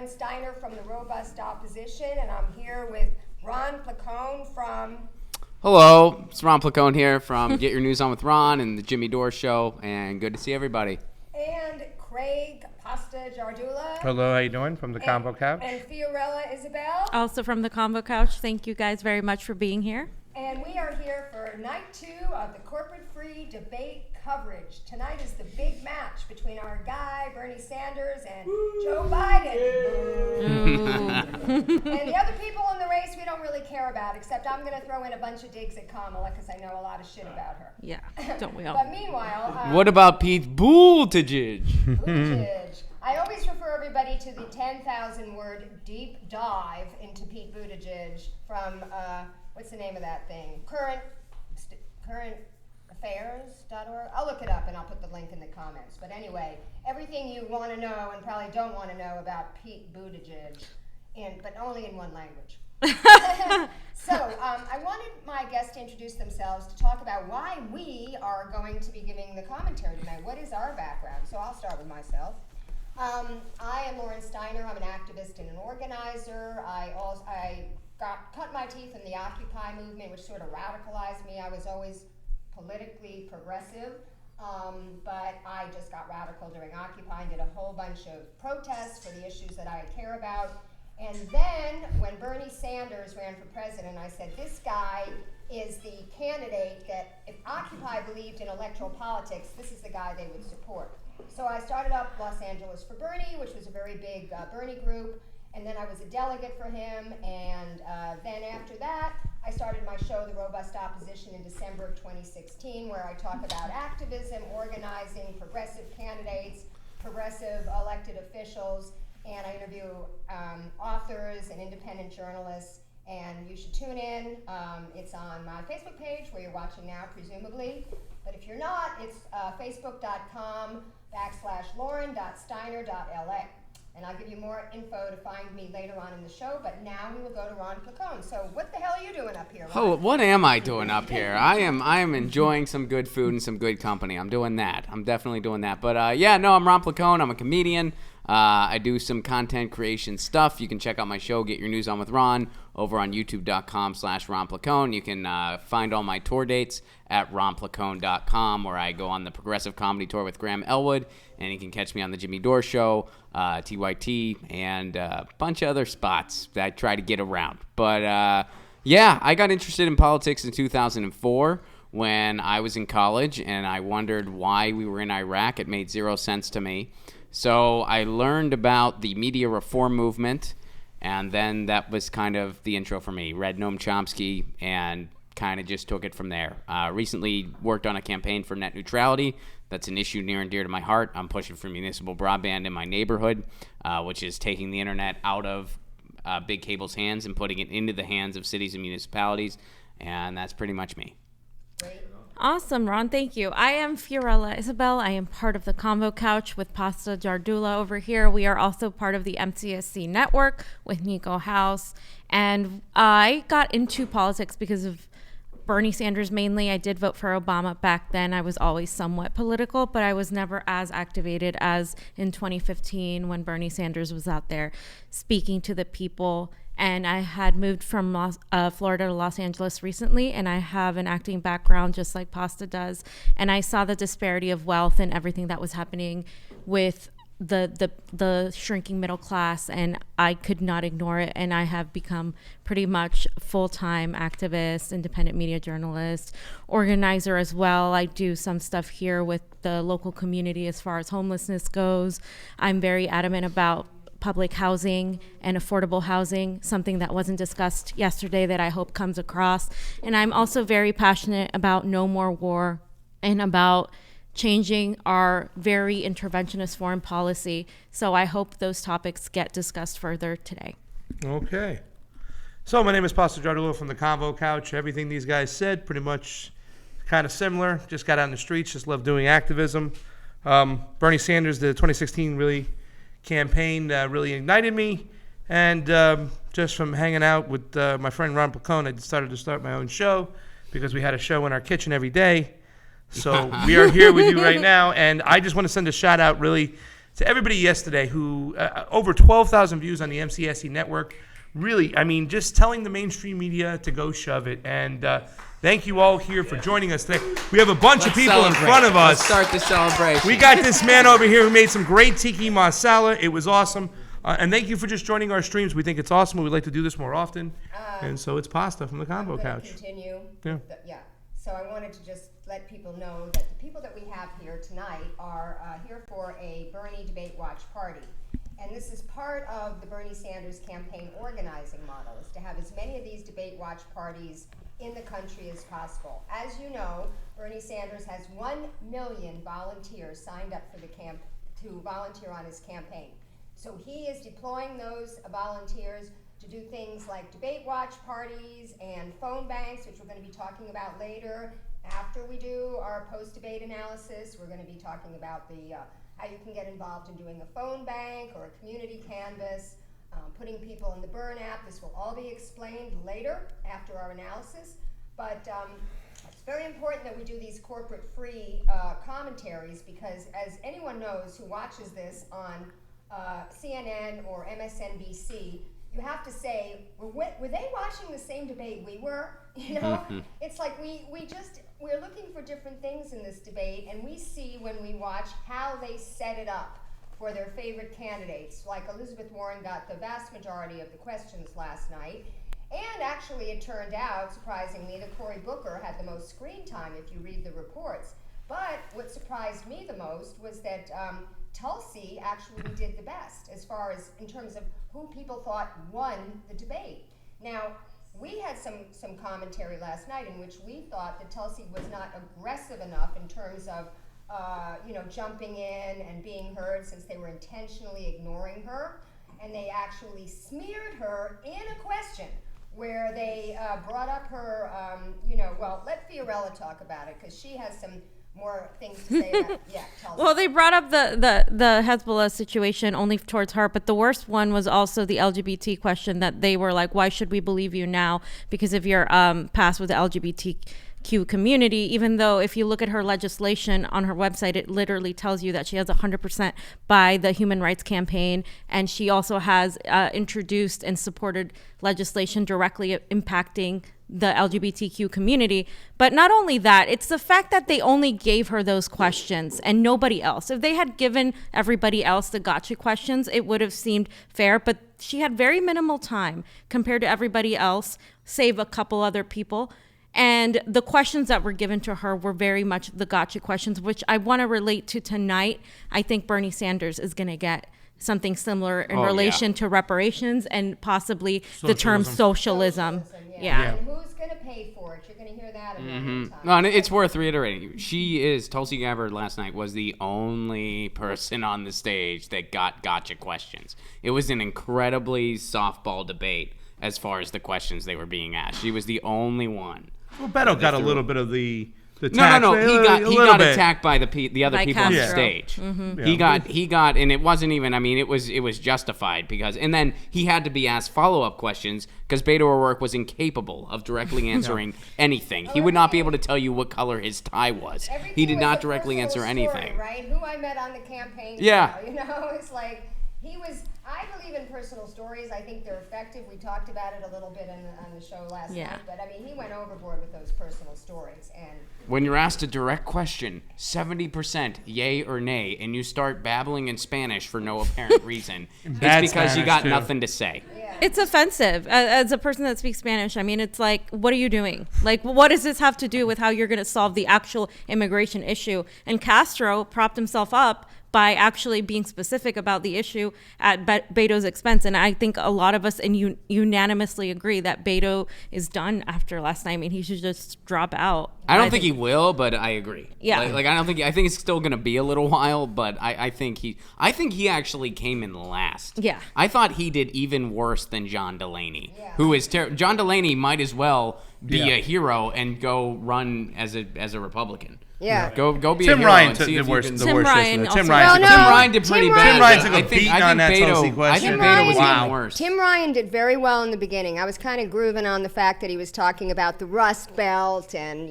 Lauren Steiner from the Robust Opposition, and I'm here with Ron Placone from... Hello, it's Ron Placone here from Get Your News On with Ron and the Jimmy Dore Show, and good to see everybody. And Craig Pasta Jardula. Hello, how you doing? From the CONVO Couch. And Fiorella Isabel. Also from the CONVO Couch. Thank you guys very much for being here. And we are here for night 2 of the corporate-free debate coverage. Tonight is the big match between our guy, Bernie Sanders, and Joe Biden. And the other people in the race we don't really care about, except I'm going to throw in a bunch of digs at Kamala because I know a lot of shit about her. Yeah, don't we all? But meanwhile... what about Pete Buttigieg? Buttigieg. I always refer everybody to the 10,000-word deep dive into Pete Buttigieg from... what's the name of that thing? Currentaffairs.org. I'll look it up and I'll put the link in the comments. But anyway, everything you want to know and probably don't want to know about Pete Buttigieg, but only in one language. So I wanted my guests to introduce themselves to talk about why we are going to be giving the commentary tonight. What is our background? So I'll start with myself. I am Lauren Steiner. I'm an activist and an organizer. I cut my teeth in the Occupy movement, which sort of radicalized me. I was always politically progressive, but I just got radical during Occupy and did a whole bunch of protests for the issues that I care about. And then when Bernie Sanders ran for president, I said, this guy is the candidate that if Occupy believed in electoral politics, this is the guy they would support. So I started up Los Angeles for Bernie, which was a very big Bernie group. And then I was a delegate for him, and then after that, I started my show, The Robust Opposition, in December of 2016, where I talk about activism, organizing, progressive candidates, progressive elected officials, and I interview authors and independent journalists, and you should tune in. It's on my Facebook page, where you're watching now, presumably. But if you're not, it's facebook.com/lauren.steiner.la. And I'll give you more info to find me later on in the show, but now we will go to Ron Placone. So what the hell are you doing up here, Ron? Oh, what am I doing up here? I am enjoying some good food and some good company. I'm doing that. I'm definitely doing that. But I'm Ron Placone. I'm a comedian. I do some content creation stuff. You can check out my show, Get Your News On with Ron, over on youtube.com/Ron Placone. You can find all my tour dates at ronplacone.com, where I go on the Progressive Comedy Tour with Graham Elwood, and you can catch me on the Jimmy Dore Show, TYT, and a bunch of other spots that I try to get around. But I got interested in politics in 2004 when I was in college, and I wondered why we were in Iraq. It made zero sense to me. So I learned about the media reform movement, and then that was kind of the intro for me. Read Noam Chomsky and kind of just took it from there. Recently worked on a campaign for net neutrality. That's an issue near and dear to my heart. I'm pushing for municipal broadband in my neighborhood, which is taking the internet out of big cable's hands and putting it into the hands of cities and municipalities, and that's pretty much me. Great. Awesome, Ron. Thank you. I am Fiorella Isabel. I am part of the CONVO Couch with Pasta Jardula over here. We are also part of the MCSC network with Nico House. And I got into politics because of Bernie Sanders mainly. I did vote for Obama back then. I was always somewhat political, but I was never as activated as in 2015 when Bernie Sanders was out there speaking to the people. And I had moved from Florida to Los Angeles recently, and I have an acting background just like Pasta does. And I saw the disparity of wealth and everything that was happening with the shrinking middle class, and I could not ignore it. And I have become pretty much full-time activist, independent media journalist, organizer as well. I do some stuff here with the local community as far as homelessness goes. I'm very adamant about public housing and affordable housing, something that wasn't discussed yesterday that I hope comes across. And I'm also very passionate about no more war and about changing our very interventionist foreign policy. So I hope those topics get discussed further today. Okay. So my name is Pasta Jardula from the CONVO Couch. Everything these guys said, pretty much kind of similar. Just got out in the streets, just love doing activism. Bernie Sanders, the 2016 campaign really ignited me, and just from hanging out with my friend Ron Placone, I decided to start my own show because we had a show in our kitchen every day. So we are here with you right now, and I just want to send a shout out really to everybody yesterday who, over 12,000 views on the MCSE network. Really, I mean, just telling the mainstream media to go shove it. And thank you all here for joining us today. We have a bunch of people in front of us. Let's start the celebration. We got this man over here who made some great tiki masala. It was awesome. And thank you for just joining our streams. We think it's awesome. We'd like to do this more often. And so it's Pasta from the Convo Couch. Continue. Yeah. So I wanted to just let people know that the people that we have here tonight are here for a Bernie Debate Watch party. And this is part of the Bernie Sanders campaign organizing model, is to have as many of these debate watch parties in the country as possible. As you know, Bernie Sanders has 1 million volunteers signed up for the to volunteer on his campaign. So he is deploying those volunteers to do things like debate watch parties and phone banks, which we're going to be talking about later. After we do our post-debate analysis, we're going to be talking about the how you can get involved in doing a phone bank or a community canvas, putting people in the Burn app. This will all be explained later after our analysis. But it's very important that we do these corporate-free commentaries, because as anyone knows who watches this on CNN or MSNBC, you have to say, were they watching the same debate we were? You know, it's like we're looking for different things in this debate, and we see when we watch how they set it up for their favorite candidates. Like Elizabeth Warren got the vast majority of the questions last night, and actually it turned out, surprisingly, that Cory Booker had the most screen time if you read the reports. But what surprised me the most was that Tulsi actually did the best as far as in terms of who people thought won the debate. Now, we had some commentary last night in which we thought that Tulsi was not aggressive enough in terms of jumping in and being heard, since they were intentionally ignoring her, and they actually smeared her in a question where they brought up her, let Fiorella talk about it, because she has some more things to say about Tulsi. Well, they brought up the Hezbollah situation only towards her, but the worst one was also the LGBT question, that they were like, why should we believe you now because of your past with the LGBTQ community, even though if you look at her legislation on her website, it literally tells you that she has 100% by the Human Rights Campaign, and she also has introduced and supported legislation directly impacting the LGBTQ community. But not only that, it's the fact that they only gave her those questions and nobody else. If they had given everybody else the gotcha questions, it would have seemed fair, but she had very minimal time compared to everybody else, save a couple other people. And the questions that were given to her were very much the gotcha questions, which I want to relate to tonight. I think Bernie Sanders is going to get something similar in relation to reparations and possibly the term socialism. Yeah. And who's going to pay for it? You're going to hear that another time. No, and it's worth reiterating. Tulsi Gabbard last night was the only person on the stage that got gotcha questions. It was an incredibly softball debate as far as the questions they were being asked. She was the only one. Well, Beto got a little bit of the No. tax. He got attacked by the other By people on the Castro. stage. Yeah. He got, and it wasn't even. I mean, it was justified because, and then he had to be asked follow-up questions because Beto O'Rourke was incapable of directly answering anything. He would not be able to tell you what color his tie was. Everything He did was not a directly personal answer story, anything. right? Who I met on the campaign Yeah. trail, it's like I believe in personal stories. I think they're effective. We talked about it a little bit on the show last night, but I mean, he went overboard with those personal stories. And when you're asked a direct question, 70% yay or nay, and you start babbling in Spanish for no apparent reason, it's because Spanish, you got too. nothing to say. It's offensive. As a person that speaks Spanish, I mean, it's like, what are you doing? Like, what does this have to do with how you're going to solve the actual immigration issue? And Castro propped himself up by actually being specific about the issue at Beto's expense. And I think a lot of us unanimously agree that Beto is done after last night. I mean, he should just drop out. I don't think he will, but I agree. Yeah. I think it's still gonna be a little while, but I think he actually came in last. Yeah. I thought he did even worse than John Delaney, Yeah. who is John Delaney might as well be a hero and go run as a Republican. Yeah. Go be Tim a hero Ryan and took see the if you worst. can- The Tim worst Ryan yesterday. also- Tim Ryan. Well, took no, the Tim Ryan did pretty Tim bad. Ryan- Tim Ryan took a I think beating on that Beto- Tulsi I question. think Tim Beto Ryan, was Wow. even worse. Tim Ryan did very well in the beginning. I was kind of grooving on the fact that he was talking about the Rust Belt and,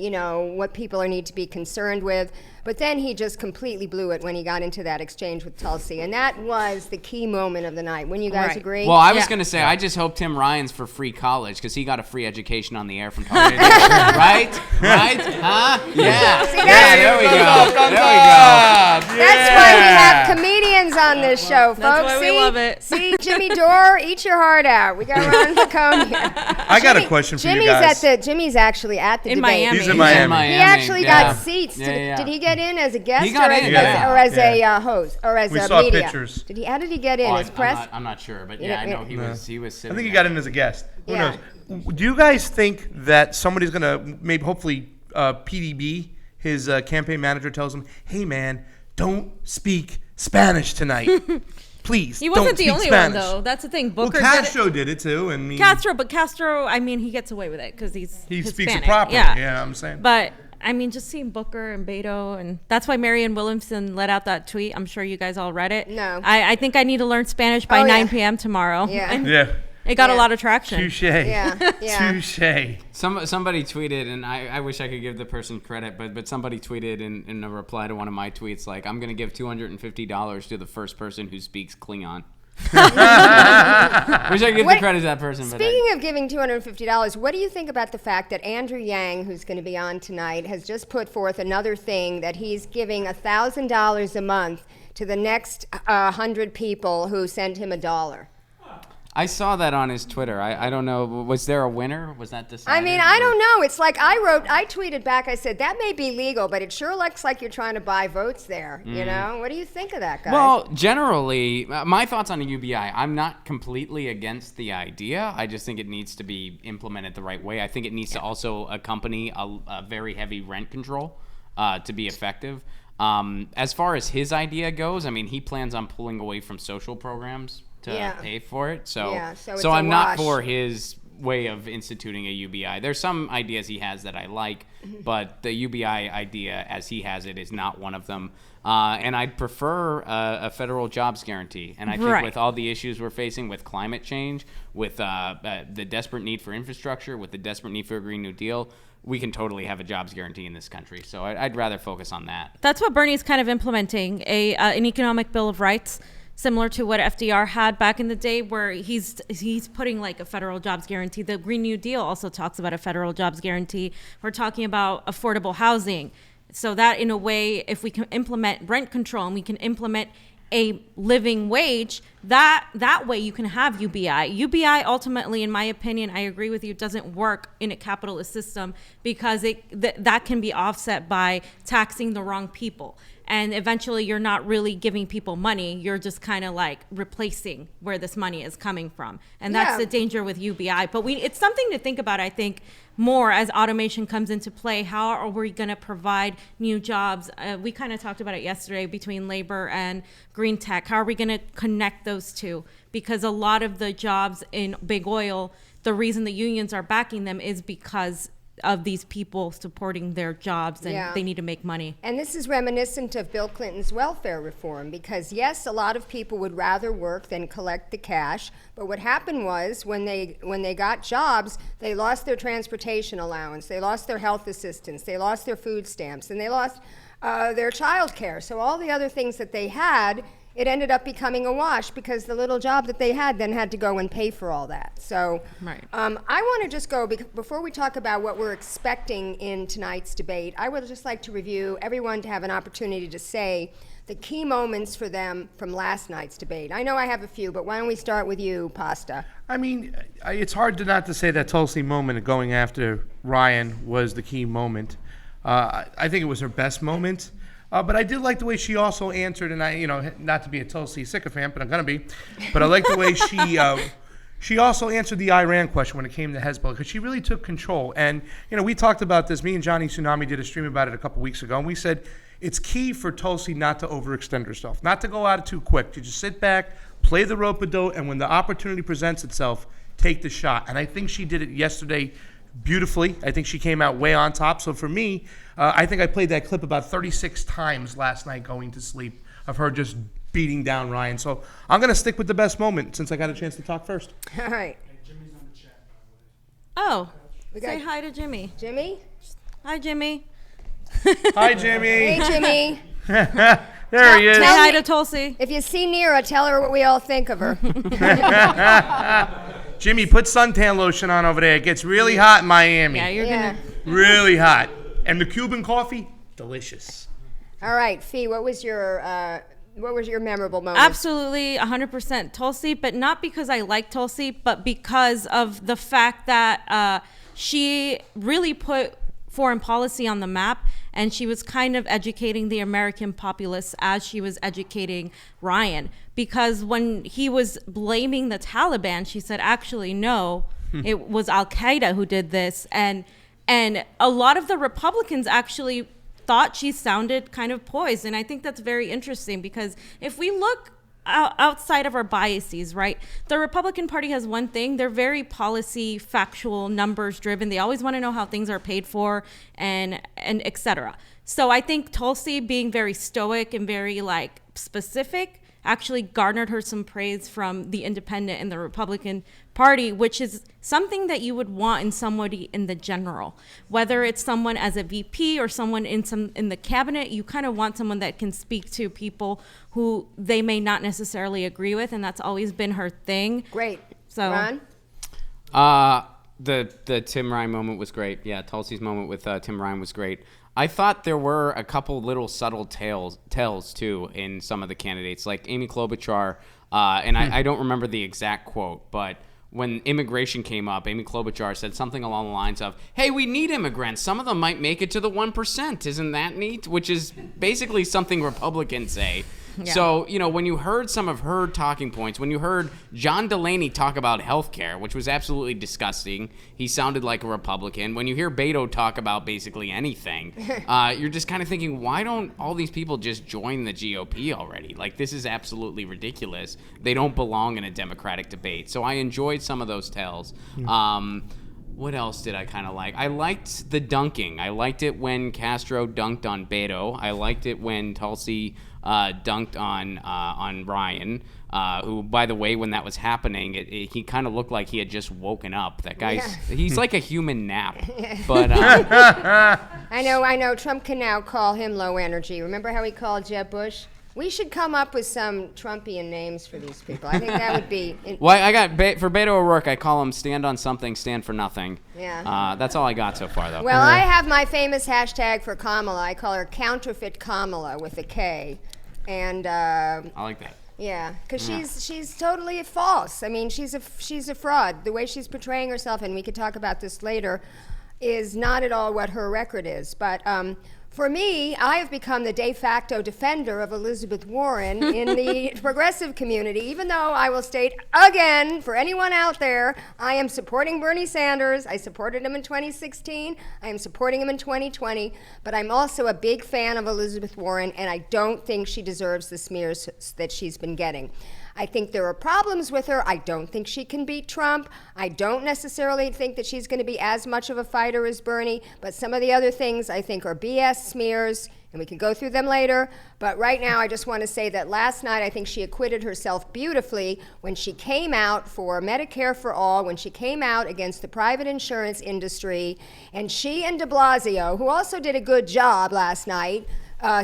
what people need to be concerned with. But then he just completely blew it when he got into that exchange with Tulsi. And that was the key moment of the night. Wouldn't you guys Right. agree? Well, I was Yeah. going to say, I just hope Tim Ryan's for free college because he got a free education on the air from Tulsi. Right? Huh? Yeah. See, Yeah, that's- there we go. Thumbs There we up. That's why we have comedians on this show, folks. That's why we See? love it. See, Jimmy Dore, eat your heart out. We got Ron Lacone here. I got a question for you guys. Jimmy's actually at the In debate. Miami. He's in go. Miami. He actually yeah. got seats. Yeah, Did, yeah. did he get in as a guest He got or as, in, as- yeah. or as Yeah. a host or as We a saw media? pictures. How did he get in? Oh, as press? I'm not sure, but You yeah, I know, know he was sitting I think he there. got in as a guest. Who Yeah. knows? Do you guys think that somebody's going to, maybe hopefully PDB, his campaign manager tells him, hey, man, don't speak Spanish tonight. Please, He wasn't don't the speak only Spanish. one, though. That's the thing. Well, Booker did it. Castro did it too. And But Castro, I mean, he gets away with it because he Hispanic. speaks it properly. Yeah. Yeah, I'm saying. But I mean, just seeing Booker and Beto, and that's why Marianne Williamson let out that tweet. I'm sure you guys all read it. No. I think I need to learn Spanish by Oh, yeah. 9 p.m. tomorrow. Yeah. And Yeah. it got a Yeah. lot of traction. Touche. Yeah, yeah. Touche. Somebody tweeted, and I wish I could give the person credit, but somebody tweeted in a reply to one of my tweets, like, I'm going to give $250 to the first person who speaks Klingon. Wish I could give What- the credit to that person. But Speaking of giving $250, what do you think about the fact that Andrew Yang, who's going to be on tonight, has just put forth another thing that he's giving $1,000 a month to the next 100 people who send him $1? I saw that on his Twitter. I don't know. Was there a winner? Was that decided? I mean, I don't know. It's like I tweeted back, I said, that may be legal, but it sure looks like you're trying to buy votes there. You know? What do you think of that, guys? Well, generally, my thoughts on a UBI, I'm not completely against the idea. I just think it needs to be implemented the right way. I think it needs to also accompany a very heavy rent control to be effective. As far as his idea goes, I mean, he plans on pulling away from social programs to pay for it. So, Yeah, so it's so a I'm not wash. for his way of instituting a UBI. There's some ideas he has that I like, but the UBI idea as he has it is not one of them. And I'd prefer a federal jobs guarantee. And I think Right. with all the issues we're facing with climate change, with the desperate need for infrastructure, with the desperate need for a Green New Deal, we can totally have a jobs guarantee in this country. So I'd rather focus on that. That's what Bernie's kind of implementing, an economic bill of rights, similar to what FDR had back in the day, where he's putting like a federal jobs guarantee. The Green New Deal also talks about a federal jobs guarantee. We're talking about affordable housing. So that in a way, if we can implement rent control and we can implement a living wage, that way you can have UBI. UBI ultimately, in my opinion, I agree with you, doesn't work in a capitalist system because that can be offset by taxing the wrong people. And eventually you're not really giving people money. You're just kind of like replacing where this money is coming from. And that's Yeah. the danger with UBI. But it's something to think about, I think, more as automation comes into play. How are we going to provide new jobs? We kind of talked about it yesterday between labor and green tech. How are we going to connect those two? Because a lot of the jobs in big oil, the reason the unions are backing them is because of these people supporting their jobs, and Yeah. they need to make money. And this is reminiscent of Bill Clinton's welfare reform because, yes, a lot of people would rather work than collect the cash. But what happened was when they got jobs, they lost their transportation allowance, they lost their health assistance, they lost their food stamps, and they lost their child care. So all the other things that they had, it ended up becoming a wash because the little job that they had then had to go and pay for all that. So Right. I want to just go, before we talk about what we're expecting in tonight's debate, I would just like to review everyone to have an opportunity to say the key moments for them from last night's debate. I know I have a few, but why don't we start with you, Pasta? I mean, it's hard not to say that Tulsi moment of going after Ryan was the key moment. I think it was her best moment. But I did like the way she also answered, and not to be a Tulsi sycophant, but I'm gonna be. But I like the way she also answered the Iran question when it came to Hezbollah, because she really took control. And we talked about this. Me and Johnny Tsunami did a stream about it a couple weeks ago, and we said it's key for Tulsi not to overextend herself, not to go out too quick, to just sit back, play the rope-a-dope, and when the opportunity presents itself, take the shot. And I think she did it yesterday beautifully. I think she came out way on top. So for me, I think I played that clip about 36 times last night going to sleep of her just beating down Ryan. So I'm going to stick with the best moment since I got a chance to talk first. All right. Oh, We say got- hi to Jimmy. Jimmy? Hi, Jimmy. Hi, Jimmy. Hey, Jimmy. There he is. Say Tell hi me- to Tulsi. If you see Nira, tell her what we all think of her. Jimmy, put suntan lotion on over there. It gets really hot in Miami. Yeah, you're Yeah. gonna. Really hot. And the Cuban coffee, delicious. All right, Fee, what was your memorable moment? Absolutely, 100% Tulsi, but not because I like Tulsi, but because of the fact that she really put foreign policy on the map, and she was kind of educating the American populace as she was educating Ryan. Because when he was blaming the Taliban, she said, actually, no, it was Al-Qaeda who did this. And a lot of the Republicans actually thought she sounded kind of poised. And I think that's very interesting because if we look outside of our biases, right? The Republican Party has one thing. They're very policy, factual, numbers driven. They always want to know how things are paid for and et cetera. So I think Tulsi being very stoic and very like specific actually garnered her some praise from the independent and the Republican Party, which is something that you would want in somebody in the general. Whether it's someone as a VP or someone in the cabinet, you kind of want someone that can speak to people who they may not necessarily agree with, and that's always been her thing. Great. So- Ron? The Tim Ryan moment was great. Yeah, Tulsi's moment with Tim Ryan was great. I thought there were a couple little subtle tells too in some of the candidates, like Amy Klobuchar, and I don't remember the exact quote, but when immigration came up, Amy Klobuchar said something along the lines of, "Hey, we need immigrants. Some of them might make it to the 1%. Isn't that neat?" Which is basically something Republicans say. Yeah. So, when you heard some of her talking points, when you heard John Delaney talk about healthcare, which was absolutely disgusting, he sounded like a Republican. When you hear Beto talk about basically anything, you're just kind of thinking, why don't all these people just join the GOP already? Like, this is absolutely ridiculous. They don't belong in a Democratic debate. So I enjoyed some of those tells. What else did I kind of like? I liked the dunking. I liked it when Castro dunked on Beto. I liked it when Tulsi dunked on Ryan, who, by the way, when that was happening, he kind of looked like he had just woken up. That guy's he's like a human nap. But I know. Trump can now call him low energy. Remember how he called Jeb Bush? We should come up with some Trumpian names for these people. I think that would be... well, I got for Beto O'Rourke, I call him stand on something, stand for nothing. Yeah. That's all I got so far, though. Well, I have my famous hashtag for Kamala. I call her counterfeit Kamala with a K. And I like that. yeah, because she's totally false. I mean, she's a fraud. The way she's portraying herself, and we could talk about this later, is not at all what her record is. But for me, I have become the de facto defender of Elizabeth Warren in the progressive community, even though I will state again, for anyone out there, I am supporting Bernie Sanders. I supported him in 2016. I am supporting him in 2020. But I'm also a big fan of Elizabeth Warren, and I don't think she deserves the smears that she's been getting. I think there are problems with her. I don't think she can beat Trump. I don't necessarily think that she's going to be as much of a fighter as Bernie, but some of the other things I think are BS smears, and we can go through them later. But right now, I just want to say that last night, I think she acquitted herself beautifully when she came out for Medicare for All, when she came out against the private insurance industry, and she and de Blasio, who also did a good job last night,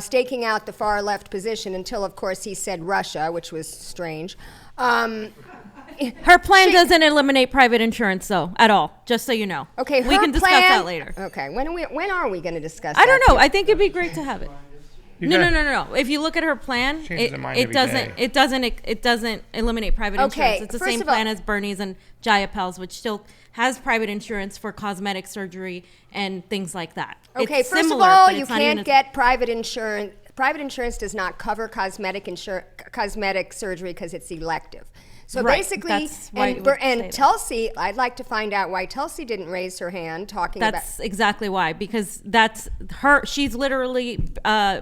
staking out the far left position until, of course, he said Russia, which was strange. Her plan doesn't eliminate private insurance, though, at all. Just so you know. Okay, we her can discuss plan- that later. Okay, when are we going to discuss I don't that? know. I think it'd be great to have it. You No. got- If you look at her plan, Changes their mind it every doesn't. day. It doesn't eliminate private Okay, insurance. It's the first same of all- plan as Bernie's and Jayapal's, which still has private insurance for cosmetic surgery and things like that. Okay, It's first similar, of all, but you it's not even can't as- get private insurance. Private insurance does not cover cosmetic surgery because it's elective. So Right. basically, That's why you would say and that. Tulsi, I'd like to find out why Tulsi didn't raise her hand talking about. That's exactly why, because that's her. She's literally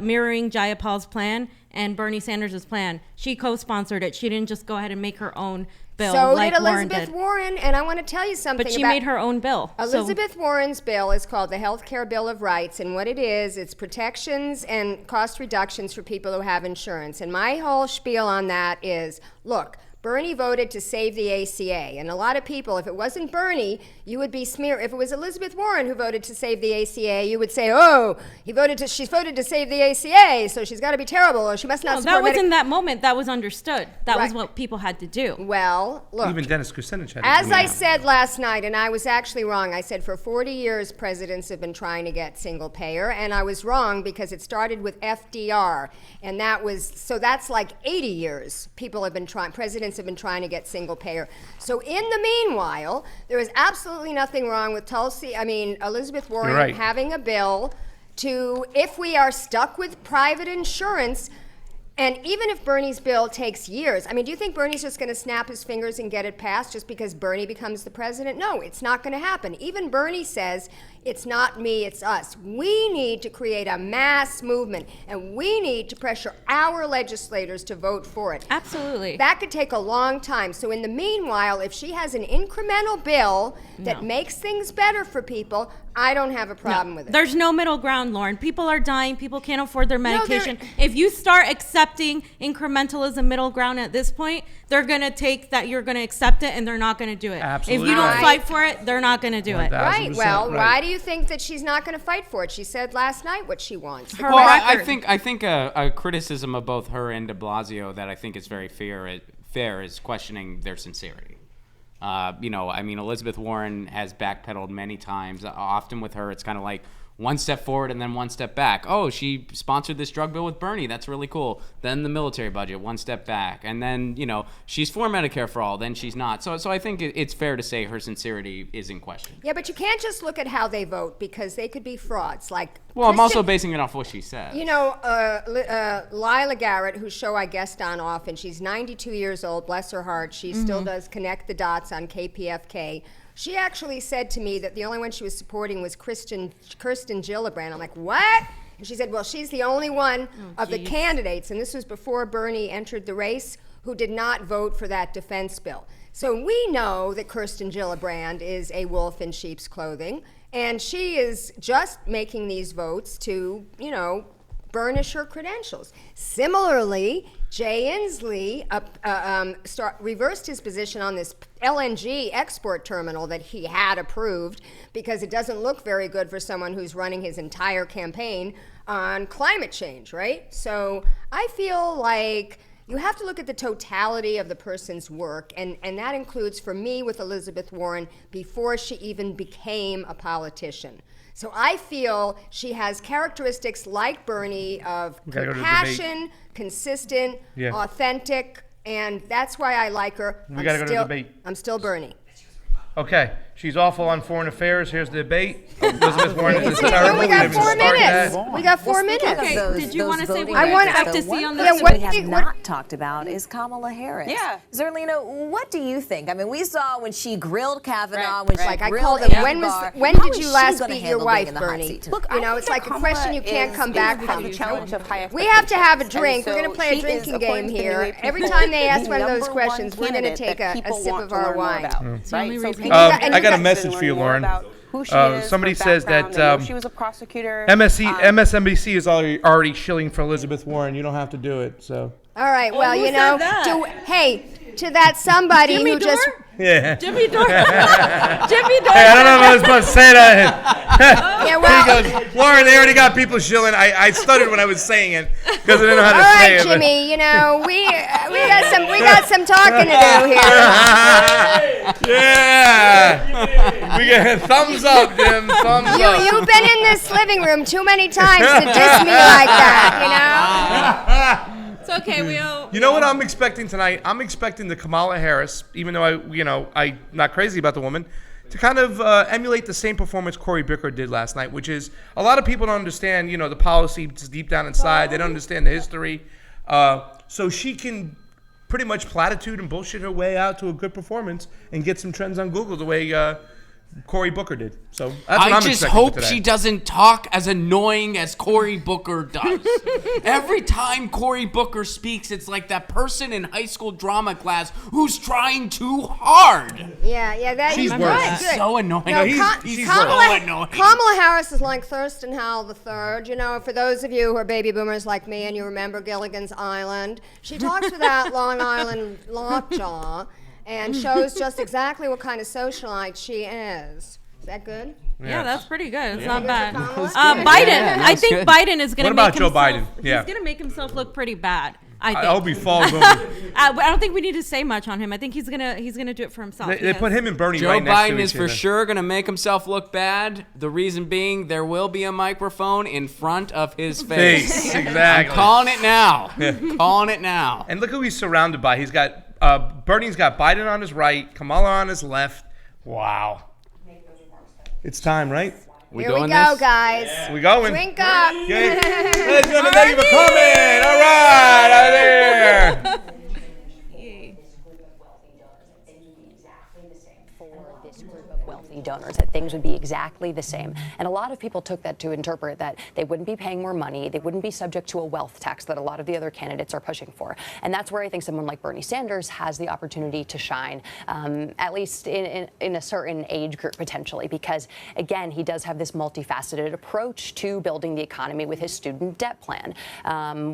mirroring Jayapal's plan and Bernie Sanders' plan. She co-sponsored it. She didn't just go ahead and make her own bill So like did Warren Elizabeth did. Warren, and I want to tell you something But she about made her own bill. So- Elizabeth Warren's bill is called the Health Care Bill of Rights, and what it is, it's protections and cost reductions for people who have insurance. And my whole spiel on that is, look, Bernie voted to save the ACA, and a lot of people, if it wasn't Bernie, you would be smeared. If it was Elizabeth Warren who voted to save the ACA, you would say, oh, she's voted to save the ACA, so she's got to be terrible, or she must not No, support that was in that moment. That was understood. That was Right. what people had to do. Well, look. Even Dennis Kucinich had to As do I that. said last night, and I was actually wrong, I said for 40 years presidents have been trying to get single payer, and I was wrong because it started with FDR, and that's like 80 years presidents have been trying to get single payer. So in the meanwhile, there is absolutely nothing wrong with Elizabeth Warren right. having a bill to, if we are stuck with private insurance, and even if Bernie's bill takes years, do you think Bernie's just going to snap his fingers and get it passed just because Bernie becomes the president? No, it's not going to happen. Even Bernie says, it's not me, it's us. We need to create a mass movement, and we need to pressure our legislators to vote for it. Absolutely. That could take a long time. So in the meanwhile, if she has an incremental bill that makes things better for people, I don't have a problem with it. There's no middle ground, Lauren. People are dying. People can't afford their there- medication. If you start accepting incrementalism middle ground at this point, they're going to take that you're going to accept it and they're not going to do it. Absolutely If you don't right. fight for it, they're not going to do it. 1000%. Right. Well, right. why do you think that she's not going to fight for it? She said last night what she wants. Her Well, I record. think a criticism of both her and de Blasio that I think is very fair is questioning their sincerity. Elizabeth Warren has backpedaled many times. Often with her, it's kind of like one step forward and then one step back. Oh, she sponsored this drug bill with Bernie. That's really cool. Then the military budget, one step back. And then, she's for Medicare for all. Then she's not. So I think it's fair to say her sincerity is in question. Yeah, but you can't just look at how they vote because they could be frauds. Well, I'm also basing it off what she said. Lila Garrett, whose show I guest on often, she's 92 years old, bless her heart. She still does Connect the Dots on KPFK. She actually said to me that the only one she was supporting was Kirsten Gillibrand. I'm like, what? And she said, well, she's the only one of the candidates, and this was before Bernie entered the race, who did not vote for that defense bill. So we know that Kirsten Gillibrand is a wolf in sheep's clothing, and she is just making these votes to, burnish her credentials. Similarly, Jay Inslee reversed his position on this LNG export terminal that he had approved because it doesn't look very good for someone who's running his entire campaign on climate change, right? So I feel like you have to look at the totality of the person's work, and that includes, for me, with Elizabeth Warren, before she even became a politician. So I feel she has characteristics like Bernie of gotta go to the compassion, consistent, Yeah. authentic, and that's why I like her. We gotta go to the debate. I'm still Bernie. Okay, she's awful on foreign affairs. Here's the debate. Elizabeth Warren is We terrible. got haven't 4 started minutes. that. We got 4 minutes. Okay, did you want to say what I you want- expect to I- see on yeah, this? what- we have what- not talked about is Kamala Harris. Yeah. Zerlina, what do you think? We saw when she grilled Kavanaugh, Right, when right. she Like I grilled called them, when How did is you she last gonna beat your handle wife, being in the hot Bernie? seat tonight? Look, It's like a question you can't come back from. from. The challenge of high We have to have a expectations. drink. And We're going to so play a she is, drinking according game to the here. way people- Every time they ask the one of those number one questions, we're going to candidate take that a people sip want of to our learn more wine. about, the right? only So reason. people I are got a interested in message learning for you, more Lauren. about who she is, Somebody her says background. that, I know she was a prosecutor. MSNBC is already shilling for Elizabeth Warren. You don't have to do it. So All right. Well, who you said know, that? hey, to that somebody Jimmy who just. Dore? yeah. Jimmy Dore. Jimmy Dore. Hey, I don't know if I was supposed to say that. Yeah, He well. goes, Lauren, they already got people shilling. I stuttered when I was saying it because I didn't know how All to say right, it. but- Jimmy. You know, we got some talking to do here. Yeah. We get thumbs up, Jim. Thumbs up. You've been in this living room too many times to diss me like that. It's okay. We'll. You know what I'm expecting tonight? I'm expecting the Kamala Harris, even though I'm not crazy about the woman, to kind of emulate the same performance Cory Booker did last night, which is a lot of people don't understand, the policy deep down inside. They don't understand the history. So she can pretty much platitude and bullshit her way out to a good performance and get some trends on Google the way Cory Booker did. So that's what I I'm just expecting for hope today. she doesn't talk as annoying as Cory Booker does. Every time Cory Booker speaks, it's like that person in high school drama class who's trying too hard. Yeah, that She's good, worse. good. So annoying. No, he's Kamala, so annoying. Kamala Harris is like Thurston Howell III. You know, for those of you who are baby boomers like me and you remember Gilligan's Island, she talks with that Long Island lockjaw and shows just exactly what kind of socialite she is. Is that good? Yeah, that's pretty good. It's not bad. Kamala? Biden, Yeah, I that's think good. Biden is going to What make about Joe himself. Biden? Yeah. He's going to make himself look pretty bad. I think. I hope he falls over. I don't think we need to say much on him. I think he's gonna do it for himself. They put him and Bernie Joe right next to Biden each is for other. sure going to make himself look bad. The reason being, there will be a microphone in front of his face. Face, I'm exactly. calling it now. Calling it now. And look who he's surrounded by. He's got Bernie's got Biden on his right, Kamala on his left. Wow. It's time, right? Here we go, this? guys. We going? Drink up. Okay. Let's go. Thank you for coming. All right, out there. This group of wealthy donors, that things would be exactly the same. And a lot of people took that to interpret that they wouldn't be paying more money, they wouldn't be subject to a wealth tax that a lot of the other candidates are pushing for. And that's where I think someone like Bernie Sanders has the opportunity to shine, at least in a certain age group potentially, because again, he does have this multifaceted approach to building the economy with his student debt plan,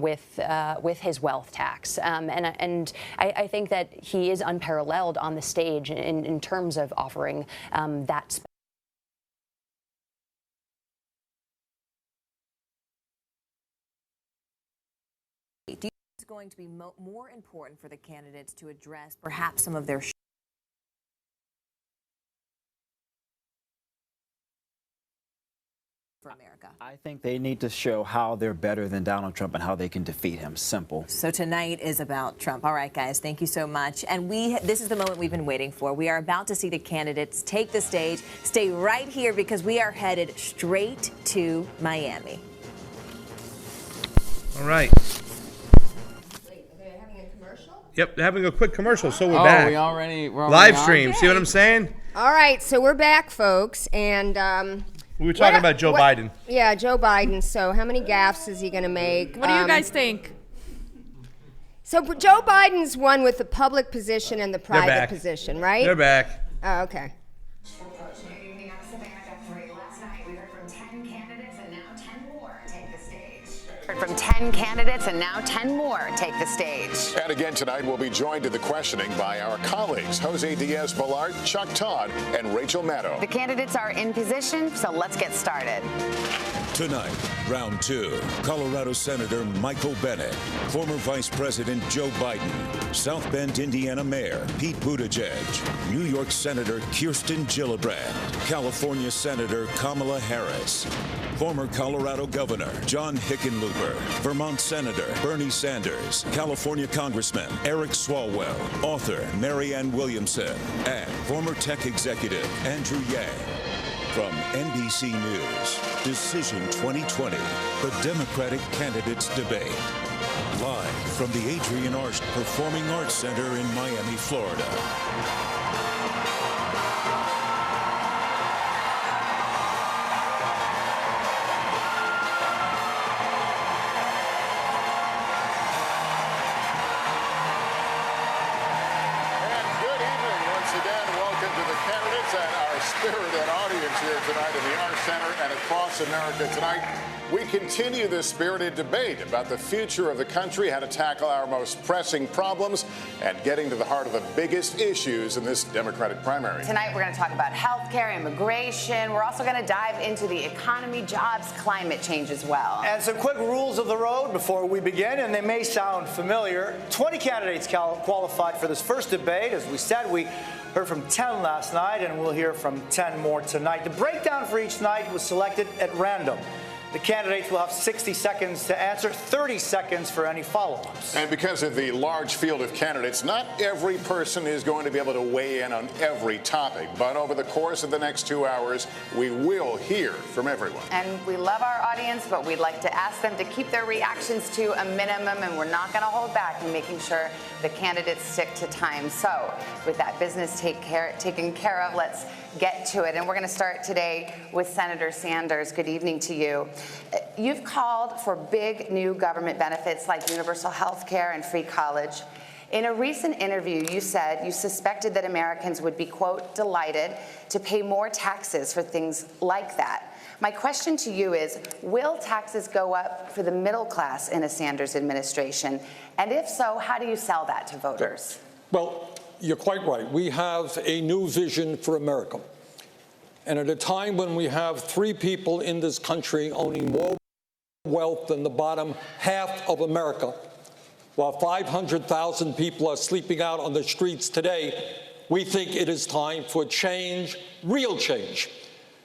with his wealth tax. And I think that he is unparalleled on the stage in terms of offering that. Do you think it's going to be more important for the candidates to address perhaps some of their for America? I think they need to show how they're better than Donald Trump and how they can defeat him. Simple. So tonight is about Trump. All right, guys, thank you so much. And this is the moment we've been waiting for. We are about to see the candidates take the stage. Stay right here because we are headed straight to Miami. All right. Wait, are they having a commercial? Yep, they're having a quick commercial, so we're Oh, back. we're already Live on? stream. See what I'm saying? All right, so we're back, folks, and We were talking about Joe Biden. Yeah, Joe Biden. So how many gaffes is he going to make? What do you guys think? So Joe Biden's won with the public position and the private back. position, right? They're back. Oh, okay. From 10 candidates and now 10 more take the stage. And again tonight, we'll be joined in the questioning by our colleagues, Jose Diaz-Balart, Chuck Todd, and Rachel Maddow. The candidates are in position, so let's get started. Tonight, round two, Colorado Senator Michael Bennet, former Vice President Joe Biden, South Bend, Indiana Mayor Pete Buttigieg, New York Senator Kirsten Gillibrand, California Senator Kamala Harris, former Colorado Governor John Hickenlooper, Vermont Senator Bernie Sanders, California Congressman Eric Swalwell, author Marianne Williamson, and former tech executive Andrew Yang. From NBC News, Decision 2020, the Democratic Candidates Debate. Live from the Adrian Arsht Performing Arts Center in Miami, Florida. Spirited audience here tonight in the Arts Center and across America tonight. We continue this spirited debate about the future of the country, how to tackle our most pressing problems, and getting to the heart of the biggest issues in this Democratic primary. Tonight, we're going to talk about health care, immigration. We're also going to dive into the economy, jobs, climate change as well. And some quick rules of the road before we begin, and they may sound familiar. 20 candidates qualified for this first debate. As we said, we heard from 10 last night, and we'll hear from 10 more tonight. The breakdown for each night was selected at random. The candidates will have 60 seconds to answer, 30 seconds for any follow-ups. And because of the large field of candidates, not every person is going to be able to weigh in on every topic. But over the course of the next 2 hours, we will hear from everyone. And we love our audience, but we'd like to ask them to keep their reactions to a minimum, and we're not going to hold back in making sure the candidates stick to time. So with that business taken care of, let's get to it. And we're going to start today with Senator Sanders. Good evening to you. You've called for big new government benefits like universal health care and free college. In a recent interview, you said you suspected that Americans would be, quote, delighted to pay more taxes for things like that. My question to you is, will taxes go up for the middle class in a Sanders administration? And if so, how do you sell that to voters? Well, you're quite right. We have a new vision for America. And at a time when we have 3 people in this country owning more wealth than the bottom half of America, while 500,000 people are sleeping out on the streets today, we think it is time for change, real change.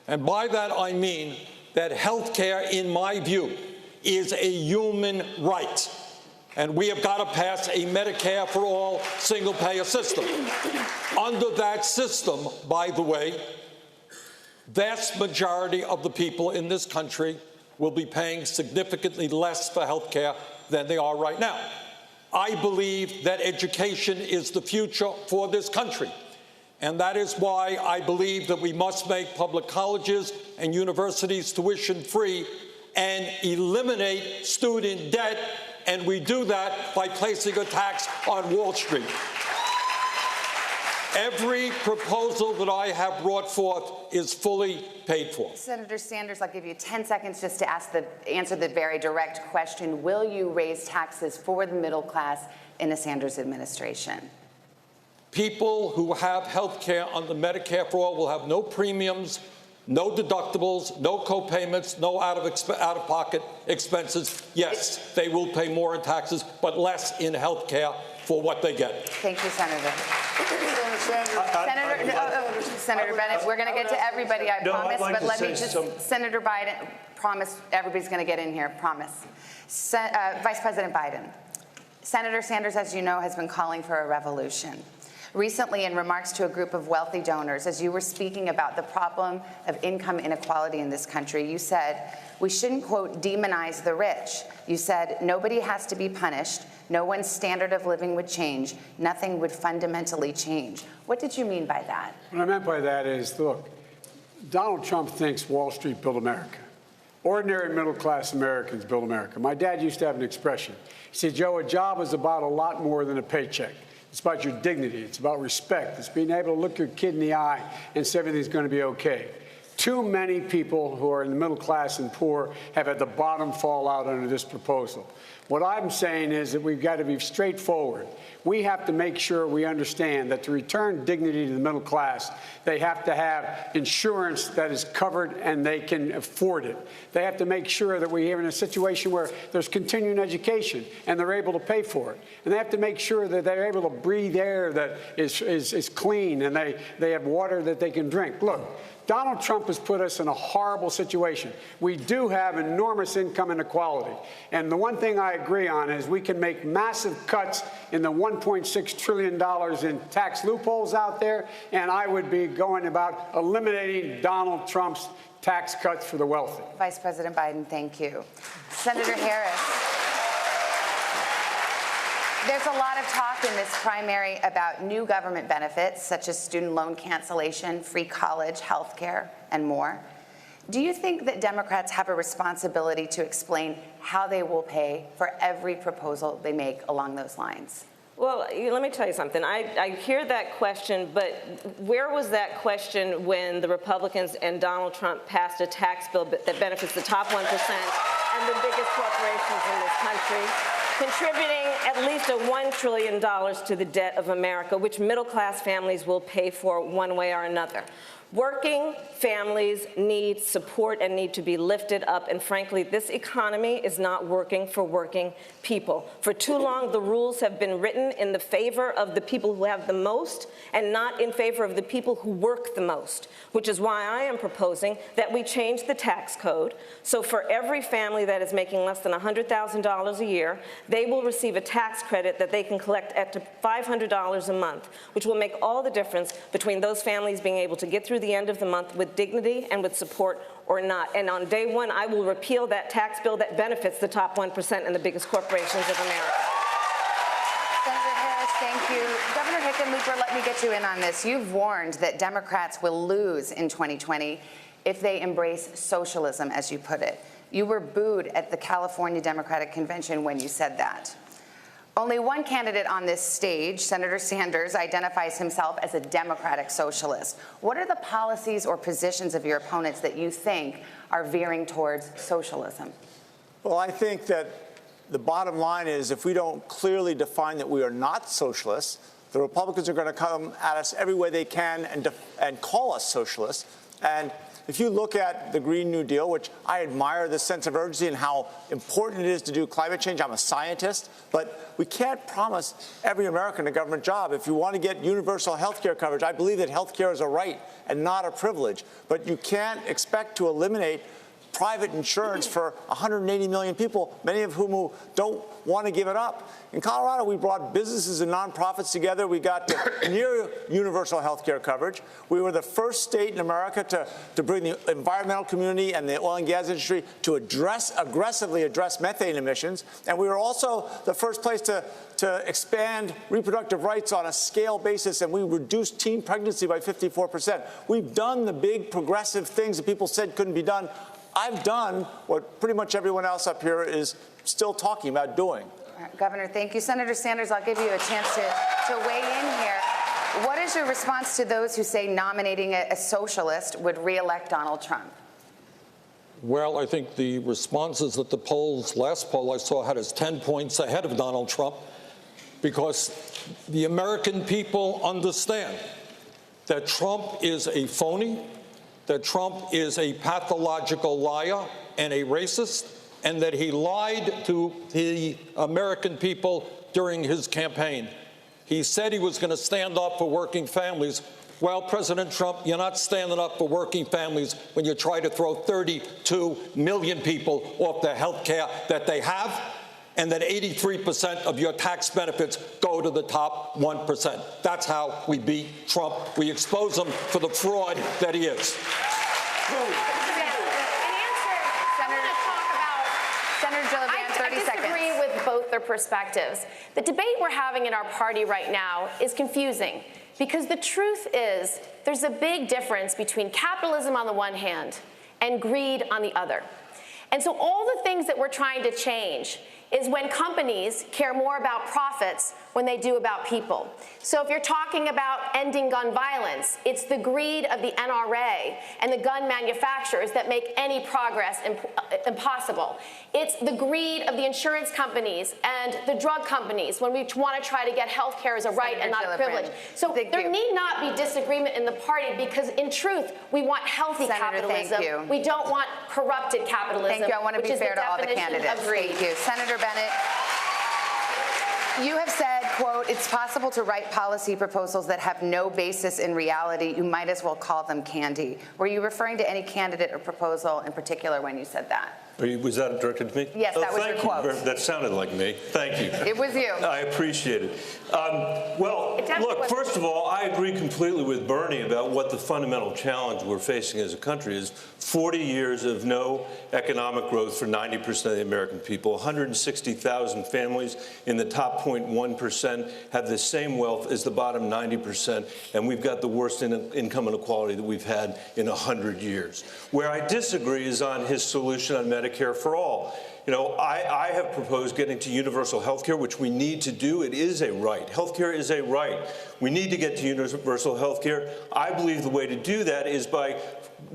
And by that I mean that health care, in my view, is a human right. And we have got to pass a Medicare for all single-payer system. Under that system, by the way, vast majority of the people in this country will be paying significantly less for health care than they are right now. I believe that education is the future for this country. And that is why I believe that we must make public colleges and universities tuition-free and eliminate student debt. And we do that by placing a tax on Wall Street. Every proposal that I have brought forth is fully paid for. Senator Sanders, I'll give you 10 seconds just to answer the very direct question. Will you raise taxes for the middle class in a Sanders administration? People who have health care under Medicare for all will have no premiums, no deductibles, no co-payments, no out-of-pocket expenses. Yes, they will pay more in taxes, but less in health care for what they get. Thank you, Senator. Senator Bennett, we're going to get to everybody, I promise, but let me just, Senator Biden, promise everybody's going to get in here, promise. Vice President Biden, Senator Sanders, as you know, has been calling for a revolution. Recently, in remarks to a group of wealthy donors, as you were speaking about the problem of income inequality in this country, you said, we shouldn't, quote, demonize the rich. You said, nobody has to be punished. No one's standard of living would change. Nothing would fundamentally change. What did you mean by that? What I meant by that is, look, Donald Trump thinks Wall Street built America. Ordinary middle-class Americans build America. My dad used to have an expression. He said, Joe, a job is about a lot more than a paycheck. It's about your dignity. It's about respect. It's being able to look your kid in the eye and say everything's going to be okay. Too many people who are in the middle class and poor have had the bottom fall out under this proposal. What I'm saying is that we've got to be straightforward. We have to make sure we understand that to return dignity to the middle class, they have to have insurance that is covered and they can afford it. They have to make sure that we're in a situation where there's continuing education and they're able to pay for it. And they have to make sure that they're able to breathe air that is clean and they have water that they can drink. Look, Donald Trump has put us in a horrible situation. We do have enormous income inequality. And the one thing I agree on is we can make massive cuts in the $1.6 trillion in tax loopholes out there, and I would be going about eliminating Donald Trump's tax cuts for the wealthy. Vice President Biden, thank you. Senator Harris. There's a lot of talk in this primary about new government benefits, such as student loan cancellation, free college, health care, and more. Do you think that Democrats have a responsibility to explain how they will pay for every proposal they make along those lines? Well, let me tell you something. I hear that question, but where was that question when the Republicans and Donald Trump passed a tax bill that benefits the top 1% and the biggest corporations in this country, contributing at least $1 trillion to the debt of America, which middle-class families will pay for one way or another? Working families need support and need to be lifted up, and frankly, this economy is not working for working people. For too long, the rules have been written in the favor of the people who have the most and not in favor of the people who work the most, which is why I am proposing that we change the tax code. So for every family that is making less than $100,000 a year, they will receive a tax credit that they can collect up to $500 a month, which will make all the difference between those families being able to get through the end of the month with dignity and with support or not. And on day one, I will repeal that tax bill that benefits the top 1% and the biggest corporations of America. Senator Harris, thank you. Governor Hickenlooper, let me get you in on this. You've warned that Democrats will lose in 2020 if they embrace socialism, as you put it. You were booed at the California Democratic Convention when you said that. Only one candidate on this stage, Senator Sanders, identifies himself as a democratic socialist. What are the policies or positions of your opponents that you think are veering towards socialism? Well, I think that the bottom line is if we don't clearly define that we are not socialists, the Republicans are going to come at us every way they can and call us socialists. And if you look at the Green New Deal, which I admire the sense of urgency and how important it is to do climate change, I'm a scientist, but we can't promise every American a government job. If you want to get universal health care coverage, I believe that health care is a right and not a privilege. But you can't expect to eliminate private insurance for 180 million people, many of whom don't want to give it up. In Colorado, we brought businesses and nonprofits together. We got to near universal health care coverage. We were the first state in America to bring the environmental community and the oil and gas industry to aggressively address methane emissions. And we were also the first place to expand reproductive rights on a scale basis, and we reduced teen pregnancy by 54%. We've done the big progressive things that people said couldn't be done. I've done what pretty much everyone else up here is still talking about doing. Governor, thank you. Senator Sanders, I'll give you a chance to weigh in here. What is your response to those who say nominating a socialist would re-elect Donald Trump? Well, I think the responses that the last poll I saw had us 10 points ahead of Donald Trump, because the American people understand that Trump is a phony, that Trump is a pathological liar and a racist, and that he lied to the American people during his campaign. He said he was going to stand up for working families. Well, President Trump, you're not standing up for working families when you try to throw 32 million people off the health care that they have, and that 83% of your tax benefits go to the top 1%. That's how we beat Trump. We expose him for the fraud that he is. I disagree with both their perspectives. The debate we're having in our party right now is confusing, because the truth is there's a big difference between capitalism on the one hand and greed on the other. And so all the things that we're trying to change is when companies care more about profits when they do about people. So if you're talking about ending gun violence, it's the greed of the NRA and the gun manufacturers that make any progress impossible. It's the greed of the insurance companies and the drug companies when we want to try to get health care as a right and not a privilege. So there need not be disagreement in the party, because in truth, we want healthy capitalism. We don't want corrupted capitalism. Thank you. I want to be fair to all the candidates. Thank you. Senator Bennett, you have said, quote, it's possible to write policy proposals that have no basis in reality. You might as well call them candy. Were you referring to any candidate or proposal in particular when you said that? Was that directed to me? Yes, that was your quote. That sounded like me. Thank you. It was you. I appreciate it. Well, look, first of all, I agree completely with Bernie about what the fundamental challenge we're facing as a country is. 40 years of no economic growth for 90% of the American people. 160,000 families in the top 0.1% have the same wealth as the bottom 90%, and we've got the worst income inequality that we've had in 100 years. Where I disagree is on his solution on Medicare Medicare for all. You know, I have proposed getting to universal health care, which we need to do. It is a right. Health care is a right. We need to get to universal health care. I believe the way to do that is by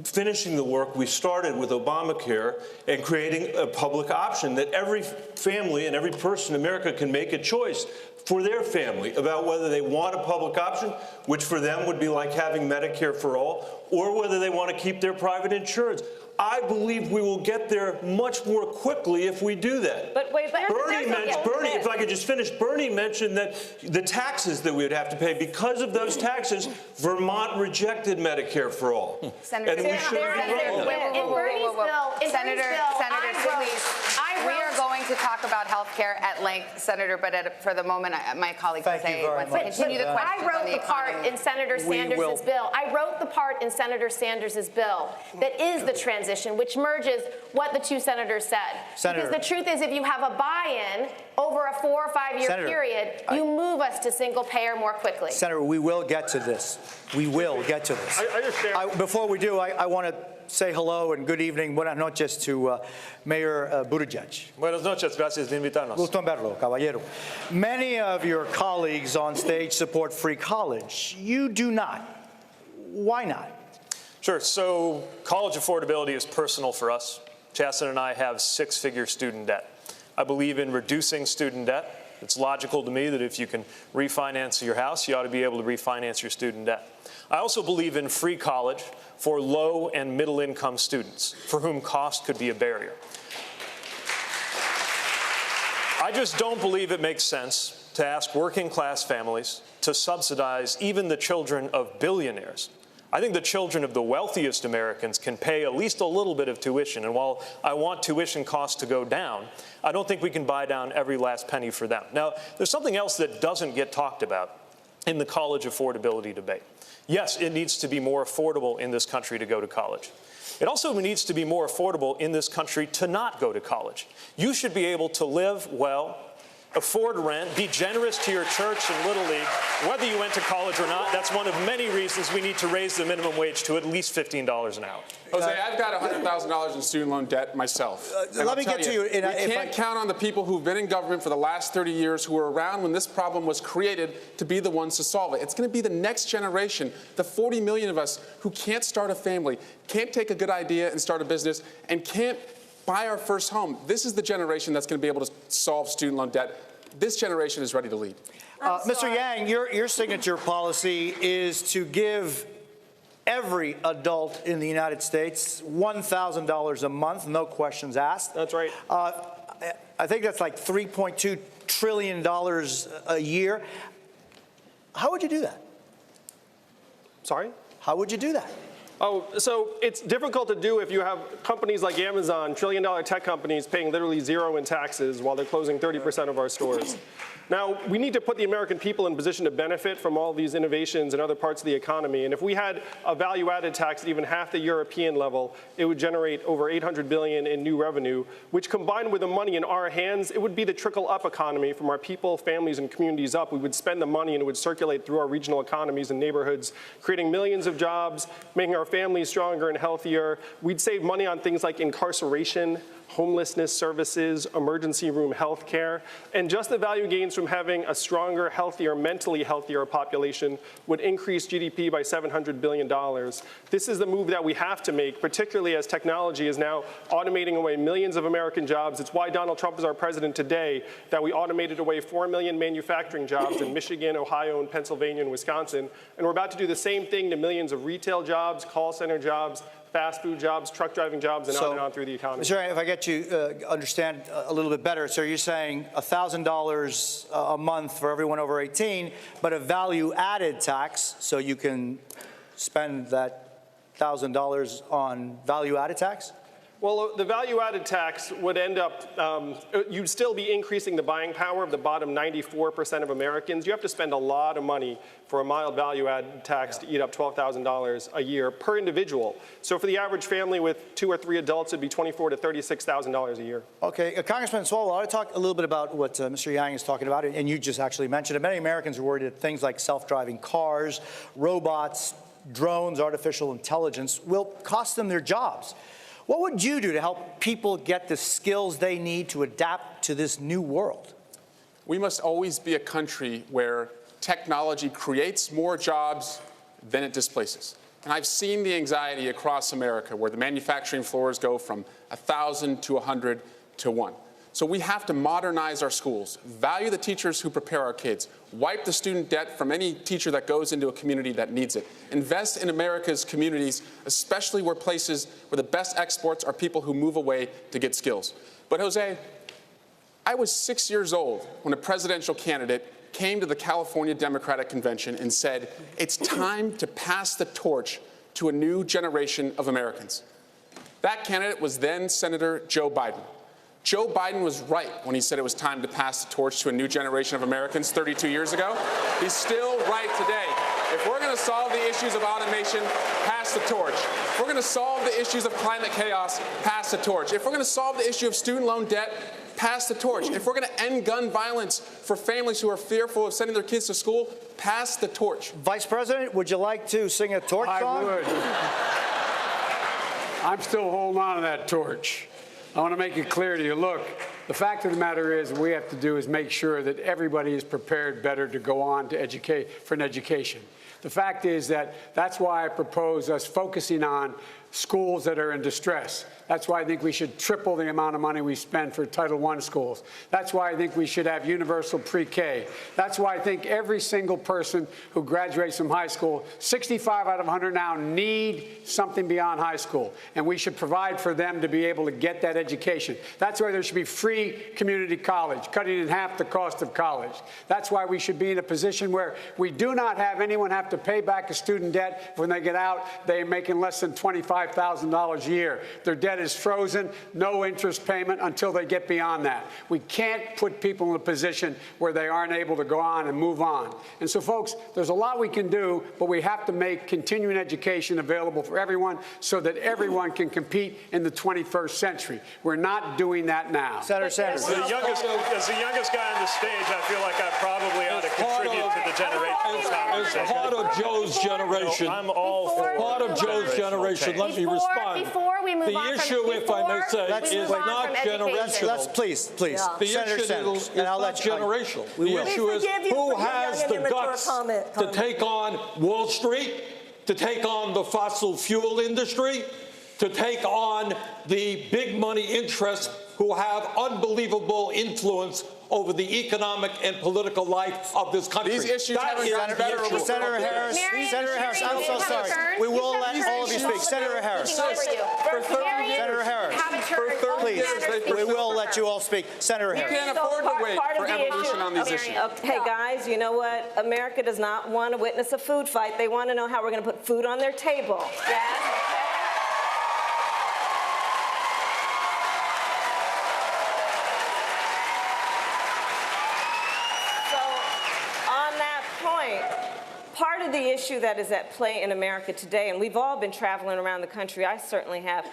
finishing the work we started with Obamacare and creating a public option that every family and every person in America can make a choice for their family about whether they want a public option, which for them would be like having Medicare for all, or whether they want to keep their private insurance. I believe we will get there much more quickly if we do that. But wait, Bernie, if I could just finish, Bernie mentioned that the taxes that we would have to pay. Because of those taxes, Vermont rejected Medicare for all. Senator, and we should we are going to talk about health care at length, Senator, but for the moment, my colleague will say, once I continue the question. I wrote the part in Senator Sanders' bill. I wrote the part in Senator Sanders' bill that is the transition, which merges what the two senators said. Senator, because the truth is, if you have a buy-in over a 4 or 5 year period, you move us to single payer more quickly. Senator, we will get to this. We will get to this. I understand. Before we do, I want to say hello and good evening, buenas noches to Mayor Buttigieg. Buenas noches, gracias de invitarnos. Gusto en verlo, caballero. Many of your colleagues on stage support free college. You do not. Why not? Sure. So college affordability is personal for us. Chasten and I have 6-figure student debt. I believe in reducing student debt. It's logical to me that if you can refinance your house, you ought to be able to refinance your student debt. I also believe in free college for low and middle income students for whom cost could be a barrier. I just don't believe it makes sense to ask working class families to subsidize even the children of billionaires. I think the children of the wealthiest Americans can pay at least a little bit of tuition. And while I want tuition costs to go down, I don't think we can buy down every last penny for them. Now, there's something else that doesn't get talked about in the college affordability debate. Yes, it needs to be more affordable in this country to go to college. It also needs to be more affordable in this country to not go to college. You should be able to live well, afford rent, be generous to your church and Little League, whether you went to college or not. That's one of many reasons we need to raise the minimum wage to at least $15 an hour. Jose, I've got $100,000 in student loan debt myself. Let me get to you. We can't count on the people who've been in government for the last 30 years who were around when this problem was created to be the ones to solve it. It's going to be the next generation, the 40 million of us who can't start a family, can't take a good idea and start a business, and can't buy our first home. This is the generation that's going to be able to solve student loan debt. This generation is ready to lead. Mr. Yang, your signature policy is to give every adult in the United States $1,000 a month, no questions asked. That's right. I think that's like $3.2 trillion a year. How would you do that? Sorry? How would you do that? Oh, so it's difficult to do if you have companies like Amazon, trillion-dollar tech companies paying literally zero in taxes while they're closing 30% of our stores. Now, we need to put the American people in position to benefit from all these innovations in other parts of the economy. And if we had a value-added tax at even half the European level, it would generate over $800 billion in new revenue, which combined with the money in our hands, it would be the trickle-up economy from our people, families, and communities up. We would spend the money and it would circulate through our regional economies and neighborhoods, creating millions of jobs, making our families stronger and healthier. We'd save money on things like incarceration, homelessness services, emergency room health care, and just the value gains from having a stronger, healthier, mentally healthier population would increase GDP by $700 billion. This is the move that we have to make, particularly as technology is now automating away millions of American jobs. It's why Donald Trump is our president today, that we automated away 4 million manufacturing jobs in Michigan, Ohio, and Pennsylvania, and Wisconsin. And we're about to do the same thing to millions of retail jobs, call center jobs, fast food jobs, truck driving jobs, and on through the economy. Mr. If I get you understand a little bit better, so you're saying $1,000 a month for everyone over 18, but a value-added tax, so you can spend that $1,000 on value-added tax? Well, the value-added tax would end up, you'd still be increasing the buying power of the bottom 94% of Americans. You have to spend a lot of money for a mild value-added tax to eat up $12,000 a year per individual. So for the average family with 2 or 3 adults, it'd be $24,000 to $36,000 a year. Okay, Congressman Swalwell, I want to talk a little bit about what Mr. Yang is talking about, and you just actually mentioned it. Many Americans are worried that things like self-driving cars, robots, drones, artificial intelligence will cost them their jobs. What would you do to help people get the skills they need to adapt to this new world? We must always be a country where technology creates more jobs than it displaces. And I've seen the anxiety across America where the manufacturing floors go from 1,000 to 100 to 1. So we have to modernize our schools, value the teachers who prepare our kids, wipe the student debt from any teacher that goes into a community that needs it, invest in America's communities, especially where the best exports are people who move away to get skills. But Jose, I was 6 years old when a presidential candidate came to the California Democratic Convention and said, it's time to pass the torch to a new generation of Americans. That candidate was then Senator Joe Biden. Joe Biden was right when he said it was time to pass the torch to a new generation of Americans 32 years ago. He's still right today. If we're going to solve the issues of automation, pass the torch. If we're going to solve the issues of climate chaos, pass the torch. If we're going to solve the issue of student loan debt, pass the torch. If we're going to end gun violence for families who are fearful of sending their kids to school, pass the torch. Vice President, would you like to sing a torch song? I would. I'm still holding on to that torch. I want to make it clear to you, look, the fact of the matter is what we have to do is make sure that everybody is prepared better to go on to educate for an education. The fact is that's why I propose us focusing on schools that are in distress. That's why I think we should triple the amount of money we spend for Title I schools. That's why I think we should have universal pre-K. That's why I think every single person who graduates from high school, 65 out of 100 now, need something beyond high school. And we should provide for them to be able to get that education. That's why there should be free community college, cutting in half the cost of college. That's why we should be in a position where we do not have anyone have to pay back a student debt when they get out. They're making less than $25,000 a year. Their debt is frozen, no interest payment until they get beyond that. We can't put people in a position where they aren't able to go on and move on. And so, folks, there's a lot we can do, but we have to make continuing education available for everyone so that everyone can compete in the 21st century. We're not doing that now. Senator Sanders. As the youngest guy on the stage, I feel like I probably ought to contribute to the generational conversation. As part of Joe's generation, I'm all for part of Joe's generation, let me respond. Before we move the on issue, if I may say, is not generational. Let's please. The Senator issue Sanders, is not generational. The issue is who has the guts to take on Wall Street, to take on the fossil fuel industry, to take on the big money interests who have unbelievable influence over the economic and political life of this country. These issues haven't gotten better over Senator Harris, I'm so sorry. We will let all of you speak. Senator Harris. Senator Harris. Please, we will let you all speak. Senator Harris. We can't afford to wait for evolution on these issues. Hey, guys, you know what? America does not want to witness a food fight. They want to know how we're going to put food on their table. Yes? Part of the issue that is at play in America today, and we've all been traveling around the country, I certainly have,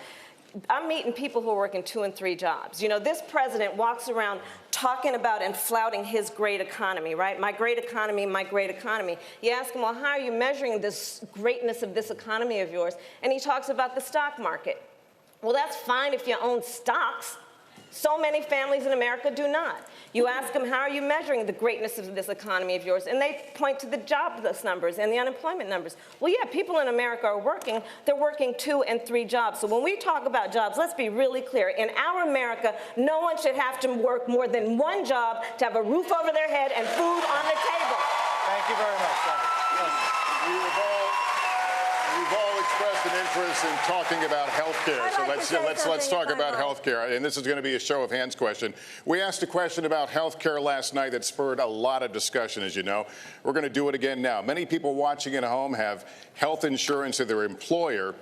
I'm meeting people who are working 2 and 3 jobs. You know, this president walks around talking about and flouting his great economy, right? My great economy, my great economy. You ask him, well, how are you measuring this greatness of this economy of yours? And he talks about the stock market. Well, that's fine if you own stocks. So many families in America do not. You ask them, how are you measuring the greatness of this economy of yours? And they point to the jobless numbers and the unemployment numbers. Well, yeah, people in America are working. They're working 2 and 3 jobs. So when we talk about jobs, let's be really clear. In our America, no one should have to work more than 1 job to have a roof over their head and food on the table. Thank you very much, Senator. We've all expressed an interest in talking about health care. So let's talk about health care. And this is going to be a show of hands question. We asked a question about health care last night that spurred a lot of discussion, as you know. We're going to do it again now. Many people watching at home have health insurance of their employer.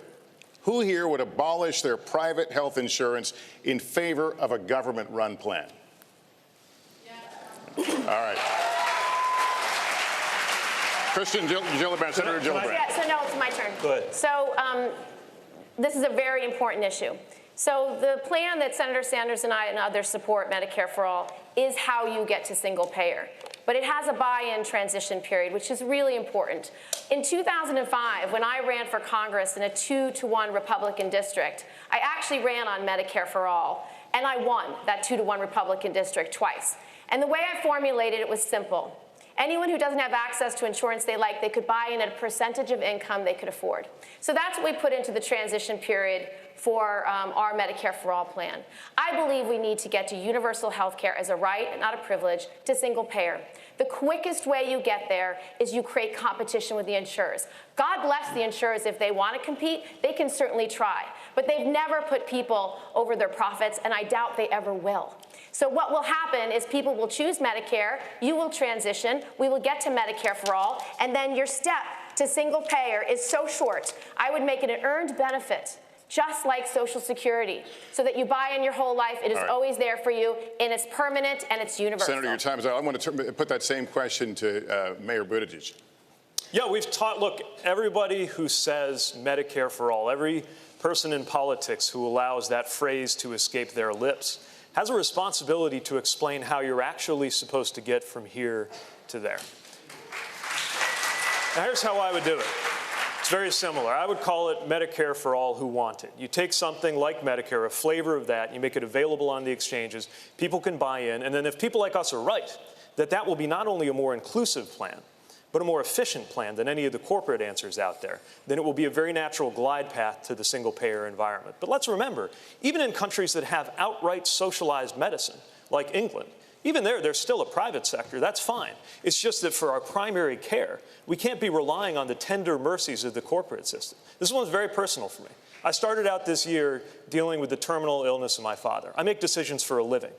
Who here would abolish their private health insurance in favor of a government-run plan? Yeah. All right. Christian Gillibrand, Senator Gillibrand. Yeah, so no, it's my turn. Go ahead. So this is a very important issue. So the plan that Senator Sanders and I and others support, Medicare for All, is how you get to single payer. but it has a buy-in transition period, which is really important. In 2005, when I ran for Congress in a 2-to-1 Republican district, I actually ran on Medicare for All, and I won that 2-to-1 Republican district twice. And the way I formulated it was simple. Anyone who doesn't have access to insurance they like, they could buy in at a percentage of income they could afford. So that's what we put into the transition period for our Medicare for All plan. I believe we need to get to universal health care as a right and not a privilege to single payer. The quickest way you get there is you create competition with the insurers. God bless the insurers. If they want to compete, they can certainly try. But they've never put people over their profits, and I doubt they ever will. So what will happen is people will choose Medicare, you will transition, we will get to Medicare for All, and then your step to single payer is so short. I would make it an earned benefit, just like Social Security, so that you buy in your whole life. It is always there for you, and it's permanent, and it's universal. Senator, your time is up. I want to put that same question to Mayor Buttigieg. Yeah, we've taught, look, everybody who says Medicare for all, every person in politics who allows that phrase to escape their lips has a responsibility to explain how you're actually supposed to get from here to there. Now, here's how I would do it. It's very similar. I would call it Medicare for all who want it. You take something like Medicare, a flavor of that, you make it available on the exchanges, people can buy in, and then if people like us are right, that will be not only a more inclusive plan, but a more efficient plan than any of the corporate answers out there, then it will be a very natural glide path to the single-payer environment. But let's remember, even in countries that have outright socialized medicine, like England, even there's still a private sector. That's fine. It's just that for our primary care, we can't be relying on the tender mercies of the corporate system. This one's very personal for me. I started out this year dealing with the terminal illness of my father. I make decisions for a living.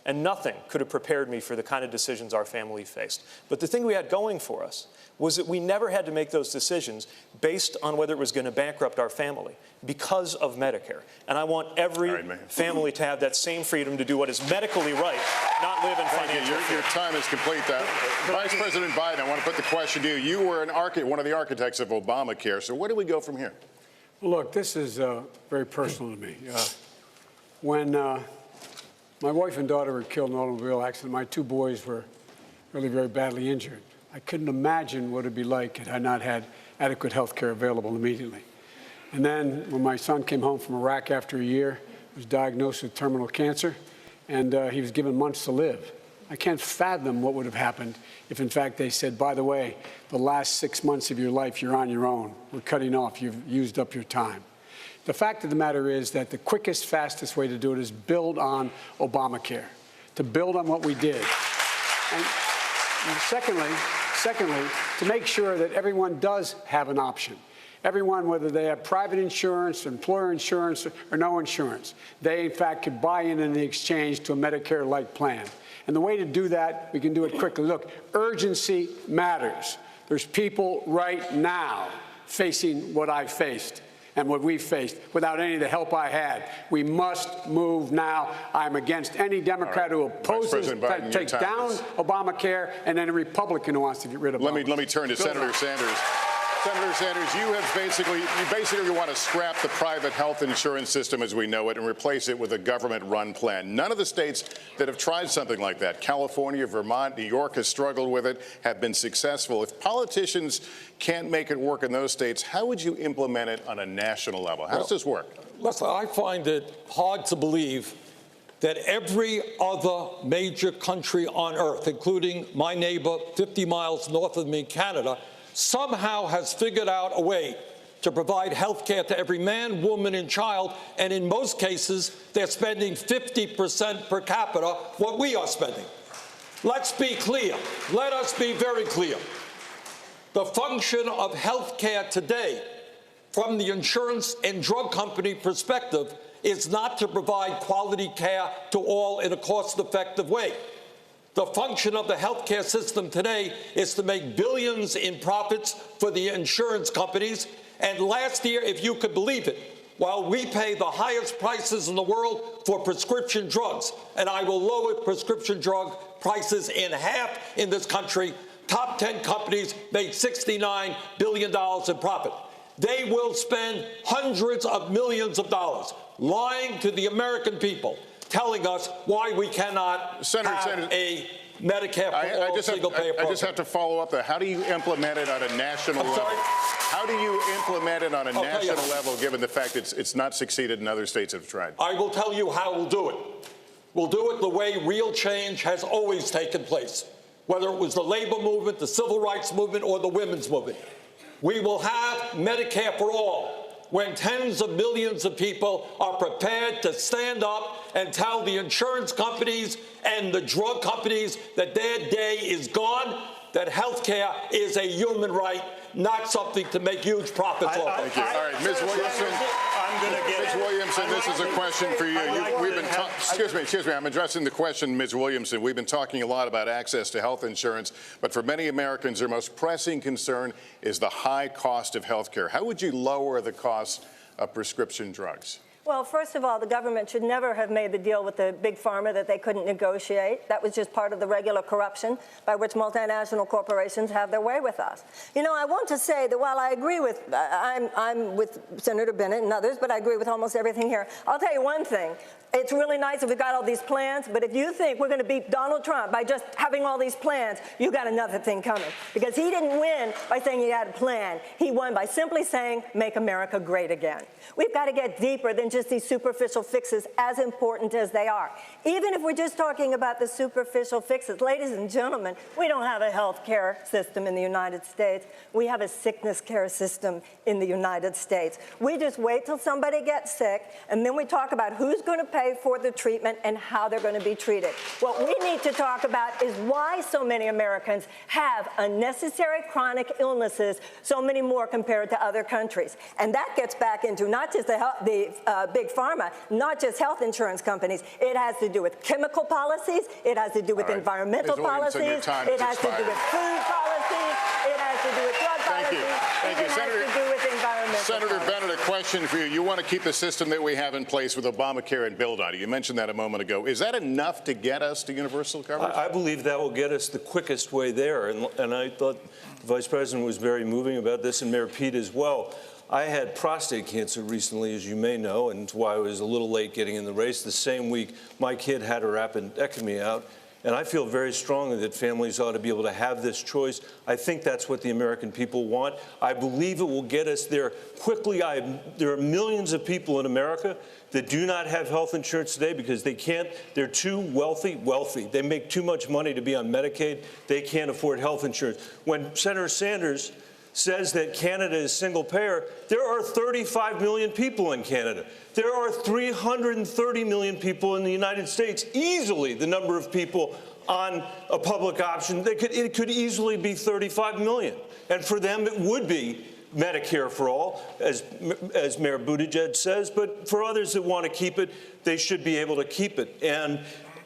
And nothing could have prepared me for the kind of decisions our family faced. But the thing we had going for us was that we never had to make those decisions based on whether it was going to bankrupt our family because of Medicare. And I want every family to have that same freedom to do what is medically right, not live in financial fear. Your time is complete. Vice President Biden, I want to put the question to you. You were one of the architects of Obamacare. So where do we go from here? Well, look, this is very personal to me. When my wife and daughter were killed in an automobile accident, my two boys were really very badly injured. I couldn't imagine what it would be like had I not had adequate health care available immediately. And then when my son came home from Iraq after a year, he was diagnosed with terminal cancer, and he was given months to live. I can't fathom what would have happened if, in fact, they said, by the way, the last 6 months of your life, you're on your own. We're cutting off. You've used up your time. The fact of the matter is that the quickest, fastest way to do it is build on Obamacare, to build on what we did. And secondly, to make sure that everyone does have an option. Everyone, whether they have private insurance, employer insurance, or no insurance, they, in fact, could buy in the exchange to a Medicare-like plan. And the way to do that, we can do it quickly. Look, urgency matters. There's people right now facing what I faced and what we faced without any of the help I had. We must move now. I'm against any Democrat who opposes, takes down Obamacare, and any Republican who wants to get rid of Obamacare. Let me turn to Senator Sanders. Senator Sanders, you basically want to scrap the private health insurance system as we know it and replace it with a government-run plan. None of the states that have tried something like that, California, Vermont, New York, has struggled with it, have been successful. If politicians can't make it work in those states, how would you implement it on a national level? How does this work? Listen, I find it hard to believe that every other major country on earth, including my neighbor 50 miles north of me, Canada, somehow has figured out a way to provide health care to every man, woman, and child, and in most cases, they're spending 50% per capita what we are spending. Let's be clear. Let us be very clear. The function of health care today, from the insurance and drug company perspective, is not to provide quality care to all in a cost-effective way. The function of the healthcare system today is to make billions in profits for the insurance companies. And last year, if you could believe it, while we pay the highest prices in the world for prescription drugs, and I will lower prescription drug prices in half in this country, top 10 companies made $69 billion in profit. They will spend hundreds of millions of dollars lying to the American people, telling us why we cannot have a Medicare for all single-payer I just have to follow up there. How do you implement it on a national level? How do you implement it on a national level, given the fact it's not succeeded in other states that have tried? I will tell you how we'll do it. We'll do it the way real change has always taken place, whether it was the labor movement, the civil rights movement, or the women's movement. We will have Medicare for all when tens of millions of people are prepared to stand up and tell the insurance companies and the drug companies that their day is gone, that health care is a human right, not something to make huge profits off of. Thank you. All right, Ms. Williamson. Ms. Williamson, this is a question for you. Excuse me. I'm addressing the question, Ms. Williamson. We've been talking a lot about access to health insurance, but for many Americans, their most pressing concern is the high cost of health care. How would you lower the cost of prescription drugs? Well, first of all, the government should never have made the deal with the big pharma that they couldn't negotiate. That was just part of the regular corruption by which multinational corporations have their way with us. You know, I want to say that while I agree with, I'm with Senator Bennett and others, but I agree with almost everything here. I'll tell you one thing. It's really nice if we've got all these plans, but if you think we're going to beat Donald Trump by just having all these plans, you got another thing coming. Because he didn't win by saying he had a plan. He won by simply saying, make America great again. We've got to get deeper than just these superficial fixes, as important as they are. Even if we're just talking about the superficial fixes, ladies and gentlemen, we don't have a health care system in the United States. We have a sickness care system in the United States. We just wait till somebody gets sick, and then we talk about who's going to pay for the treatment and how they're going to be treated. What we need to talk about is why so many Americans have unnecessary chronic illnesses, so many more compared to other countries. And that gets back into not just the big pharma, not just health insurance companies. It has to do with chemical policies. It has to do with environmental policies. It has to do with food policies. It has to do with drug policies. Thank you, Senator. It has to do with environmental Senator policies. Bennett, a question for you. You want to keep the system that we have in place with Obamacare and build on it. You mentioned that a moment ago. Is that enough to get us to universal coverage? I believe that will get us the quickest way there. And I thought the Vice President was very moving about this, and Mayor Pete as well. I had prostate cancer recently, as you may know, and it's why I was a little late getting in the race. The same week, my kid had her appendectomy out. And I feel very strongly that families ought to be able to have this choice. I think that's what the American people want. I believe it will get us there quickly. There are millions of people in America that do not have health insurance today because they can't. They're too wealthy. They make too much money to be on Medicaid. They can't afford health insurance. When Senator Sanders says that Canada is single payer, there are 35 million people in Canada. There are 330 million people in the United States, easily the number of people on a public option. It could easily be 35 million. And for them, it would be Medicare for all, as Mayor Buttigieg says. But for others that want to keep it, they should be able to keep it.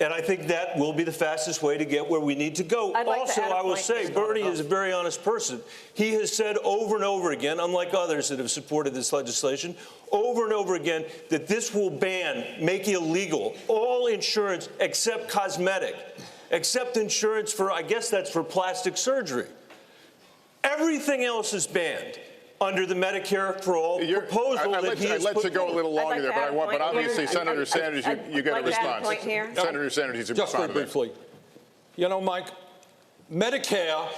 And I think that will be the fastest way to get where we need to go. Also, I will say, Bernie is a very honest person. He has said over and over again, unlike others that have supported this legislation, over and over again, that this will make illegal all insurance except cosmetic, except insurance for, I guess that's for plastic surgery. Everything else is banned under the Medicare for All proposal that he has I'd let you go a little longer there, but obviously, here. Senator Sanders, you got a response. Senator Sanders, he's just very briefly. You know, Mike, Medicare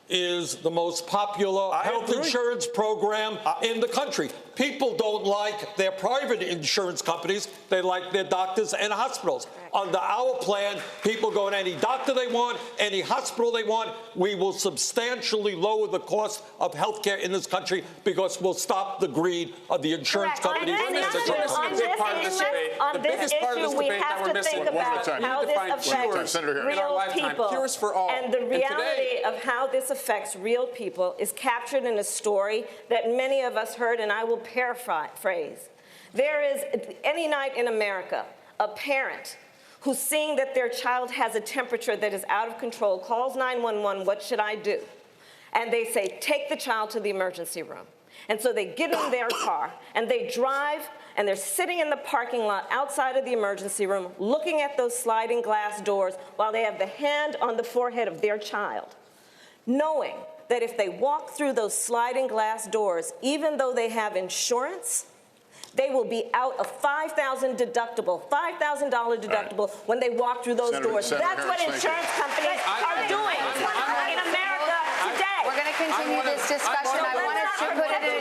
is the most popular health insurance program in the country. People don't like their private insurance companies. They like their doctors and hospitals. Under our plan, people go to any doctor they want, any hospital they want. We will substantially lower the cost of health care in this country because we'll stop the greed of the insurance companies. On this issue, we have to think about how this affects real people. And the reality of how this affects real people is captured in a story that many of us heard, and I will paraphrase. There is, any night in America, a parent who's seeing that their child has a temperature that is out of control, calls 911, what should I do? And they say, take the child to the emergency room. And so they get in their car, and they drive, and they're sitting in the parking lot outside of the emergency room, looking at those sliding glass doors while they have the hand on the forehead of their child, knowing that if they walk through those sliding glass doors, even though they have insurance, They will be out of $5,000 deductible when they walk through those doors. That's what insurance companies are doing in America today. We're going to continue this discussion. I wanted to put it in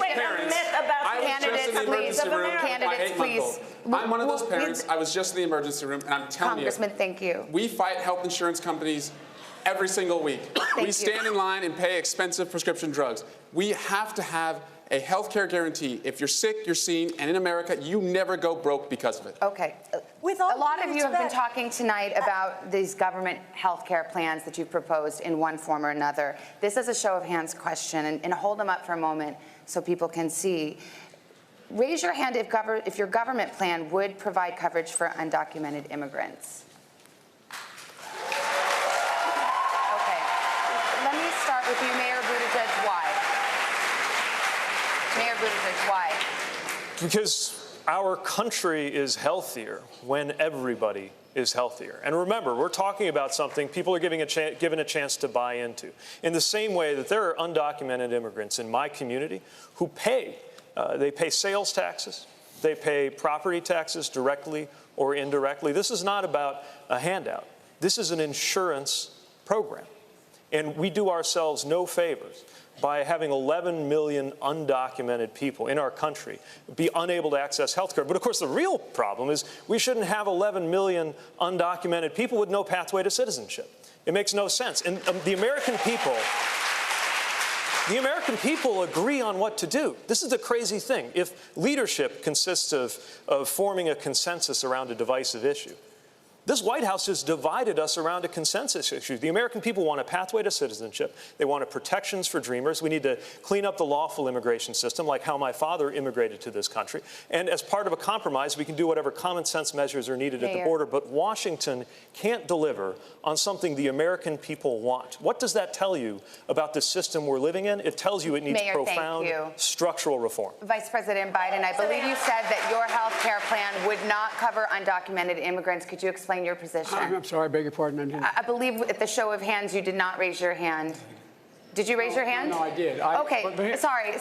candidates, please. I'm one of those parents. I was just in the emergency room, and I'm telling you. Congressman, thank you. We fight health insurance companies every single week. We stand in line and pay expensive prescription drugs. We have to have a health care guarantee. If you're sick, you're seen, and in America, you never go broke because of it. Okay. A lot of you have been talking tonight about these government health care plans that you've proposed in one form or another. This is a show of hands question, and hold them up for a moment so people can see. Raise your hand if your government plan would provide coverage for undocumented immigrants. Okay. Let me start with you, Mayor Buttigieg. Why? Mayor Buttigieg, why? Because our country is healthier when everybody is healthier. And remember, we're talking about something people are given a chance to buy into. In the same way that there are undocumented immigrants in my community who they pay sales taxes, they pay property taxes directly or indirectly. This is not about a handout. This is an insurance program. And we do ourselves no favors by having 11 million undocumented people in our country be unable to access health care. But of course, the real problem is we shouldn't have 11 million undocumented people with no pathway to citizenship. It makes no sense. And the American people agree on what to do. This is the crazy thing. If leadership consists of forming a consensus around a divisive issue, this White House has divided us around a consensus issue. The American people want a pathway to citizenship. They want protections for dreamers. We need to clean up the lawful immigration system, like how my father immigrated to this country. And as part of a compromise, we can do whatever common sense measures are needed at the border. But Washington can't deliver on something the American people want. What does that tell you about the system we're living in? It tells you it needs profound structural reform. Vice President Biden, I believe you said that your health care plan would not cover undocumented immigrants. Could you explain your position? I'm sorry, I beg your pardon. I believe at the show of hands you did not raise your hand. Did you raise your hand? No, I did. Sorry.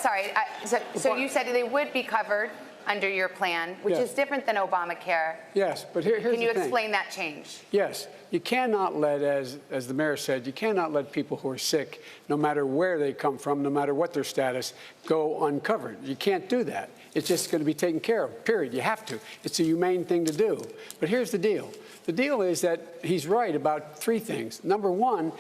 So you said they would be covered under your plan, which is different than Obamacare. Yes, but here's the thing. Can you explain that change? Yes. You cannot let, as the mayor said, you cannot let people who are sick, no matter where they come from, no matter what their status, go uncovered. You can't do that. It's just going to be taken care of, period. You have to. It's a humane thing to do. But here's the deal. The deal is that he's right about three things. Number one,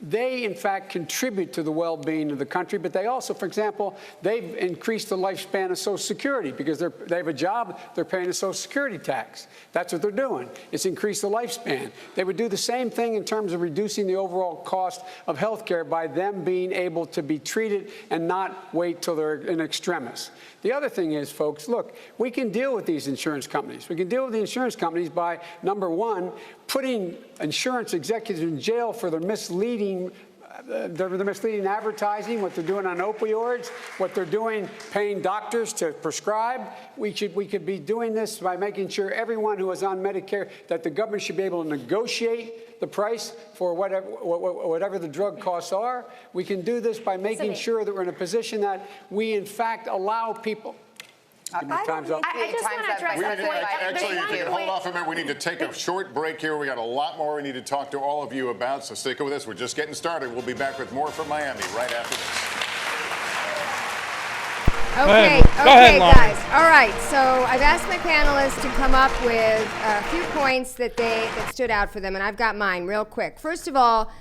they, in fact, contribute to the well-being of the country, but they also, for example, they've increased the lifespan of Social Security because they have a job, they're paying a Social Security tax. That's what they're doing. It's increased the lifespan. They would do the same thing in terms of reducing the overall cost of health care by them being able to be treated and not wait till they're in extremis. The other thing is, folks, look, we can deal with these insurance companies. We can deal with the insurance companies by, number one, putting insurance executives in jail for their misleading advertising, what they're doing on opioids, what they're doing paying doctors to prescribe. We could be doing this by making sure everyone who is on Medicare, that the government should be able to negotiate the price for whatever the drug costs are. We can do this by making sure that we're in a position that we, in fact, allow people. Time's up. I just want to address that point. Actually, you can hold off a minute. We need to take a short break here. We got a lot more we need to talk to all of you about, so stick with us. We're just getting started. We'll be back with more from Miami right after this. Okay, guys. All right, so I've asked my panelists to come up with a few points that stood out for them, and I've got mine real quick. First of all,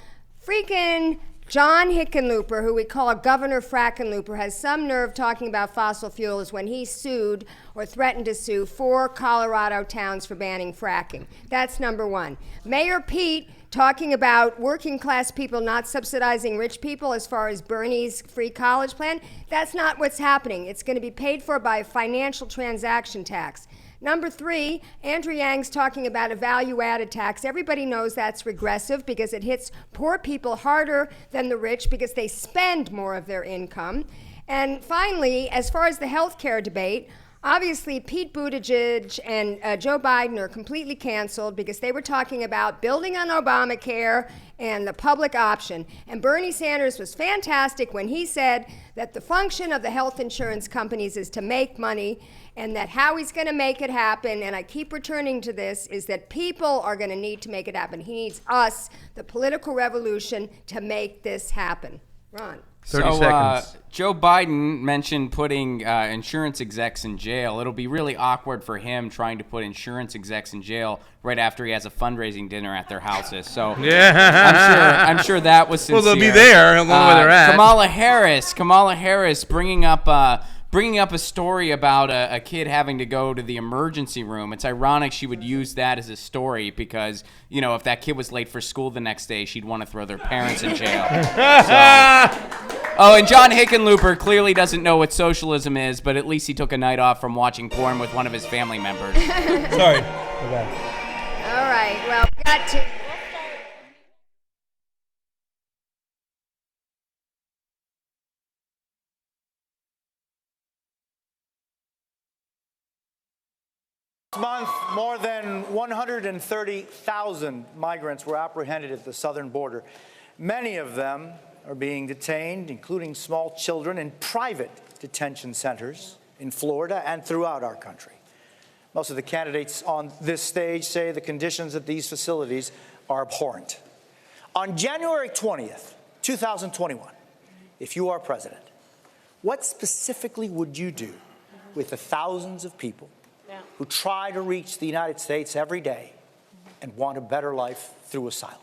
freaking John Hickenlooper, who we call Governor Frackenlooper, has some nerve talking about fossil fuels when he sued or threatened to sue 4 Colorado towns for banning fracking. That's number one. Mayor Pete talking about working class people not subsidizing rich people as far as Bernie's free college plan. That's not what's happening. It's going to be paid for by a financial transaction tax. Number 3, Andrew Yang's talking about a value-added tax. Everybody knows that's regressive because it hits poor people harder than the rich because they spend more of their income. And finally, as far as the health care debate, Obviously, Pete Buttigieg and Joe Biden are completely canceled because they were talking about building on Obamacare and the public option. And Bernie Sanders was fantastic when he said that the function of the health insurance companies is to make money, and that how he's going to make it happen, and I keep returning to this, is that people are going to need to make it happen. He needs us, the political revolution, to make this happen. Ron. 30 seconds. Joe Biden mentioned putting insurance execs in jail. It'll be really awkward for him trying to put insurance execs in jail right after he has a fundraising dinner at their houses. So yeah. I'm sure that was sincere. Well, they'll be there. I don't know where they're at. Kamala Harris bringing up a story about a kid having to go to the emergency room. It's ironic she would use that as a story because, you know, if that kid was late for school the next day, she'd want to throw their parents in jail. Oh, and John Hickenlooper clearly doesn't know what socialism is, but at least he took a night off from watching porn with one of his family members. Sorry. Okay. All right, well, we got to... This month, more than 130,000 migrants were apprehended at the southern border. Many of them are being detained, including small children, in private detention centers in Florida and throughout our country. Most of the candidates on this stage say the conditions at these facilities are abhorrent. On January 20th, 2021, if you are president, what specifically would you do with the thousands of people who try to reach the United States every day and want a better life through asylum?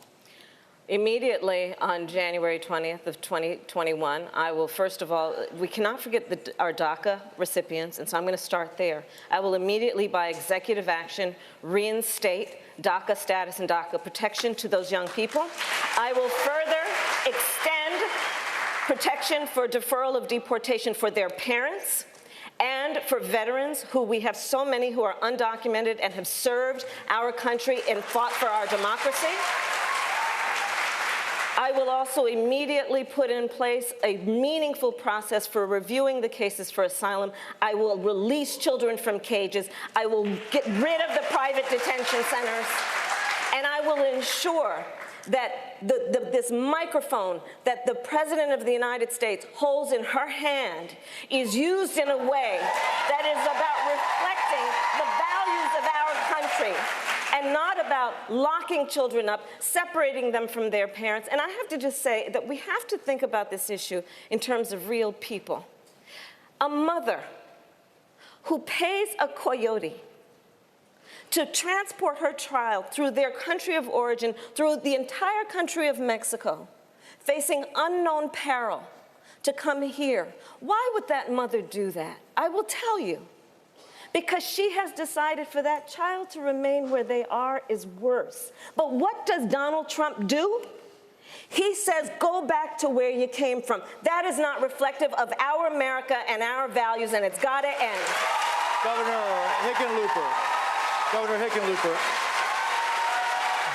Immediately on January 20th of 2021, I will, first of all, we cannot forget our DACA recipients, and so I'm going to start there. I will immediately, by executive action, reinstate DACA status and DACA protection to those young people. I will further extend protection for deferral of deportation for their parents and for veterans, who we have so many who are undocumented and have served our country and fought for our democracy. I will also immediately put in place a meaningful process for reviewing the cases for asylum. I will release children from cages. I will get rid of the private detention centers. And I will ensure that this microphone that the President of the United States holds in her hand is used in a way that is about reflecting the values of our country and not about locking children up, separating them from their parents. And I have to just say that we have to think about this issue in terms of real people. A mother who pays a coyote to transport her child through their country of origin, through the entire country of Mexico, facing unknown peril to come here. Why would that mother do that? I will tell you. Because she has decided for that child to remain where they are is worse. But what does Donald Trump do? He says, go back to where you came from. That is not reflective of our America and our values, and it's got to end. Governor Hickenlooper,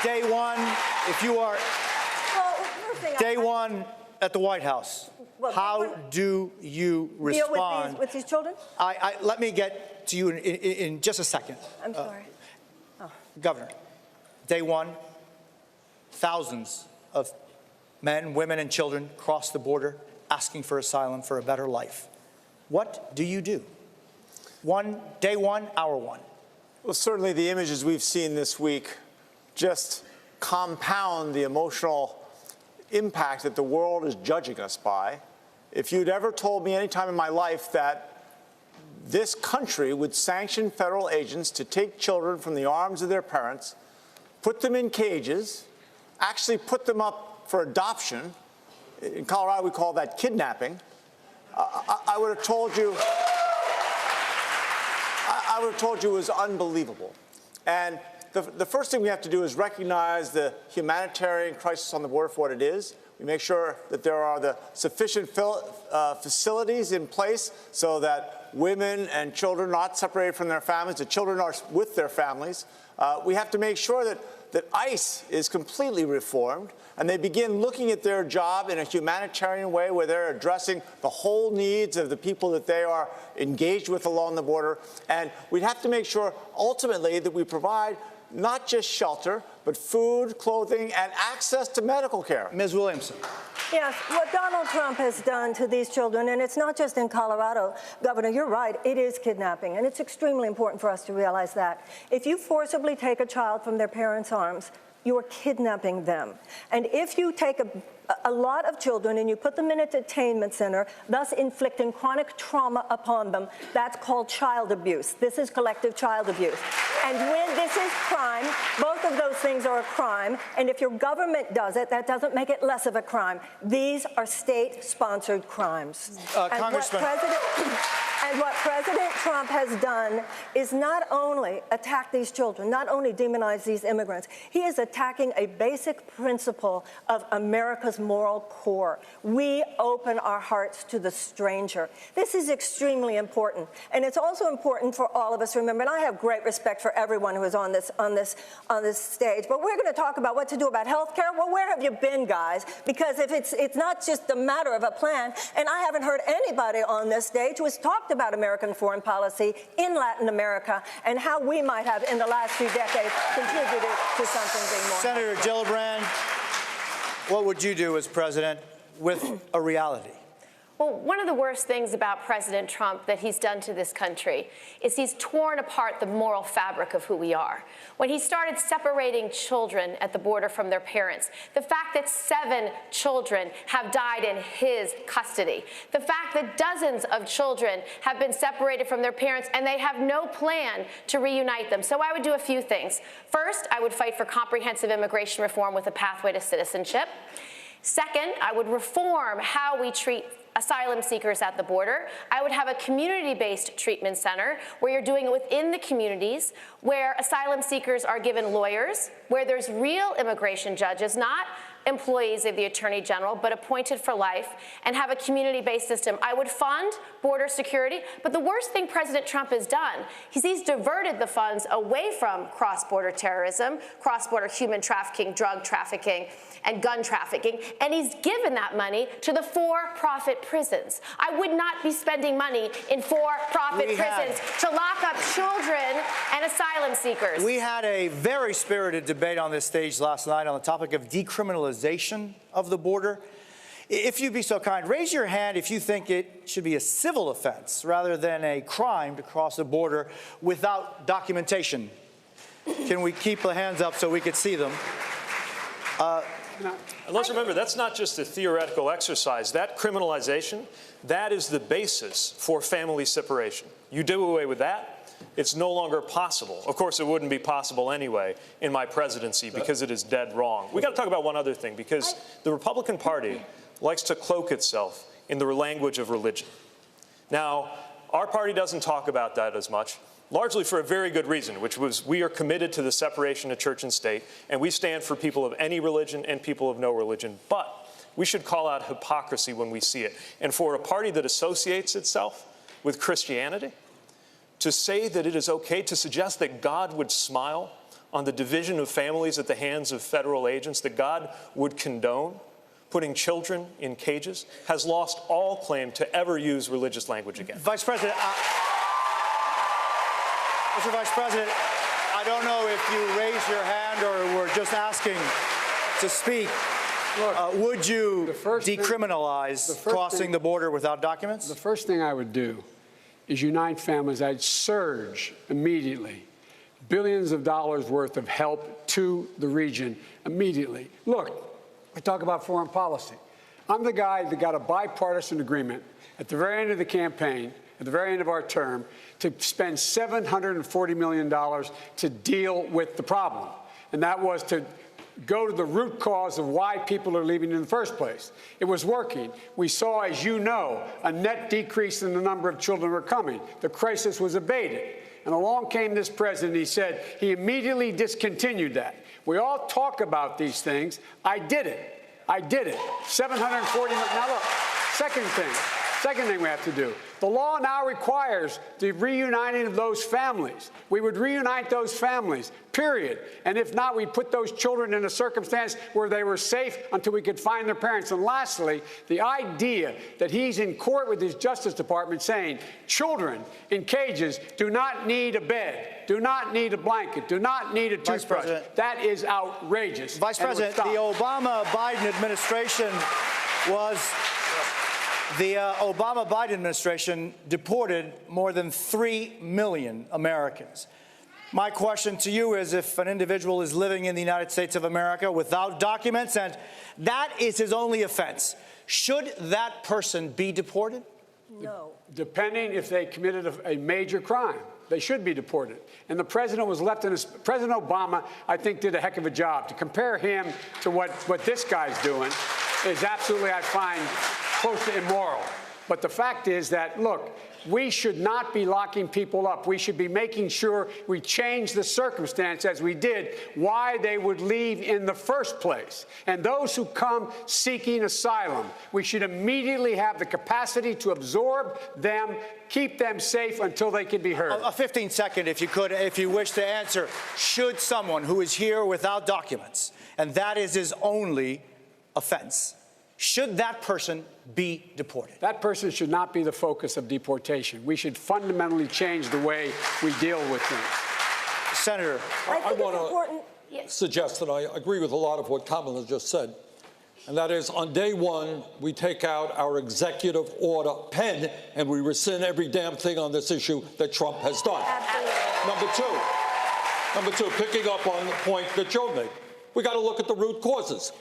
day one, if you are, day one at the White House, how do you respond? Deal with these children? Let me get to you in just a second. I'm sorry. Governor, day one, thousands of men, women, and children cross the border asking for asylum for a better life. What do you do? Day one, hour one. Well, certainly the images we've seen this week just compound the emotional impact that the world is judging us by. If you'd ever told me any time in my life that this country would sanction federal agents to take children from the arms of their parents, put them in cages, actually put them up for adoption, in Colorado we call that kidnapping, I would have told you it was unbelievable. And the first thing we have to do is recognize the humanitarian crisis on the border for what it is. We make sure that there are the sufficient facilities in place so that women and children are not separated from their families, the children are with their families. We have to make sure that that ICE is completely reformed, and they begin looking at their job in a humanitarian way where they're addressing the whole needs of the people that they are engaged with along the border. And we'd have to make sure ultimately that we provide not just shelter, but food, clothing, and access to medical care. Ms. Williamson. Yes, what Donald Trump has done to these children, and it's not just in Colorado, Governor, you're right, it is kidnapping, and it's extremely important for us to realize that. If you forcibly take a child from their parents' arms, you're kidnapping them. And if you take a lot of children and you put them in a detainment center, thus inflicting chronic trauma upon them, that's called child abuse. This is collective child abuse. And when this is crime, both of those things are a crime. And if your government does it, that doesn't make it less of a crime. These are state-sponsored crimes. Congressman. And what President Trump has done is not only attack these children, not only demonize these immigrants, he is attacking a basic principle of America's moral core. We open our hearts to the stranger. This is extremely important. And it's also important for all of us to remember, and I have great respect for everyone who is on this stage, but we're going to talk about what to do about health care. Well, where have you been, guys? Because if it's not just a matter of a plan, and I haven't heard anybody on this stage who has talked about American foreign policy in Latin America and how we might have, in the last few decades, contributed to something being more. Senator Gillibrand, what would you do as president with a reality? Well, one of the worst things about President Trump that he's done to this country is he's torn apart the moral fabric of who we are. When he started separating children at the border from their parents, the fact that 7 children have died in his custody, the fact that dozens of children have been separated from their parents and they have no plan to reunite them. So I would do a few things. First, I would fight for comprehensive immigration reform with a pathway to citizenship. Second, I would reform how we treat asylum seekers at the border. I would have a community-based treatment center where you're doing it within the communities, where asylum seekers are given lawyers, where there's real immigration judges, not employees of the Attorney General, but appointed for life, and have a community-based system. I would fund border security, but the worst thing President Trump has done is he's diverted the funds away from cross-border terrorism, cross-border human trafficking, drug trafficking, and gun trafficking, and he's given that money to the for-profit prisons. I would not be spending money in for-profit prisons to lock up children and asylum seekers. We had a very spirited debate on this stage last night on the topic of decriminalization of the border. If you'd be so kind, raise your hand if you think it should be a civil offense rather than a crime to cross the border without documentation. Can we keep the hands up so we could see them? And let's remember, that's not just a theoretical exercise. That criminalization, that is the basis for family separation. You do away with that, it's no longer possible. Of course, it wouldn't be possible anyway in my presidency because it is dead wrong. We got to talk about one other thing, because the Republican Party likes to cloak itself in the language of religion. Now, our party doesn't talk about that as much, largely for a very good reason, which was we are committed to the separation of church and state, and we stand for people of any religion and people of no religion. But we should call out hypocrisy when we see it. And for a party that associates itself with Christianity, to say that it is okay to suggest that God would smile on the division of families at the hands of federal agents, that God would condone putting children in cages, has lost all claim to ever use religious language again. Vice President, Mr. Vice President, I don't know if you raised your hand or were just asking to speak. Look, would you decriminalize crossing the border without documents? The first thing I would do is unite families. I'd surge immediately billions of dollars worth of help to the region immediately. Look, I talk about foreign policy. I'm the guy that got a bipartisan agreement at the very end of the campaign, at the very end of our term, to spend $740 million to deal with the problem. And that was to go to the root cause of why people are leaving in the first place. It was working. We saw, as you know, a net decrease in the number of children who were coming. The crisis was abated. And along came this president. He said he immediately discontinued that. We all talk about these things. I did it. I did it. $740 million. Now look, second thing we have to do. The law now requires the reuniting of those families. We would reunite those families, period. And if not, we'd put those children in a circumstance where they were safe until we could find their parents. And lastly, the idea that he's in court with his Justice Department saying children in cages do not need a bed, do not need a blanket, do not need a toothbrush. That is outrageous. Vice President, the Obama-Biden administration Obama-Biden administration deported more than 3 million Americans. My question to you is, if an individual is living in the United States of America without documents and that is his only offense, should that person be deported? No. Depending if they committed a major crime. They should be deported. And the president was left in his, President Obama, I think, did a heck of a job. To compare him to what this guy's doing is absolutely, I find, close to immoral. But the fact is that, look, we should not be locking people up. We should be making sure we change the circumstance, as we did, why they would leave in the first place. And those who come seeking asylum, we should immediately have the capacity to absorb them, keep them safe until they can be heard. A 15-second, if you could, if you wish to answer. Should someone who is here without documents, and that is his only offense, should that person be deported? That person should not be the focus of deportation. We should fundamentally change the way we deal with things. Senator, I want to suggest that I agree with a lot of what Kamala just said. And that is, on day one, we take out our executive order pen and we rescind every damn thing on this issue that Trump has done. Number two, picking up on the point that Joe made, we got to look at the root causes.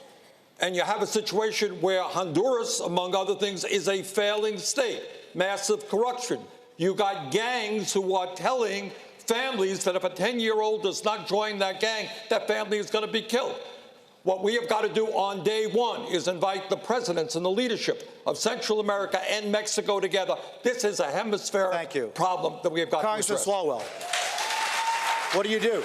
And you have a situation where Honduras, among other things, is a failing state, massive corruption. You got gangs who are telling families that if a 10-year-old does not join that gang, that family is going to be killed. What we have got to do on day one is invite the presidents and the leadership of Central America and Mexico together. This is a hemispheric problem that we have got to address. Congressman Swalwell, what do you do?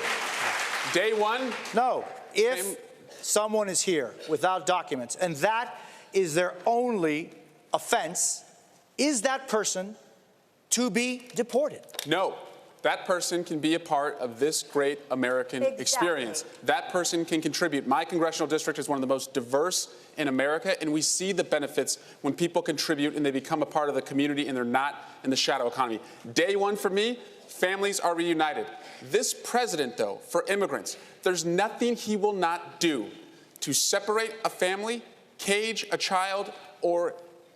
Day one? No. If someone is here without documents and that is their only offense, is that person to be deported? No. That person can be a part of this great American experience. That person can contribute. My congressional district is one of the most diverse in America, and we see the benefits when people contribute and they become a part of the community and they're not in the shadow economy. Day one for me, families are reunited. This president, though, for immigrants, there's nothing he will not do to separate a family, cage a child, or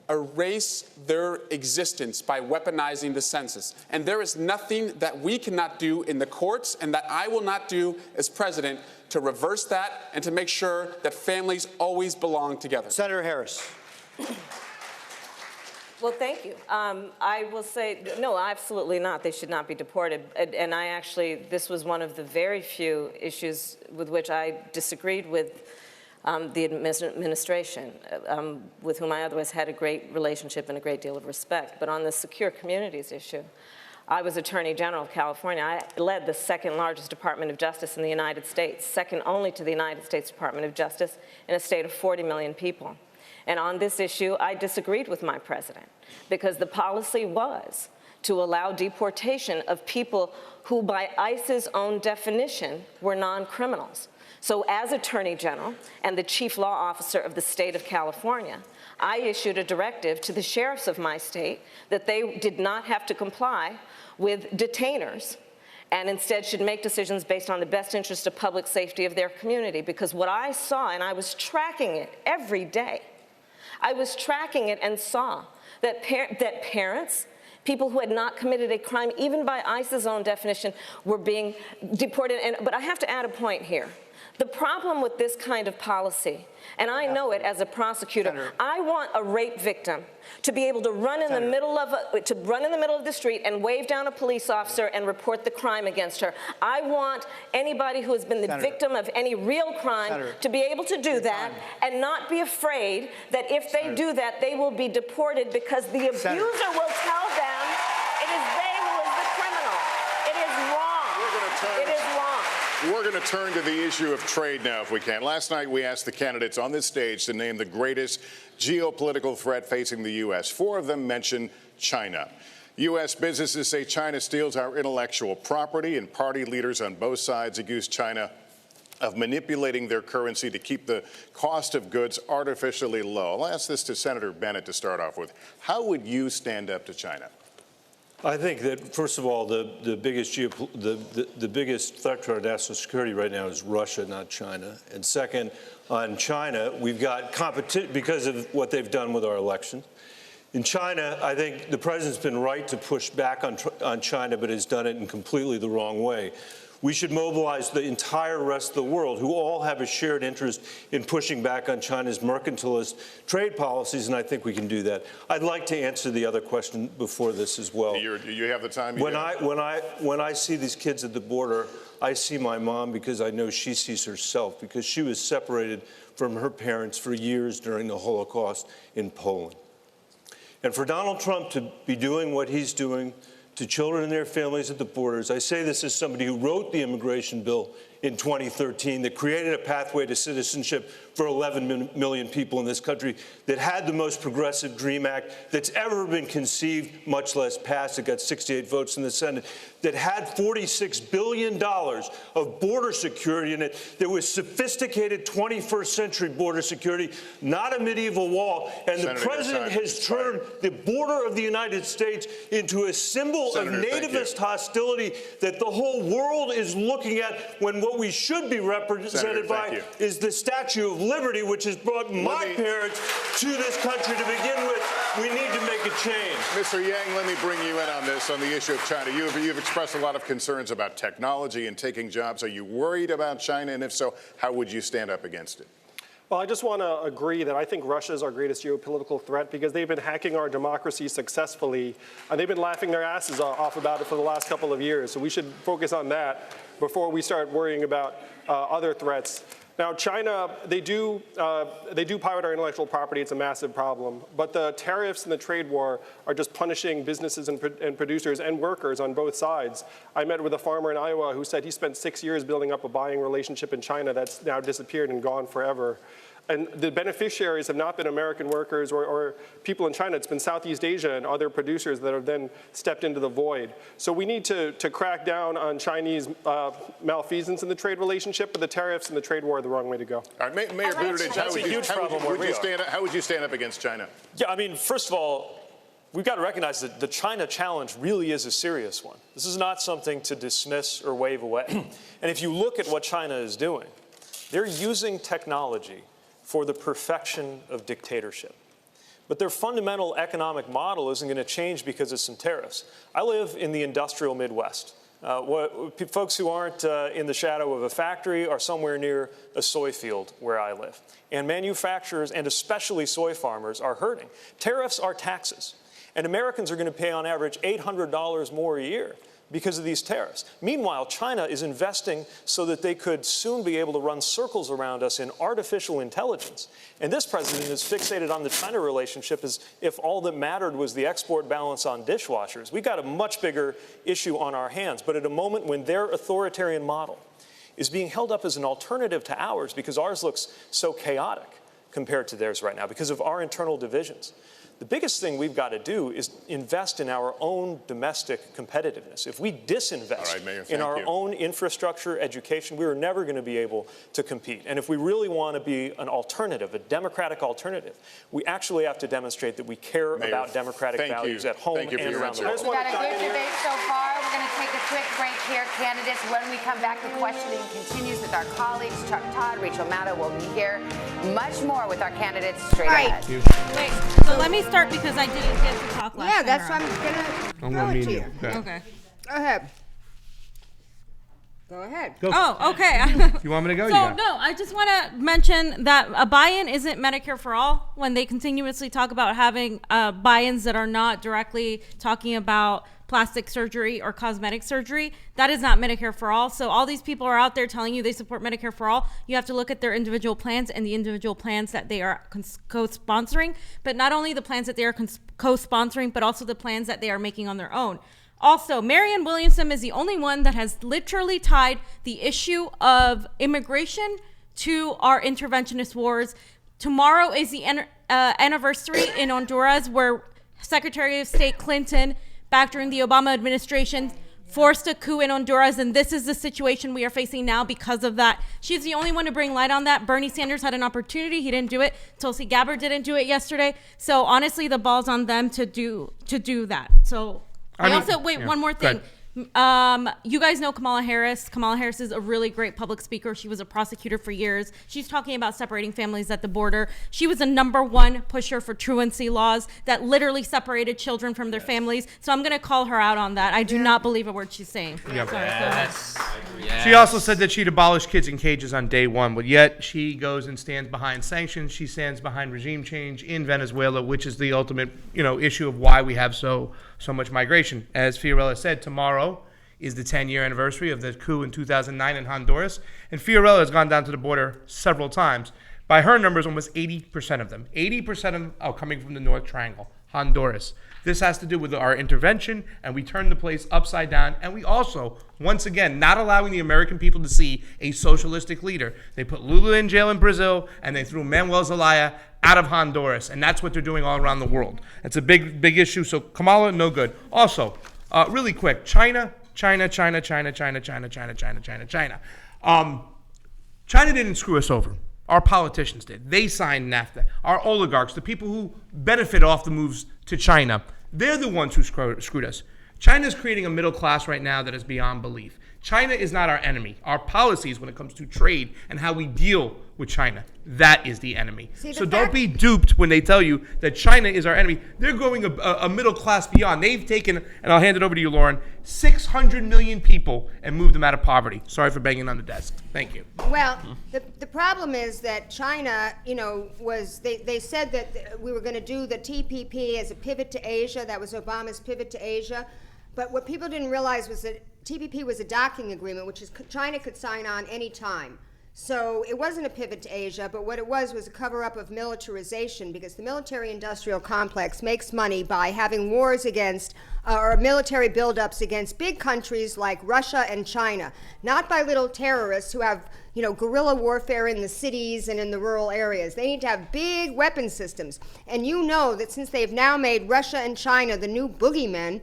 erase their existence by weaponizing the census. And there is nothing that we cannot do in the courts and that I will not do as president to reverse that and to make sure that families always belong together. Senator Harris. Well, thank you. I will say, no, absolutely not. They should not be deported. And I actually, this was one of the very few issues with which I disagreed with the administration, with whom I otherwise had a great relationship and a great deal of respect. But on the secure communities issue, I was Attorney General of California. I led the second largest Department of Justice in the United States, second only to the United States Department of Justice in a state of 40 million people. And on this issue, I disagreed with my president because the policy was to allow deportation of people who, by ICE's own definition, were non-criminals. So as Attorney General and the Chief Law Officer of the state of California, I issued a directive to the sheriffs of my state that they did not have to comply with detainers and instead should make decisions based on the best interest of public safety of their community. Because what I saw, and I was tracking it every day, I was tracking it and saw that parents, people who had not committed a crime, even by ICE's own definition, were being deported. But I have to add a point here. The problem with this kind of policy, and I know it as a prosecutor, Senator, I want a rape victim to be able to run in the middle of the street and wave down a police officer and report the crime against her. I want anybody who has been the victim of any real crime to be able to do that and not be afraid that if they do that, they will be deported because the abuser will tell them it is they who is the criminal. It is wrong. It is wrong. We're going to turn to the issue of trade now, if we can. Last night, we asked the candidates on this stage to name the greatest geopolitical threat facing the U.S. 4 of them mentioned China. U.S. businesses say China steals our intellectual property, and party leaders on both sides accuse China of manipulating their currency to keep the cost of goods artificially low. I'll ask this to Senator Bennett to start off with. How would you stand up to China? I think that, first of all, the biggest threat to our national security right now is Russia, not China. And second, on China, we've got competition because of what they've done with our elections. In China, I think the president's been right to push back on China, but has done it in completely the wrong way. We should mobilize the entire rest of the world, who all have a shared interest in pushing back on China's mercantilist trade policies, and I think we can do that. I'd like to answer the other question before this as well. You have the time? When I see these kids at the border, I see my mom because I know she sees herself, because she was separated from her parents for years during the Holocaust in Poland. And for Donald Trump to be doing what he's doing to children and their families at the borders, I say this as somebody who wrote the immigration bill in 2013 that created a pathway to citizenship for 11 million people in this country, that had the most progressive DREAM Act that's ever been conceived, much less passed. It got 68 votes in the Senate, that had $46 billion of border security in it, that was sophisticated 21st century border security, not a medieval wall. And the president has turned the border of the United States into a symbol of nativist hostility that the whole world is looking at, when what we should be represented by is the Statue of Liberty, which has brought my parents to this country to begin with. We need to make a change. Mr. Yang, let me bring you in on this, on the issue of China. You've expressed a lot of concerns about technology and taking jobs. Are you worried about China? And if so, how would you stand up against it? Well, I just want to agree that I think Russia is our greatest geopolitical threat, because they've been hacking our democracy successfully, and they've been laughing their asses off about it for the last couple of years. So we should focus on that before we start worrying about other threats. Now, China, they do pirate our intellectual property. It's a massive problem. But the tariffs and the trade war are just punishing businesses and producers and workers on both sides. I met with a farmer in Iowa who said he spent 6 years building up a buying relationship in China that's now disappeared and gone forever. And the beneficiaries have not been American workers or people in China. It's been Southeast Asia and other producers that have then stepped into the void. So we need to crack down on Chinese malfeasance in the trade relationship, but the tariffs and the trade war are the wrong way to go. All right, Mayor Buttigieg, how would you stand up against China? Yeah, I mean, first of all, we've got to recognize that the China challenge really is a serious one. This is not something to dismiss or wave away. And if you look at what China is doing, they're using technology for the perfection of dictatorship. But their fundamental economic model isn't going to change because of some tariffs. I live in the industrial Midwest. Folks who aren't in the shadow of a factory are somewhere near a soy field where I live. And manufacturers, and especially soy farmers, are hurting. Tariffs are taxes. And Americans are going to pay on average $800 more a year because of these tariffs. Meanwhile, China is investing so that they could soon be able to run circles around us in artificial intelligence. And this president is fixated on the China relationship as if all that mattered was the export balance on dishwashers. We've got a much bigger issue on our hands, but at a moment when their authoritarian model is being held up as an alternative to ours because ours looks so chaotic compared to theirs right now because of our internal divisions. The biggest thing we've got to do is invest in our own domestic competitiveness. If we disinvest in our own infrastructure, education, we are never going to be able to compete. And if we really want to be an alternative, a democratic alternative, we actually have to demonstrate that we care about democratic values at home and around the world. We've got a good debate so far. We're going to take a quick break here, candidates. When we come back, the questioning continues with our colleagues, Chuck Todd, Rachel Maddow will be here. Much more with our candidates straight ahead. Wait, so let me start because I didn't get to talk last time. Yeah, that's what I'm around. going to throw it to you. Okay. Go ahead. Go ahead. Go. Oh, okay. You want me to go? So, no, I just want to mention that a buy-in isn't Medicare for all. When they continuously talk about having buy-ins that are not directly talking about plastic surgery or cosmetic surgery, that is not Medicare for all. So all these people are out there telling you they support Medicare for all. You have to look at their individual plans and the individual plans that they are co-sponsoring, but not only the plans that they are co-sponsoring, but also the plans that they are making on their own. Also, Marianne Williamson is the only one that has literally tied the issue of immigration to our interventionist wars. Tomorrow is the anniversary in Honduras where Secretary of State Clinton, back during the Obama administration, forced a coup in Honduras, and this is the situation we are facing now because of that. She's the only one to bring light on that. Bernie Sanders had an opportunity. He didn't do it. Tulsi Gabbard didn't do it yesterday. So honestly, the ball's on them to do that. So one more thing. You guys know Kamala Harris. Kamala Harris is a really great public speaker. She was a prosecutor for years. She's talking about separating families at the border. She was the #1 pusher for truancy laws that literally separated children from their families. So I'm going to call her out on that. I do not believe a word she's saying. Yep. Sorry, go ahead. Yes. She also said that she'd abolish kids in cages on day one, but yet she goes and stands behind sanctions. She stands behind regime change in Venezuela, which is the ultimate, issue of why we have so much migration. As Fiorella said, tomorrow is the 10-year anniversary of the coup in 2009 in Honduras, and Fiorella has gone down to the border several times. By her numbers, almost 80% of them, 80% of them are coming from the North Triangle, Honduras. This has to do with our intervention, and we turned the place upside down, and we also, once again, not allowing the American people to see a socialistic leader. They put Lula in jail in Brazil, and they threw Manuel Zelaya out of Honduras, and that's what they're doing all around the world. It's a big issue, so Kamala, no good. Also, really quick, China China didn't screw us over. Our politicians did. They signed NAFTA. Our oligarchs, the people who benefit off the moves to China, they're the ones who screwed us. China's creating a middle class right now that is beyond belief. China is not our enemy. Our policies when it comes to trade and how we deal with China, that is the enemy. So don't be duped when they tell you that China is our enemy. They're growing a middle class beyond. They've taken, and I'll hand it over to you, Lauren, 600 million people and moved them out of poverty. Sorry for banging on the desk. Thank you. Well, the problem is that China, they said that we were going to do the TPP as a pivot to Asia. That was Obama's pivot to Asia. But what people didn't realize was that TPP was a docking agreement, which is China could sign on any time. So it wasn't a pivot to Asia, but what it was a cover-up of militarization, because the military-industrial complex makes money by having wars against, or military buildups against big countries like Russia and China, not by little terrorists who have, guerrilla warfare in the cities and in the rural areas. They need to have big weapon systems. And you know that since they've now made Russia and China the new boogeymen,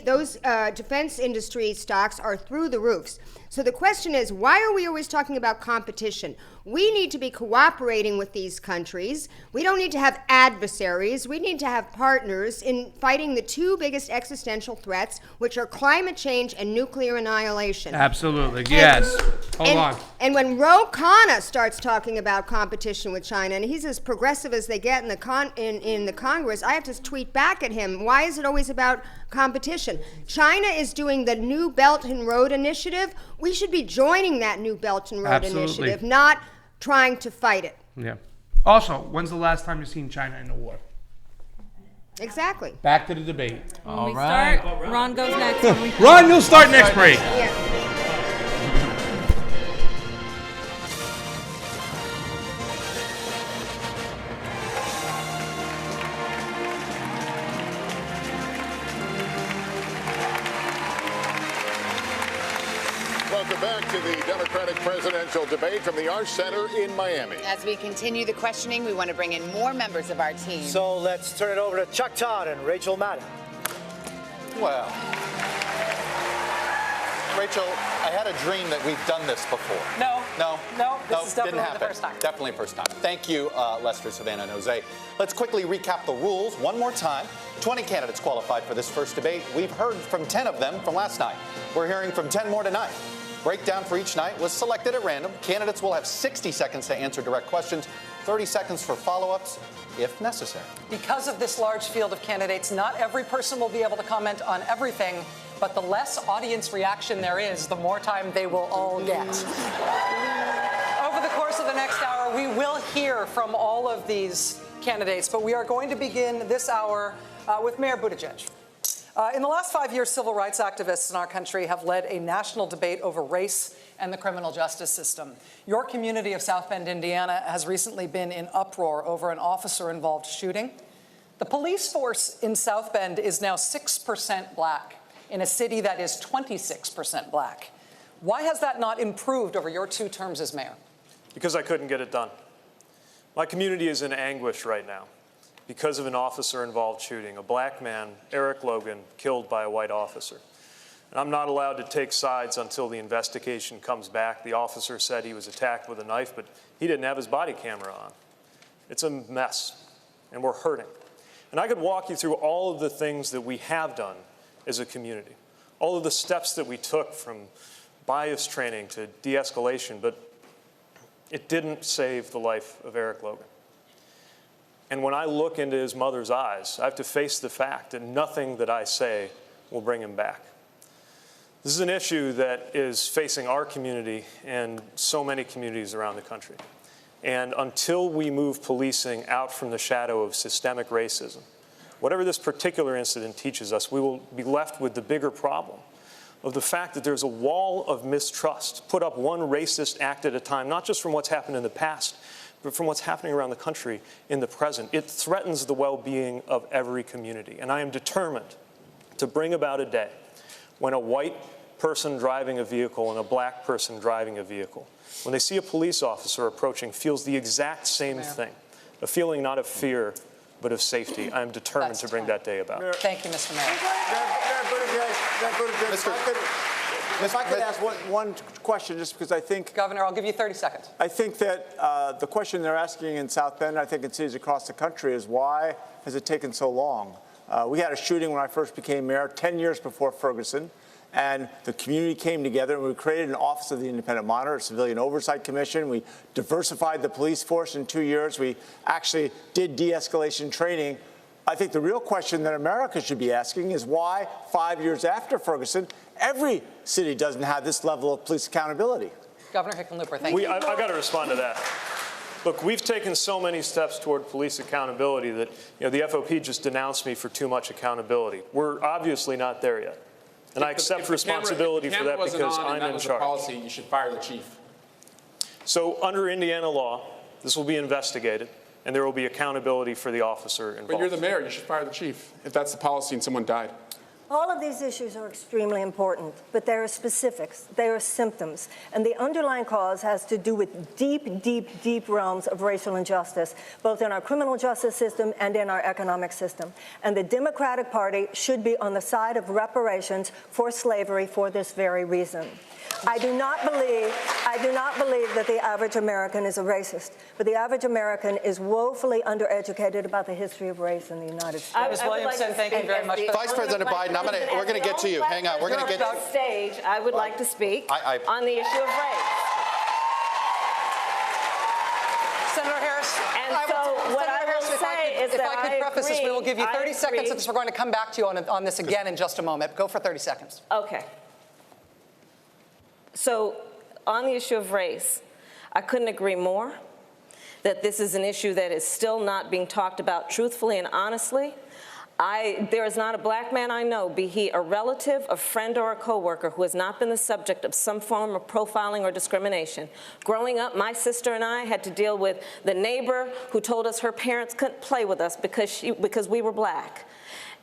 those defense industry stocks are through the roofs. So the question is, why are we always talking about competition? We need to be cooperating with these countries. We don't need to have adversaries. We need to have partners in fighting the two biggest existential threats, which are climate change and nuclear annihilation. Absolutely, yes. Hold on. And when Ro Khanna starts talking about competition with China, and he's as progressive as they get in the Congress, I have to tweet back at him, why is it always about competition? China is doing the New Belt and Road Initiative. We should be joining that New Belt and Road Initiative, not trying to fight it. Yeah. Also, when's the last time you've seen China in a war? Exactly. Back to the debate. When we start, Ron goes next. Ron, you'll start next break. Yeah. Welcome back to the Democratic presidential debate from the Arch Center in Miami. As we continue the questioning, we want to bring in more members of our team. So let's turn it over to Chuck Todd and Rachel Maddow. Well, Rachel, I had a dream that we've done this before. No. This is definitely didn't happen. the first time. Definitely first time. Thank you, Lester, Savannah, and Jose. Let's quickly recap the rules one more time. 20 candidates qualified for this first debate. We've heard from 10 of them from last night. We're hearing from 10 more tonight. Breakdown for each night was selected at random. Candidates will have 60 seconds to answer direct questions, 30 seconds for follow-ups if necessary. Because of this large field of candidates, not every person will be able to comment on everything, but the less audience reaction there is, the more time they will all get. Over the course of the next hour, we will hear from all of these candidates, but we are going to begin this hour with Mayor Buttigieg. In the last 5 years, civil rights activists in our country have led a national debate over race and the criminal justice system. Your community of South Bend, Indiana, has recently been in uproar over an officer-involved shooting. The police force in South Bend is now 6% black in a city that is 26% black. Why has that not improved over your 2 terms as mayor? Because I couldn't get it done. My community is in anguish right now. because of an officer-involved shooting. A black man, Eric Logan, killed by a white officer. And I'm not allowed to take sides until the investigation comes back. The officer said he was attacked with a knife, but he didn't have his body camera on. It's a mess, and we're hurting. And I could walk you through all of the things that we have done as a community, all of the steps that we took from bias training to de-escalation, but it didn't save the life of Eric Logan. And when I look into his mother's eyes, I have to face the fact that nothing that I say will bring him back. This is an issue that is facing our community and so many communities around the country. And until we move policing out from the shadow of systemic racism, whatever this particular incident teaches us, we will be left with the bigger problem of the fact that there's a wall of mistrust put up one racist act at a time, not just from what's happened in the past, but from what's happening around the country in the present. It threatens the well-being of every community. And I am determined to bring about a day when a white person driving a vehicle and a black person driving a vehicle, when they see a police officer approaching, feels the exact same thing, a feeling not of fear, but of safety. I am determined to bring that day about. Thank you, Mr. Mayor. If I could ask one question, just because I think... Governor, I'll give you 30 seconds. I think that the question they're asking in South Bend, I think in cities across the country, is why has it taken so long? We had a shooting when I first became mayor 10 years before Ferguson, and the community came together and we created an Office of the Independent Monitor, a Civilian Oversight Commission. We diversified the police force in 2 years. We actually did de-escalation training. I think the real question that America should be asking is why 5 years after Ferguson, every city doesn't have this level of police accountability. Governor Hickenlooper, thank you. I've got to respond to that. Look, we've taken so many steps toward police accountability that the FOP just denounced me for too much accountability. We're obviously not there yet. And I accept responsibility for that because I'm in charge. Policy, you should fire the chief. So under Indiana law, this will be investigated, and there will be accountability for the officer involved. But you're the mayor. You should fire the chief if that's the policy and someone died. All of these issues are extremely important, but there are specifics, there are symptoms, and the underlying cause has to do with deep, deep, deep realms of racial injustice, both in our criminal justice system and in our economic system. And the Democratic Party should be on the side of reparations for slavery for this very reason. I do not believe that the average American is a racist, but the average American is woefully undereducated about the history of race in the United States. Ms. Williamson, thank you very much. Vice President Biden, we're going to get to you. Hang on, we're going to get to stage. I would like to speak on the issue of race. Senator Harris, what I will say is if that I could preface this, we will give you 30 seconds agree. since we're going to come back to you on this again in just a moment. Go for 30 seconds. Okay. So on the issue of race, I couldn't agree more that this is an issue that is still not being talked about truthfully and honestly. There is not a black man I know, be he a relative, a friend, or a coworker, who has not been the subject of some form of profiling or discrimination. Growing up, my sister and I had to deal with the neighbor who told us her parents couldn't play with us because we were black.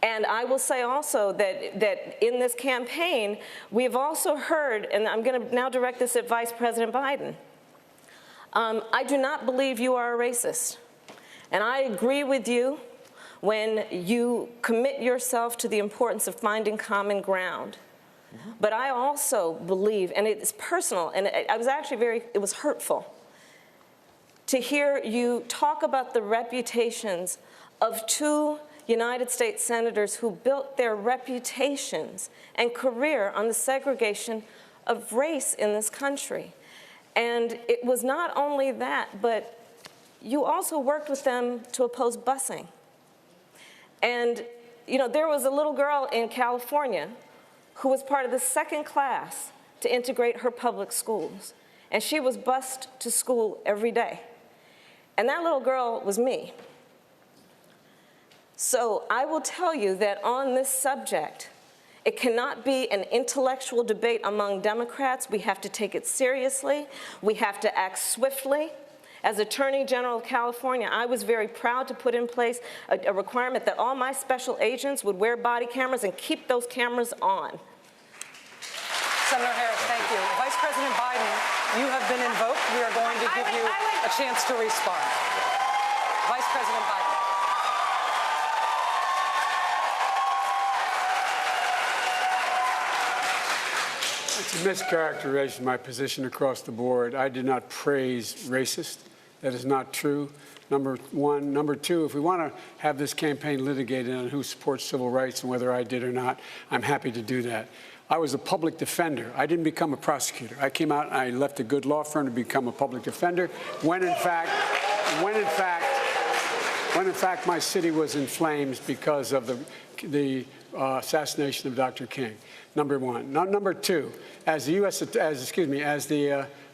And I will say also that in this campaign, we have also heard, and I'm going to now direct this at Vice President Biden, I do not believe you are a racist. And I agree with you when you commit yourself to the importance of finding common ground. But I also believe, and it's personal, and I was actually it was hurtful to hear you talk about the reputations of two United States senators who built their reputations and career on the segregation of race in this country. And it was not only that, but you also worked with them to oppose busing. And, there was a little girl in California who was part of the second class to integrate her public schools. And she was bused to school every day. And that little girl was me. So I will tell you that on this subject, it cannot be an intellectual debate among Democrats. We have to take it seriously. We have to act swiftly. As Attorney General of California, I was very proud to put in place a requirement that all my special agents would wear body cameras and keep those cameras on. Senator Harris, thank you. Vice President Biden, you have been invoked. We are going to give you a chance to respond. Vice President Biden. mischaracterization of my position across the board. I did not praise racist. That is not true. Number one. Number two, if we want to have this campaign litigated on who supports civil rights and whether I did or not, I'm happy to do that. I was a public defender. I didn't become a prosecutor. I came out and I left a good law firm to become a public defender when in fact my city was in flames because of the assassination of Dr. King. Number one. Number two, as the Vice President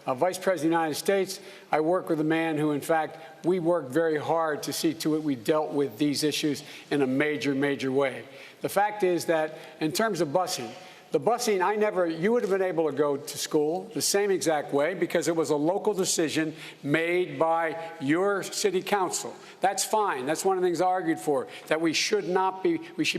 of the United States, I work with a man who, in fact, we worked very hard to see to it we dealt with these issues in a major, major way. The fact is that in terms of busing, the busing, you would have been able to go to school the same exact way because it was a local decision made by your city council. That's fine. That's one of the things I argued for, that we should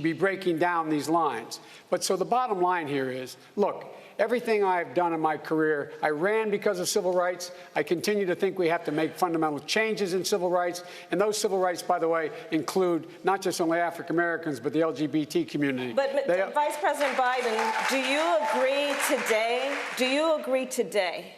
be breaking down these lines. But so the bottom line here is, look, everything I've done in my career, I ran because of civil rights. I continue to think we have to make fundamental changes in civil rights. And those civil rights, by the way, include not just only African Americans, but the LGBT community. But Vice President Biden, do you agree today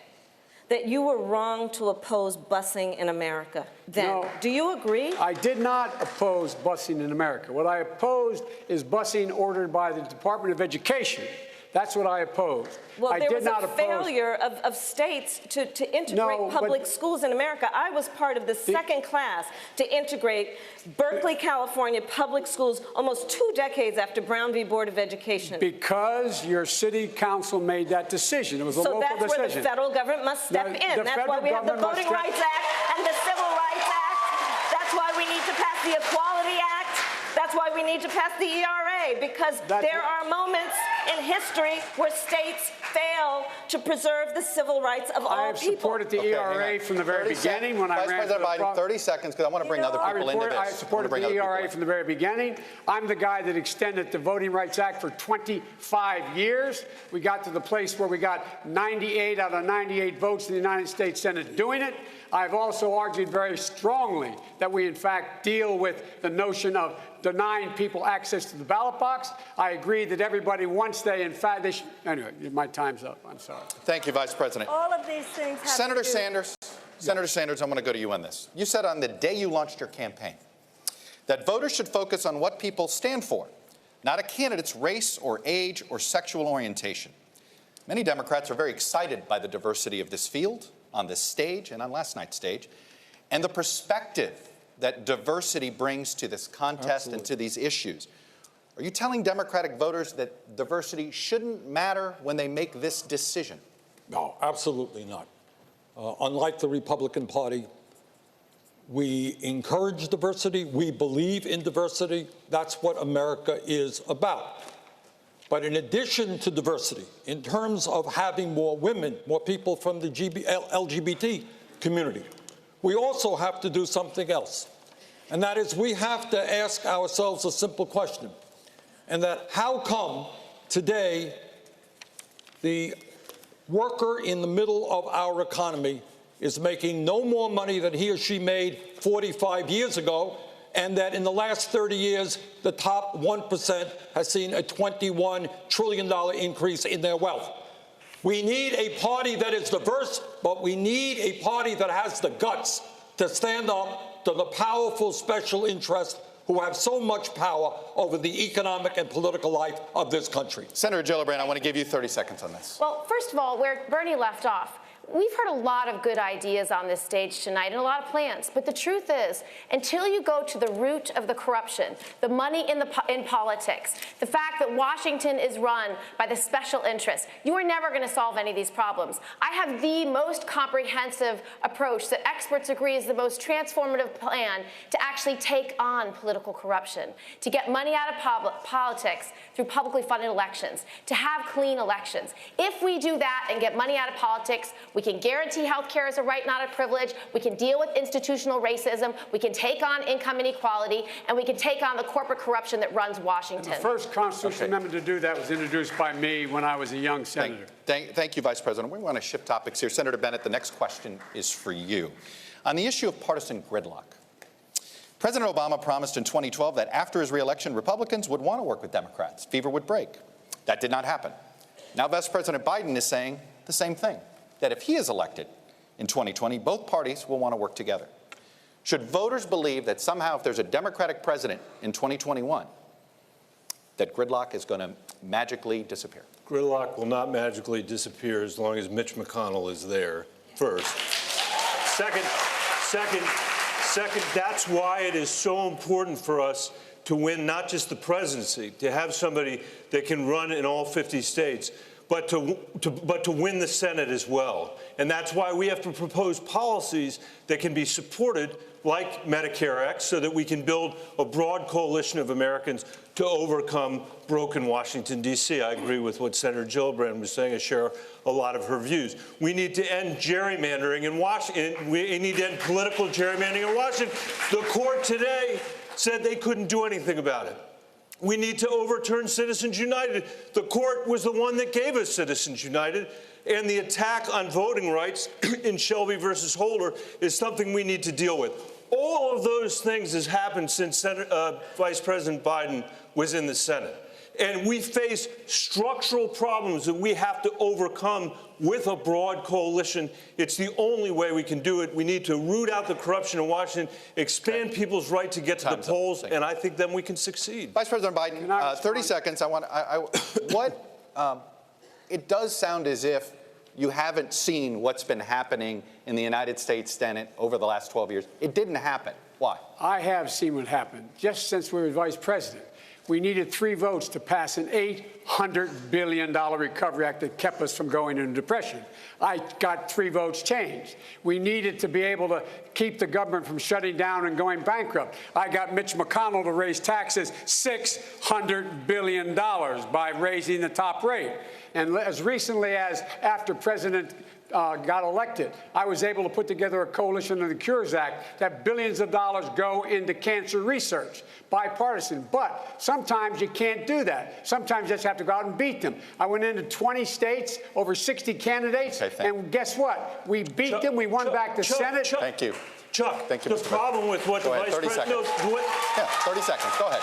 that you were wrong to oppose busing in America then? No. Do you agree? I did not oppose busing in America. What I opposed is busing ordered by the Department of Education. That's what I opposed. Well, there was a failure of states to integrate public schools in America. I was part of the second class to integrate Berkeley, California public schools almost 2 decades after Brown v. Board of Education. Because your city council made that decision. It was a local decision. So that's where the federal government must step in. That's why we have the Voting Rights Act and the Civil Rights Act. That's why we need to pass the Equality Act. That's why we need to pass the ERA, because there are moments in history where states fail to preserve the civil rights of all people. I have supported the ERA from the very beginning when I ran Vice President Biden, 30 seconds, because I want to bring other people into this. I supported the ERA from the very beginning. I'm the guy that extended the Voting Rights Act for 25 years. We got to the place where we got 98 out of 98 votes in the United States Senate doing it. I've also argued very strongly that we, in fact, deal with the notion of denying people access to the ballot box. I agree that everybody, once they, in fact, they should. Anyway, my time's up. I'm sorry. Thank you, Vice President. All of these things have Senator Sanders, Senator Sanders, I want to go to you on this. You said on the day you launched your campaign that voters should focus on what people stand for, not a candidate's race or age or sexual orientation. Many Democrats are very excited by the diversity of this field on this stage and on last night's stage, and the perspective that diversity brings to this contest and to these issues. Are you telling Democratic voters that diversity shouldn't matter when they make this decision? No, absolutely not. Unlike the Republican Party, we encourage diversity. We believe in diversity. That's what America is about. But in addition to diversity, in terms of having more women, more people from the LGBT community, we also have to do something else. And that is, we have to ask ourselves a simple question. And that, how come today the worker in the middle of our economy is making no more money than he or she made 45 years ago, and that in the last 30 years, the top 1% has seen a $21 trillion increase in their wealth? We need a party that is diverse, but we need a party that has the guts to stand up to the powerful special interests who have so much power over the economic and political life of this country. Senator Gillibrand, I want to give you 30 seconds on this. Well, first of all, where Bernie left off, we've heard a lot of good ideas on this stage tonight and a lot of plans. But the truth is, until you go to the root of the corruption, the money in politics, the fact that Washington is run by the special interests, you are never going to solve any of these problems. I have the most comprehensive approach that experts agree is the most transformative plan to actually take on political corruption, to get money out of politics through publicly funded elections, to have clean elections. If we do that and get money out of politics, we can guarantee health care as a right, not a privilege. We can deal with institutional racism. We can take on income inequality. And we can take on the corporate corruption that runs Washington. And the first constitutional amendment to do that was introduced by me when I was a young senator. Thank you, Vice President. We want to shift topics here. Senator Bennett, the next question is for you. On the issue of partisan gridlock, President Obama promised in 2012 that after his reelection, Republicans would want to work with Democrats. Fever would break. That did not happen. Now, Vice President Biden is saying the same thing, that if he is elected in 2020, both parties will want to work together. Should voters believe that somehow if there's a Democratic president in 2021, that gridlock is going to magically disappear? Gridlock will not magically disappear as long as Mitch McConnell is there, first. Second, that's why it is so important for us to win not just the presidency, to have somebody that can run in all 50 states, but to win the Senate as well. And that's why we have to propose policies that can be supported, like Medicare X, so that we can build a broad coalition of Americans to overcome broken Washington, D.C. I agree with what Senator Gillibrand was saying. I share a lot of her views. We need to end gerrymandering in Washington. We need to end political gerrymandering in Washington. The court today said they couldn't do anything about it. We need to overturn Citizens United. The court was the one that gave us Citizens United, and the attack on voting rights in Shelby versus Holder is something we need to deal with. All of those things has happened since Vice President Biden was in the Senate. And we face structural problems that we have to overcome with a broad coalition. It's the only way we can do it. We need to root out the corruption in Washington, expand people's right to get to the polls, and I think then we can succeed. Vice President Biden, 30 seconds. It does sound as if you haven't seen what's been happening in the United States Senate over the last 12 years. It didn't happen. Why? I have seen what happened just since we were vice president. We needed 3 votes to pass an $800 billion recovery act that kept us from going into depression. I got 3 votes changed. We needed to be able to keep the government from shutting down and going bankrupt. I got Mitch McConnell to raise taxes $600 billion by raising the top rate. And as recently as after President got elected, I was able to put together a coalition of the Cures Act that billions of dollars go into cancer research, bipartisan. But sometimes you can't do that. Sometimes you just have to go out and beat them. I went into 20 states, over 60 candidates, and guess what? We beat them. We won back the Senate. Thank you. Chuck, thank you, the problem with what the Vice President... Yeah, 30 seconds. Go ahead.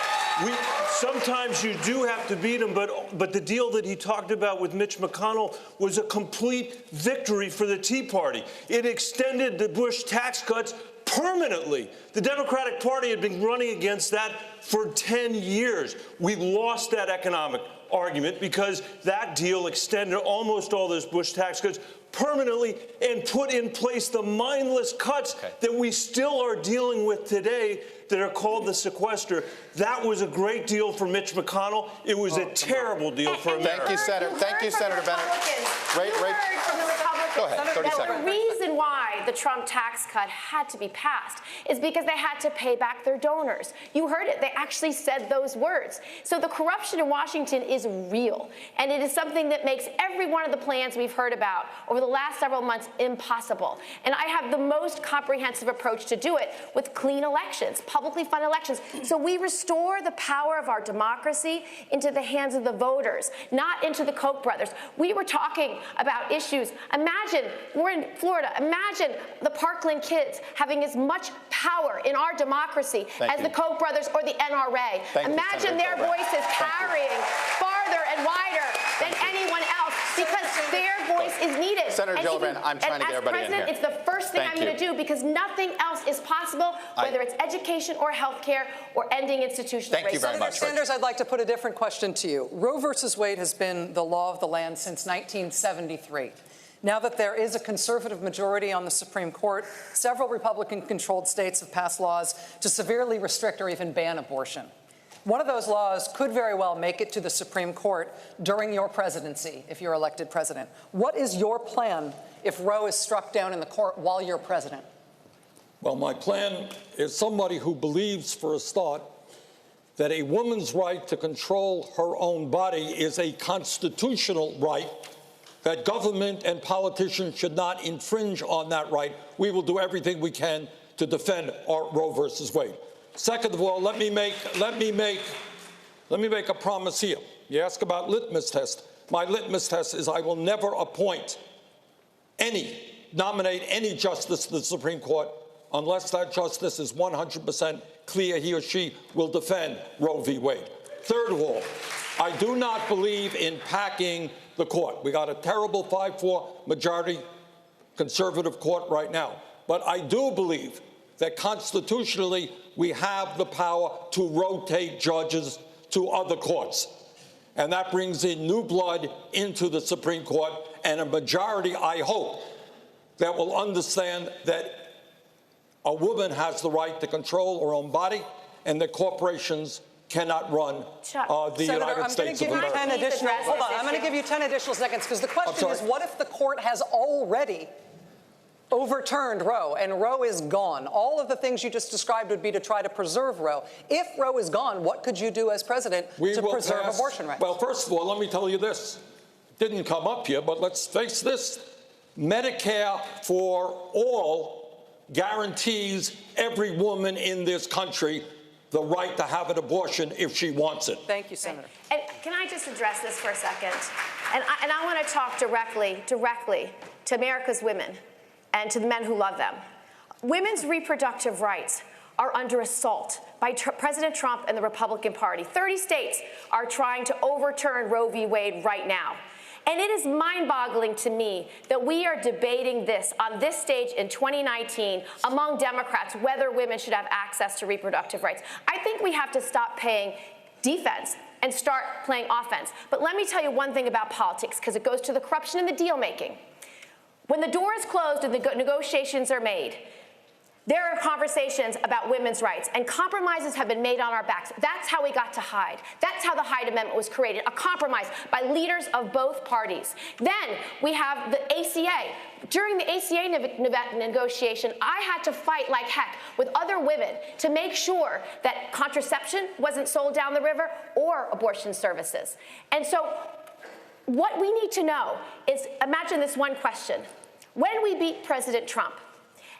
Sometimes you do have to beat him, but the deal that he talked about with Mitch McConnell was a complete victory for the Tea Party. It extended the Bush tax cuts permanently. The Democratic Party had been running against that for 10 years. We lost that economic argument because that deal extended almost all those Bush tax cuts permanently and put in place the mindless cuts that we still are dealing with today that are called the sequester. That was a great deal for Mitch McConnell. It was a terrible deal for America. Thank you, Senator Bennett. Go ahead, 30 seconds. The reason why the Trump tax cut had to be passed is because they had to pay back their donors. You heard it. They actually said those words. So the corruption in Washington is real, and it is something that makes every one of the plans we've heard about over the last several months impossible. And I have the most comprehensive approach to do it with clean elections, publicly funded elections. So we restore the power of our democracy into the hands of the voters, not into the Koch brothers. We were talking about issues. Imagine, we're in Florida, imagine the Parkland kids having as much power in our democracy as the Koch brothers or the NRA. Imagine their voices carrying farther and wider than anyone else because their voice is needed. Senator Gillibrand, I'm trying to get everybody in here. It's the first thing I'm going to do because nothing else is possible, whether it's education or health care or ending institutional racism. Thank you very much. Senator Sanders, I'd like to put a different question to you. Roe versus Wade has been the law of the land since 1973. Now that there is a conservative majority on the Supreme Court, several Republican-controlled states have passed laws to severely restrict or even ban abortion. One of those laws could very well make it to the Supreme Court during your presidency, if you're elected president. What is your plan if Roe is struck down in the court while you're president? Well, my plan is somebody who believes, for a start, that a woman's right to control her own body is a constitutional right, that government and politicians should not infringe on that right. We will do everything we can to defend our Roe versus Wade. Second of all, let me make a promise here. You ask about litmus test. My litmus test is I will never nominate any justice to the Supreme Court unless that justice is 100% clear he or she will defend Roe v. Wade. Third of all, I do not believe in packing the court. We got a terrible 5-4 majority conservative court right now. But I do believe that constitutionally we have the power to rotate judges to other courts. And that brings in new blood into the Supreme Court, and a majority, I hope, that will understand that a woman has the right to control her own body and that corporations cannot run the United States of America. Hold on, I'm going to give you 10 additional seconds, because the question is, what if the court has already overturned Roe, and Roe is gone? All of the things you just described would be to try to preserve Roe. If Roe is gone, what could you do as president to preserve abortion rights? Well, first of all, let me tell you this. It didn't come up here, but let's face this. Medicare for all guarantees every woman in this country the right to have an abortion if she wants it. Thank you, Senator. And can I just address this for a second? And I want to talk directly to America's women and to the men who love them. Women's reproductive rights are under assault by President Trump and the Republican Party. 30 states are trying to overturn Roe v. Wade right now. And it is mind-boggling to me that we are debating this on this stage in 2019 among Democrats, whether women should have access to reproductive rights. I think we have to stop playing defense and start playing offense. But let me tell you one thing about politics, because it goes to the corruption and the deal-making. When the door is closed and the negotiations are made, there are conversations about women's rights, and compromises have been made on our backs. That's how we got to Hyde. That's how the Hyde Amendment was created, a compromise by leaders of both parties. Then we have the ACA. During the ACA negotiation, I had to fight like heck with other women to make sure that contraception wasn't sold down the river or abortion services. And so what we need to know is, imagine this one question. When we beat President Trump,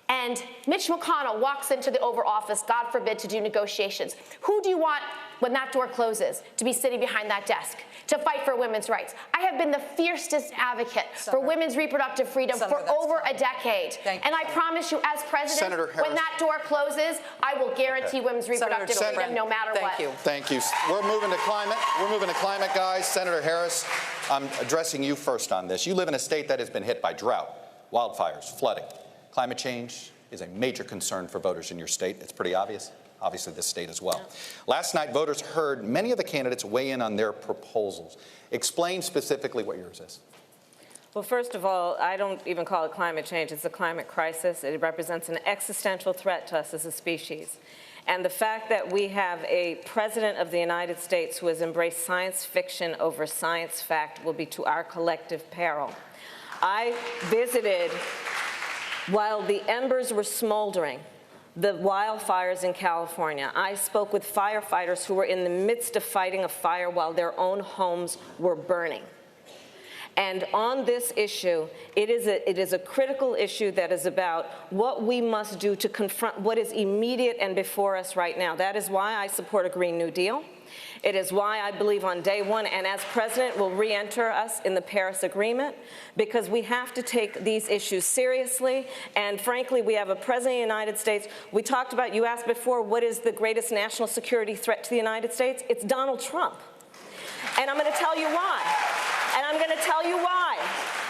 and Mitch McConnell walks into the Oval Office, God forbid, to do negotiations, who do you want, when that door closes, to be sitting behind that desk to fight for women's rights? I have been the fiercest advocate for women's reproductive freedom for over a decade. And I promise you, as president, when that door closes, I will guarantee women's reproductive freedom no matter what. Thank you. We're moving to climate. We're moving to climate, guys. Senator Harris, I'm addressing you first on this. You live in a state that has been hit by drought, wildfires, flooding. Climate change is a major concern for voters in your state. It's pretty obvious. Obviously, this state as well. Yeah. Last night, voters heard many of the candidates weigh in on their proposals. Explain specifically what yours is. Well, first of all, I don't even call it climate change. It's a climate crisis. It represents an existential threat to us as a species. And the fact that we have a president of the United States who has embraced science fiction over science fact will be to our collective peril. I visited, while the embers were smoldering, the wildfires in California. I spoke with firefighters who were in the midst of fighting a fire while their own homes were burning. And on this issue, it is a critical issue that is about what we must do to confront what is immediate and before us right now. That is why I support a Green New Deal. It is why I believe on day one, and as president, will re-enter us in the Paris Agreement, because we have to take these issues seriously. And frankly, we have a president of the United States. We talked about, you asked before, what is the greatest national security threat to the United States? It's Donald Trump. And I'm going to tell you why. And I'm going to tell you why.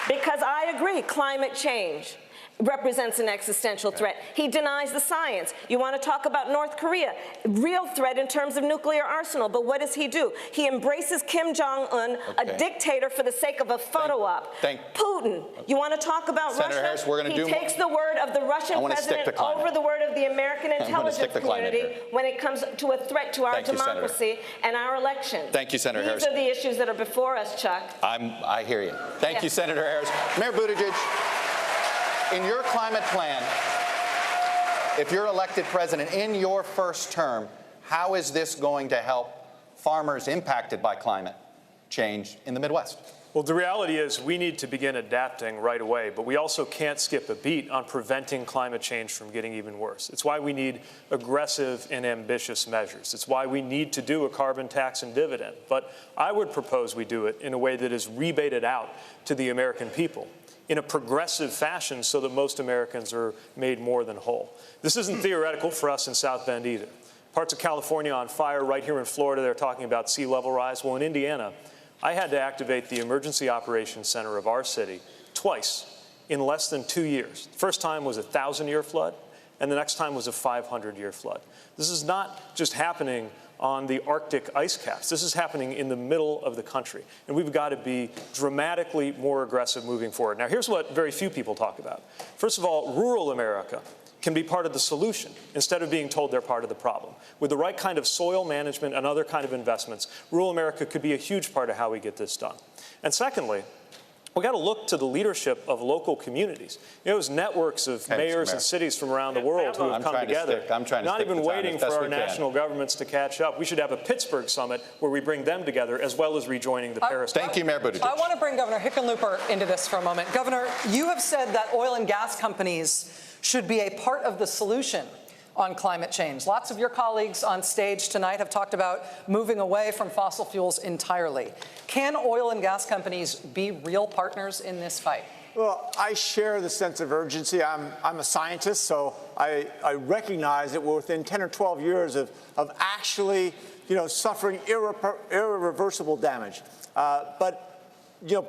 Because I agree, climate change represents an existential threat. He denies the science. You want to talk about North Korea, real threat in terms of nuclear arsenal, but what does he do? He embraces Kim Jong-un, a dictator for the sake of a photo op. Putin, you want to talk about Russia? Harris, we're going to he takes the word of the Russian president over the word of the American intelligence community when it comes to a threat to our democracy and our elections. Thank you, Senator Harris. These are the issues that are before us, Chuck. I hear you. Thank you, Senator Harris. Mayor Buttigieg, in your climate plan, if you're elected president in your first term, how is this going to help farmers impacted by climate change in the Midwest? Well, the reality is we need to begin adapting right away, but we also can't skip a beat on preventing climate change from getting even worse. It's why we need aggressive and ambitious measures. It's why we need to do a carbon tax and dividend. But I would propose we do it in a way that is rebated out to the American people in a progressive fashion so that most Americans are made more than whole. This isn't theoretical for us in South Bend either. Parts of California on fire, right here in Florida, they're talking about sea level rise. Well, in Indiana, I had to activate the Emergency Operations Center of our city twice in less than 2 years. The first time was a 1,000-year flood, and the next time was a 500-year flood. This is not just happening on the Arctic ice caps. This is happening in the middle of the country, and we've got to be dramatically more aggressive moving forward. Now, here's what very few people talk about. First of all, rural America can be part of the solution instead of being told they're part of the problem. With the right kind of soil management and other kind of investments, rural America could be a huge part of how we get this done. And secondly, we've got to look to the leadership of local communities. You know, those networks of mayors and cities from around the world who have come together, not even waiting for our national governments to catch up. We should have a Pittsburgh summit where we bring them together as well as rejoining the Paris. Thank you, Mayor Buttigieg. I want to bring Governor Hickenlooper into this for a moment. Governor, you have said that oil and gas companies should be a part of the solution on climate change. Lots of your colleagues on stage tonight have talked about moving away from fossil fuels entirely. Can oil and gas companies be real partners in this fight? Well, I share the sense of urgency. I'm a scientist, so I recognize that we're within 10 or 12 years of actually, suffering irreversible damage. But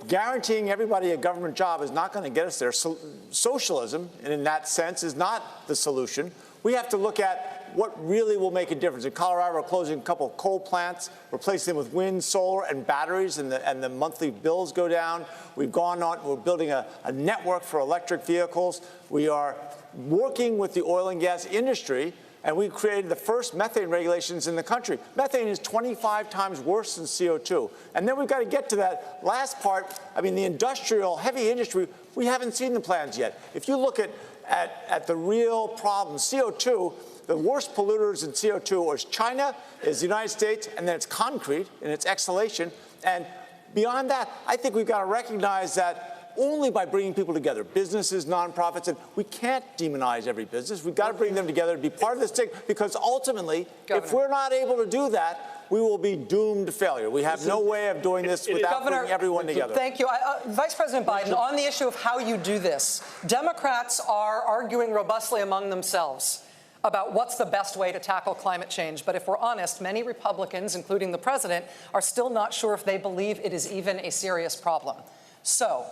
guaranteeing everybody a government job is not going to get us there. Socialism, and in that sense, is not the solution. We have to look at what really will make a difference. In Colorado, we're closing a couple of coal plants, replacing them with wind, solar, and batteries, and the monthly bills go down. We're building a network for electric vehicles. We are working with the oil and gas industry, and we created the first methane regulations in the country. Methane is 25 times worse than CO2. And then we've got to get to that last part. I mean, the industrial, heavy industry, we haven't seen the plans yet. If you look at the real problem, CO2, the worst polluters in CO2 is China, is the United States, and then it's concrete and it's exhalation. And beyond that, I think we've got to recognize that only by bringing people together, businesses, nonprofits, and we can't demonize every business. We've got to bring them together to be part of this thing, because ultimately, if we're not able to do that, we will be doomed to failure. We have no way of doing this without bringing everyone together. Thank you. Vice President Biden, on the issue of how you do this, Democrats are arguing robustly among themselves about what's the best way to tackle climate change. But if we're honest, many Republicans, including the president, are still not sure if they believe it is even a serious problem. So,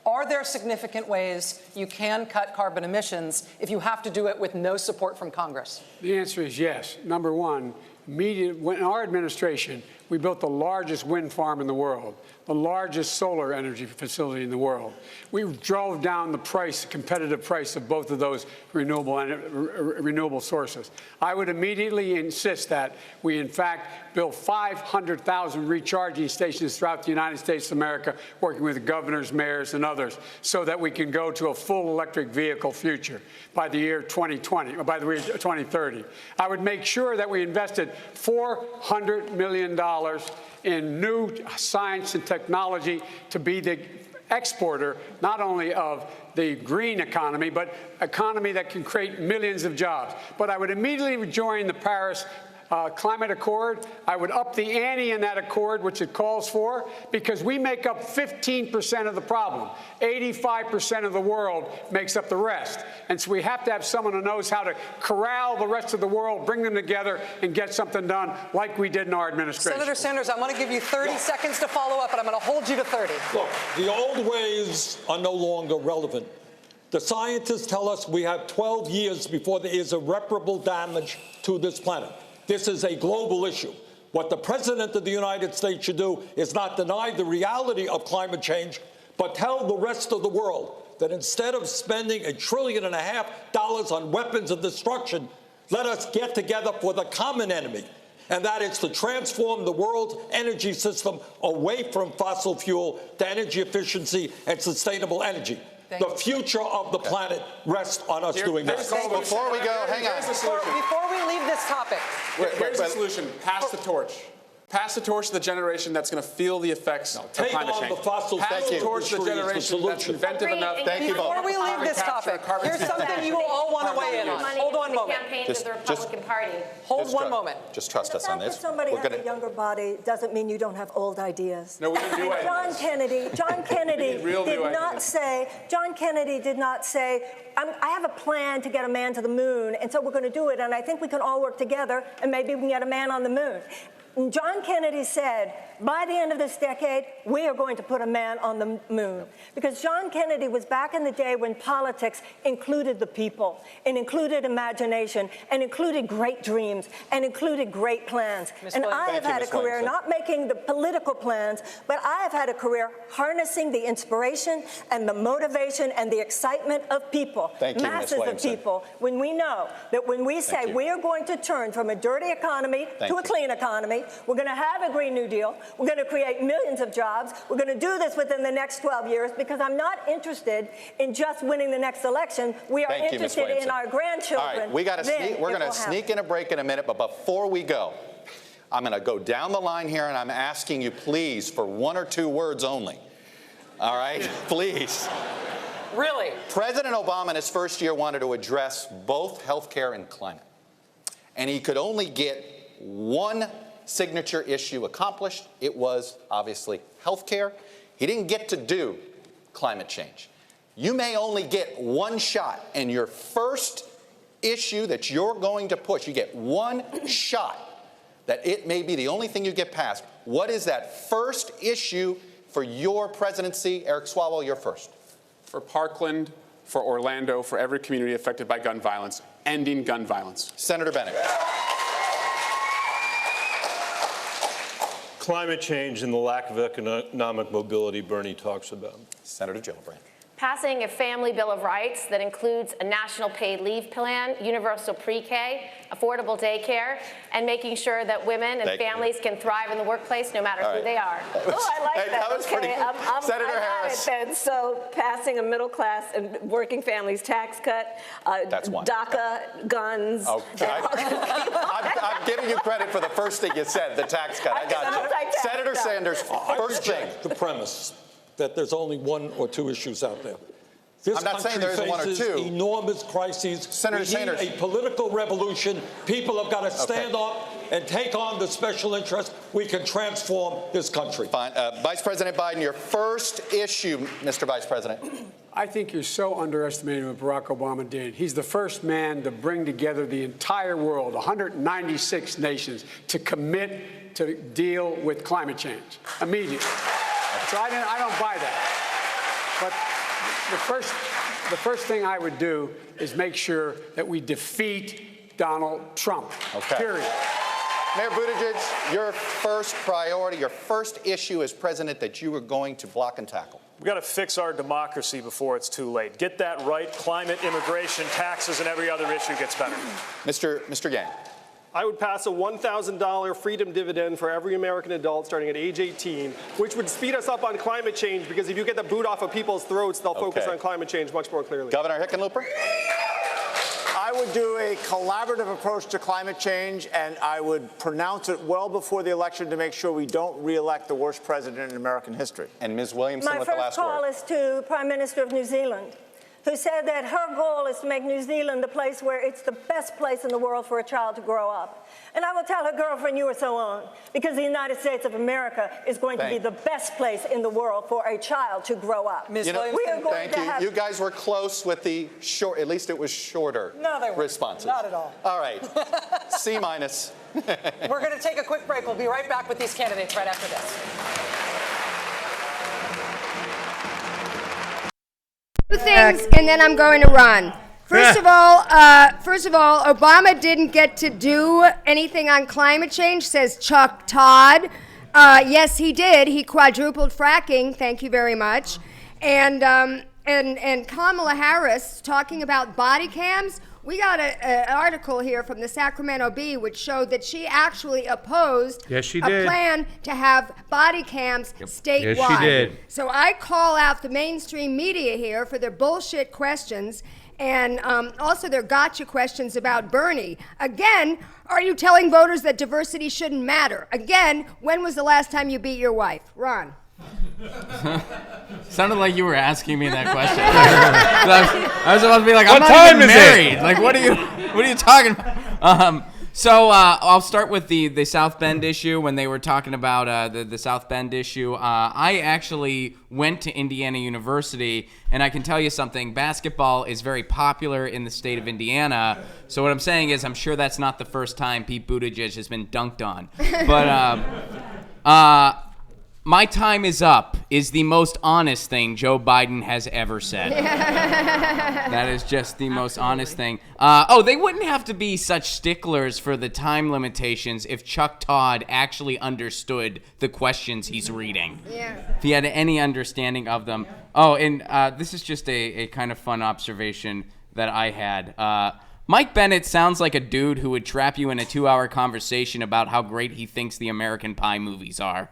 are there significant ways you can cut carbon emissions if you have to do it with no support from Congress? The answer is yes. Number one, in our administration, we built the largest wind farm in the world, the largest solar energy facility in the world. We drove down the price, competitive price of both of those renewable sources. I would immediately insist that we, in fact, build 500,000 recharging stations throughout the United States of America, working with governors, mayors, and others, so that we can go to a full electric vehicle future by the year 2020, or by the year 2030. I would make sure that we invested $400 million in new science and technology to be the exporter not only of the green economy, but economy that can create millions of jobs. But I would immediately join the Paris climate accord. I would up the ante in that accord, which it calls for, because we make up 15% of the problem. 85% of the world makes up the rest. And so we have to have someone who knows how to corral the rest of the world, bring them together, and get something done like we did in our administration. Senator Sanders, I want to give you 30 seconds to follow up, and I'm going to hold you to 30. Look, the old ways are no longer relevant. The scientists tell us we have 12 years before there is irreparable damage to this planet. This is a global issue. What the President of the United States should do is not deny the reality of climate change, but tell the rest of the world that instead of spending $1.5 trillion on weapons of destruction, let us get together for the common enemy, and that is to transform the world's energy system away from fossil fuel to energy efficiency and sustainable energy. The future of the planet rests on us doing that. Before we go, hang on. Before we leave this topic. Here's the solution. Pass the torch. Pass the torch to the generation that's going to feel the effects of climate change. Pass the torch to the generation that's inventive enough. Thank you both. Before we leave this topic, here's something you will all want to weigh in on. Hold on one moment. Hold one moment. Just trust us on this. That somebody has a younger body doesn't mean you don't have old ideas. No, we didn't do ideas. John Kennedy did not say, I have a plan to get a man to the moon, and so we're going to do it, and I think we can all work together, and maybe we can get a man on the moon. John Kennedy said, by the end of this decade, we are going to put a man on the moon. Because John Kennedy was back in the day when politics included the people, and included imagination, and included great dreams, and included great plans. And I have had a career not making the political plans, but I have had a career harnessing the inspiration and the motivation and the excitement of people, masses of people, when we know that when we say we are going to turn from a dirty economy to a clean economy, we're going to have a Green New Deal, we're going to create millions of jobs, we're going to do this within the next 12 years, because I'm not interested in just winning the next election. We are interested in our grandchildren. All right, we're going to sneak in a break in a minute, but before we go, I'm going to go down the line here, and I'm asking you, please, for 1 or 2 words only. All right? Please. Really? President Obama in his first year wanted to address both health care and climate. And he could only get one signature issue accomplished. It was, obviously, health care. He didn't get to do climate change. You may only get one shot, and your first issue that you're going to push, you get one shot that it may be the only thing you get passed. What is that first issue for your presidency? Eric Swalwell, you're first. For Parkland, for Orlando, for every community affected by gun violence, ending gun violence. Senator Bennett. Climate change and the lack of economic mobility Bernie talks about. Senator Gillibrand. Passing a family bill of rights that includes a national paid leave plan, universal pre-K, affordable daycare, and making sure that women and families can thrive in the workplace no matter who they are. Oh, I like that. That was pretty good. Senator Harris. Then. So passing a middle class and working families tax cut, That's one. DACA, guns. Okay. I'm giving you credit for the first thing you said, the tax cut. I got you. Senator Sanders, first thing. The premise that there's only 1 or 2 issues out there. This I'm not saying there isn't 1 or 2. Enormous crises. Senator Sanders. We need a political revolution. People have got to stand up and take on the special interests. We can transform this country. Fine. Vice President Biden, your first issue, Mr. Vice President. I think you're so underestimating what Barack Obama did. He's the first man to bring together the entire world, 196 nations, to commit to deal with climate change immediately. So I don't buy that. But the first thing I would do is make sure that we defeat Donald Trump. Okay. Period. Mayor Buttigieg, your first priority, your first issue as president that you were going to block and tackle. We've got to fix our democracy before it's too late. Get that right. Climate, immigration, taxes, and every other issue gets better. Mr. Yang. I would pass a $1,000 freedom dividend for every American adult starting at age 18, which would speed us up on climate change, because if you get the boot off of people's throats, they'll focus on climate change much more clearly. Governor Hickenlooper? I would do a collaborative approach to climate change, and I would pronounce it well before the election to make sure we don't re-elect the worst president in American history. And Ms. Williamson with the last word. My first call is to Prime Minister of New Zealand, who said that her goal is to make New Zealand the place where it's the best place in the world for a child to grow up. And I will tell her girlfriend you are so on, because the United States of America is going to be the best place in the world for a child to grow up. You know, thank you. You guys were close with the short, at least it was shorter responses. Not at all. All right. C minus. We're going to take a quick break. We'll be right back with these candidates right after this. Two things, and then I'm going to run. First of all, Obama didn't get to do anything on climate change, says Chuck Todd. Yes, he did. He quadrupled fracking. Thank you very much. And Kamala Harris talking about body cams. We got an article here from the Sacramento Bee which showed that she actually opposed a plan to have body cams statewide. Yes, she did. So I call out the mainstream media here for their bullshit questions and also their gotcha questions about Bernie. Again, are you telling voters that diversity shouldn't matter? Again, when was the last time you beat your wife? Ron. Sounded like you were asking me that question. I was about to be like, I'm what not time even is married. It? Like, what are you talking about? So I'll start with the South Bend issue. When they were talking about the South Bend issue, I actually went to Indiana University, and I can tell you something. Basketball is very popular in the state of Indiana. So what I'm saying is I'm sure that's not the first time Pete Buttigieg has been dunked on. But my time is up is the most honest thing Joe Biden has ever said. That is just the most honest thing. They wouldn't have to be such sticklers for the time limitations if Chuck Todd actually understood the questions he's reading. Yeah. If he had any understanding of them. Oh, and this is just a kind of fun observation that I had. Mike Bennett sounds like a dude who would trap you in a 2-hour conversation about how great he thinks the American Pie movies are.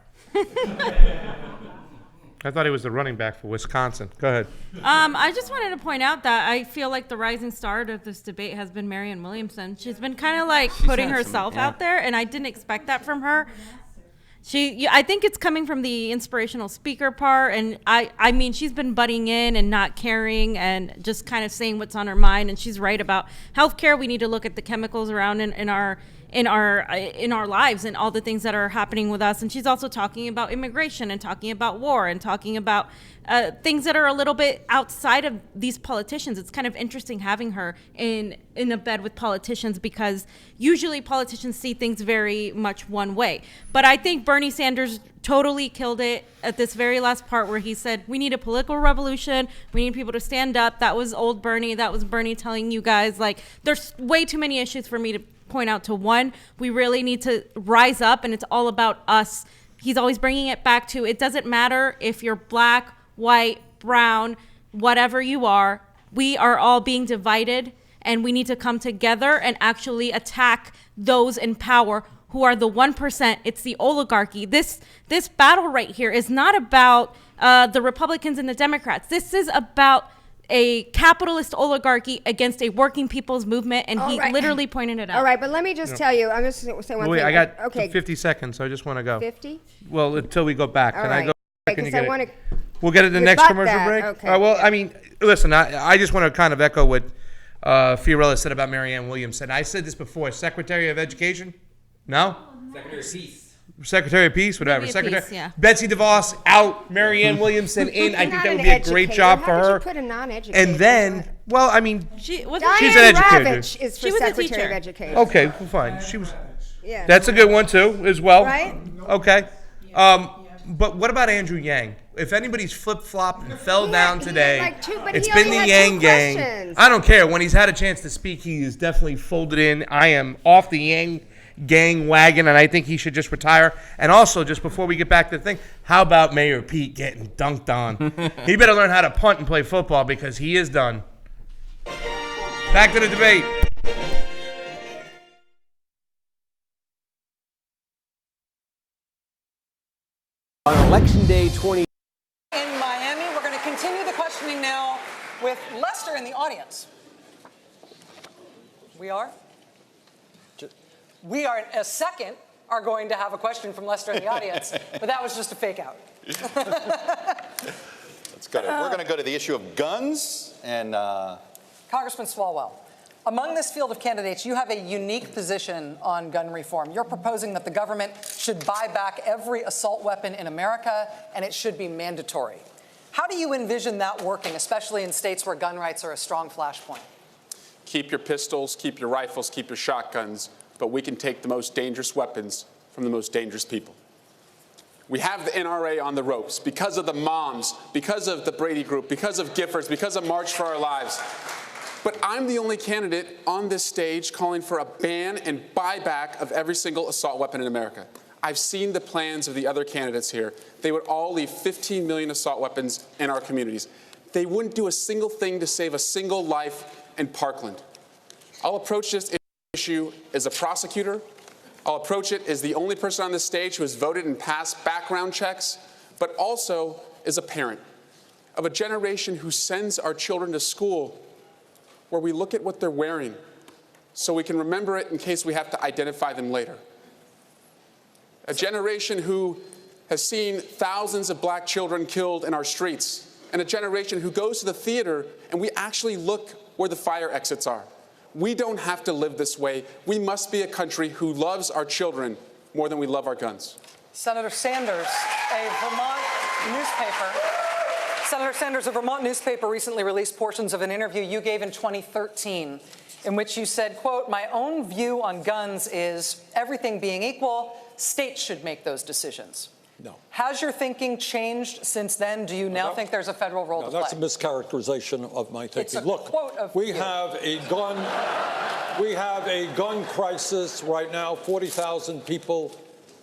I thought he was the running back for Wisconsin. Go ahead. I just wanted to point out that I feel like the rising star of this debate has been Marianne Williamson. She's been kind of like putting herself out there, and I didn't expect that from her. I think it's coming from the inspirational speaker part, and I mean, she's been butting in and not caring and just kind of saying what's on her mind, and she's right about healthcare. We need to look at the chemicals around in our lives and all the things that are happening with us. And she's also talking about immigration and talking about war and talking about things that are a little bit outside of these politicians. It's kind of interesting having her in a bed with politicians, because usually politicians see things very much one way. But I think Bernie Sanders totally killed it at this very last part where he said, we need a political revolution. We need people to stand up. That was old Bernie. That was Bernie telling you guys, like, there's way too many issues for me to point out to one. We really need to rise up, and it's all about us. He's always bringing it back to, it doesn't matter if you're black, white, brown, whatever you are. We are all being divided, and we need to come together and actually attack those in power who are the 1%. It's the oligarchy. This battle right here is not about the Republicans and the Democrats. This is about a capitalist oligarchy against a working people's movement, and he literally pointed it out. All right, but let me just tell you, I'm just going to say one thing. I got 50 seconds, so I just want to go. 50? Well, until we go back. All Can right. I go back and you get I it? We'll get it in the next commercial that. break? Okay. Well, I mean, listen, I just want to kind of echo what Fiorella said about Marianne Williamson. I said this before, Secretary of Education? No? Secretary of Peace. Secretary of Peace, whatever. Maybe a Secretary. peace, yeah. Betsy DeVos out, Marianne Williamson in. I think Not that would an be a great educator. job for How her. could you put a non-educator? And then, well, I mean, She Diane she's an educator. Ravitch is for She was a Secretary teacher. of Education. Okay, well, fine. She was. Yeah. That's a good one too, as well. Right? Okay. But what about Andrew Yang? If anybody's flip-flopped and fell down today, it's been the Yang gang. I don't care. When he's had a chance to speak, he is definitely folded in. I am off the Yang gang wagon, and I think he should just retire. And also, just before we get back to the thing, how about Mayor Pete getting dunked on? He better learn how to punt and play football, because he is done. Back to the debate. On Election Day 20. In Miami, we're going to continue the questioning now with Lester in the audience. We are in a second are going to have a question from Lester in the audience, but that was just a fake out. Let's go. We're going to go to the issue of guns and. Congressman Swalwell, among this field of candidates, you have a unique position on gun reform. You're proposing that the government should buy back every assault weapon in America, and it should be mandatory. How do you envision that working, especially in states where gun rights are a strong flashpoint? Keep your pistols, keep your rifles, keep your shotguns, but we can take the most dangerous weapons from the most dangerous people. We have the NRA on the ropes because of the moms, because of the Brady Group, because of Giffords, because of March for Our Lives. But I'm the only candidate on this stage calling for a ban and buyback of every single assault weapon in America. I've seen the plans of the other candidates here. They would all leave 15 million assault weapons in our communities. They wouldn't do a single thing to save a single life in Parkland. I'll approach this issue as a prosecutor. I'll approach it as the only person on this stage who has voted and passed background checks, but also as a parent of a generation who sends our children to school where we look at what they're wearing so we can remember it in case we have to identify them later. A generation who has seen thousands of black children killed in our streets, and a generation who goes to the theater and we actually look where the fire exits are. We don't have to live this way. We must be a country who loves our children more than we love our guns. Senator Sanders, a Vermont newspaper recently released portions of an interview you gave in 2013 in which you said, quote, "My own view on guns is everything being equal, states should make those decisions." No. Has your thinking changed since then? Do you now think there's a federal role to play? That's a mischaracterization of my thinking. It's a Look, quote of we you. have a gun crisis right now. 40,000 people